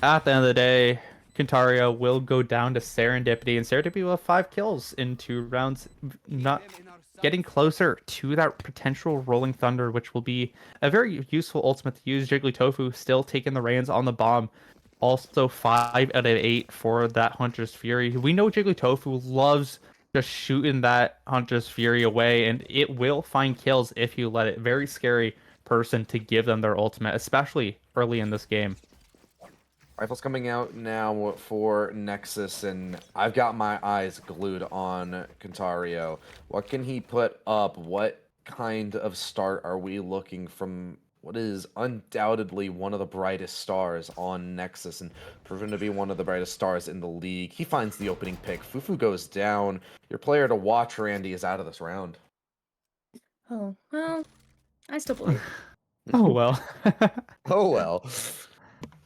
at the end of the day, Cantario will go down to Serendipity, and Serendipity will have 5 kills in 2 rounds, not getting closer to that potential Rolling Thunder, which will be a very useful ultimate to use. Jigglytofu still taking the reins on the bomb. Also 5 out of 8 for that Hunter's Fury. We know Jigglytofu loves just shooting that Hunter's Fury away, and it will find kills if you let it. Very scary person to give them their ultimate, especially early in this game. Rifle's coming out now for Nexus, and I've got my eyes glued on Cantario. What can he put up? What kind of start are we looking from what is undoubtedly one of the brightest stars on Nexus and proven to be one of the brightest stars in the league? He finds the opening pick. Fufu goes down. Your player to watch, Randy, is out of this round. Oh, well, I still believe. Oh well. Oh well.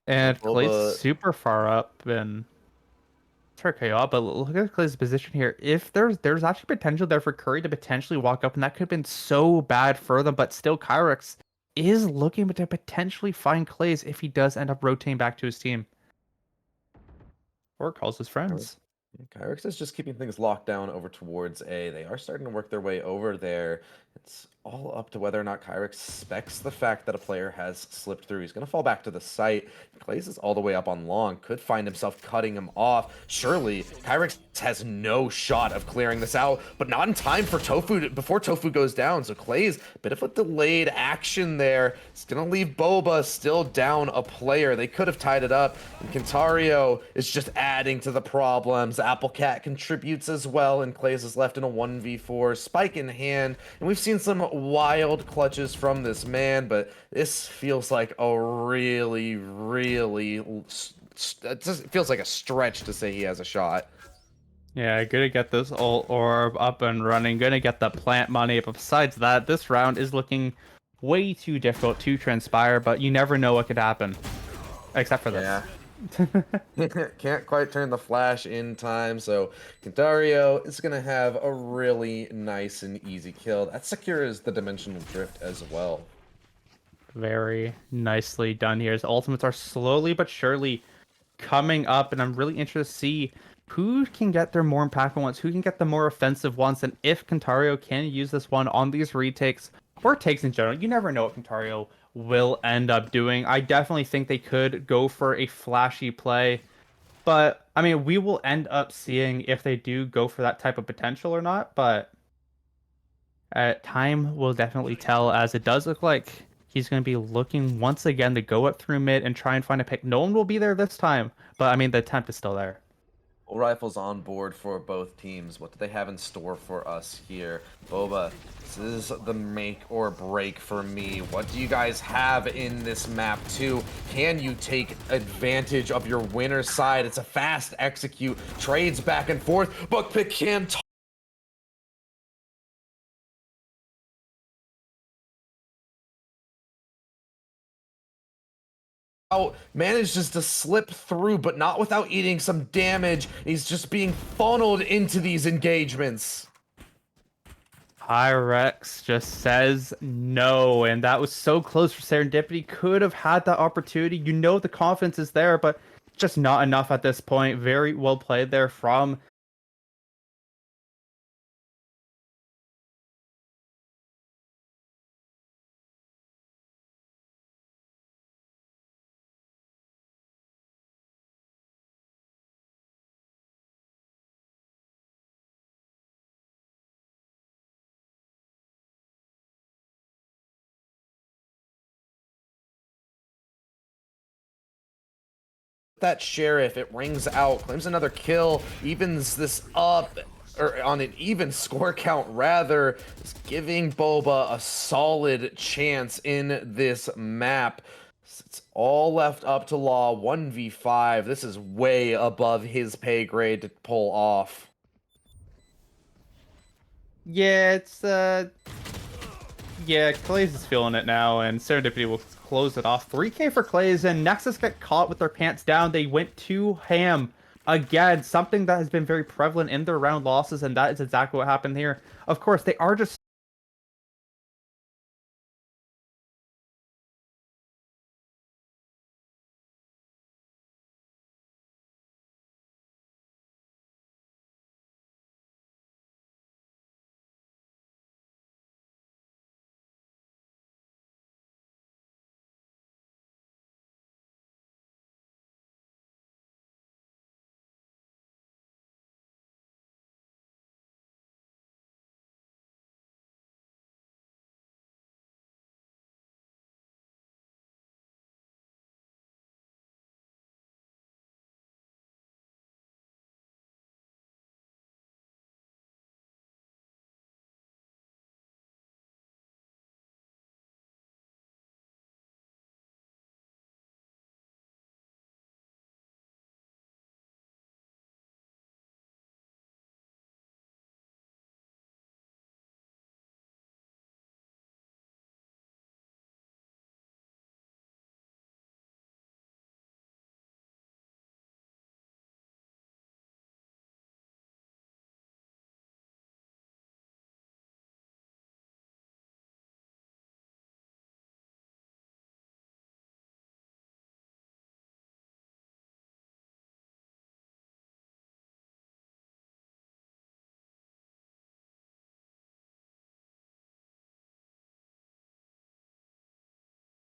And Boba- Clay's super far up, and it's hard KO, but look at Clay's position here. If there's actually potential there for Curry to potentially walk up, and that could have been so bad for them, but still Kyrex is looking to potentially find Clay's if he does end up rotating back to his team. Or calls his friends. Kyrex is just keeping things locked down over towards A. They are starting to work their way over there. It's all up to whether or not Kyrex specs the fact that a player has slipped through. He's going to fall back to the site. Clays is all the way up on long. Could find himself cutting him off. Surely, Kyrex has no shot of clearing this out, but not in time for Tofu before Tofu goes down. So Clay's a bit of a delayed action there. It's going to leave Boba still down a player. They could have tied it up, and Cantario is just adding to the problems. Applecat contributes as well, and Clays is left in a 1v4, spike in hand, and we've seen some wild clutches from this man, but this feels like a really it feels like a stretch to say he has a shot. Yeah, gonna get this ult orb up and running, gonna get the plant money, but besides that, this round is looking way too difficult to transpire, but you never know what could happen. Except for this. Yeah. Can't quite turn the flash in time, so Cantario is going to have a really nice and easy kill. That secures the dimensional drift as well. Very nicely done here. His ultimates are slowly but surely coming up, and I'm really interested to see who can get their more impactful ones, who can get the more offensive ones, and if Cantario can use this one on these retakes or takes in general. You never know what Cantario will end up doing. I definitely think they could go for a flashy play, but I mean, we will end up seeing if they do go for that type of potential or not, but time will definitely tell, as it does look like he's going to be looking once again to go up through mid and try and find a pick. No one will be there this time, but I mean, the attempt is still there. Full Rifle's on board for both teams. What do they have in store for us here? Boba, this is the make or break for me. What do you guys have in this map too? Can you take advantage of your winner's side? It's a fast execute, trades back and forth, but pick can't manages to slip through, but not without eating some damage. He's just being funneled into these engagements. Pyrex just says no, and that was so close for Serendipity. Could have had that opportunity. You know the confidence is there, but just not enough at this point. Very well played there from that sheriff. It rings out, claims another kill, evens this up, or on an even score count rather, just giving Boba a solid chance in this map. It's all left up to Law. 1v5. This is way above his pay grade to pull off. yeah, it's yeah, Clays is feeling it now, and Serendipity will close it off. 3K for Clays, and Nexus get caught with their pants down. They went too ham. Again, something that has been very prevalent in their round losses, and that is exactly what happened here. Of course, they are just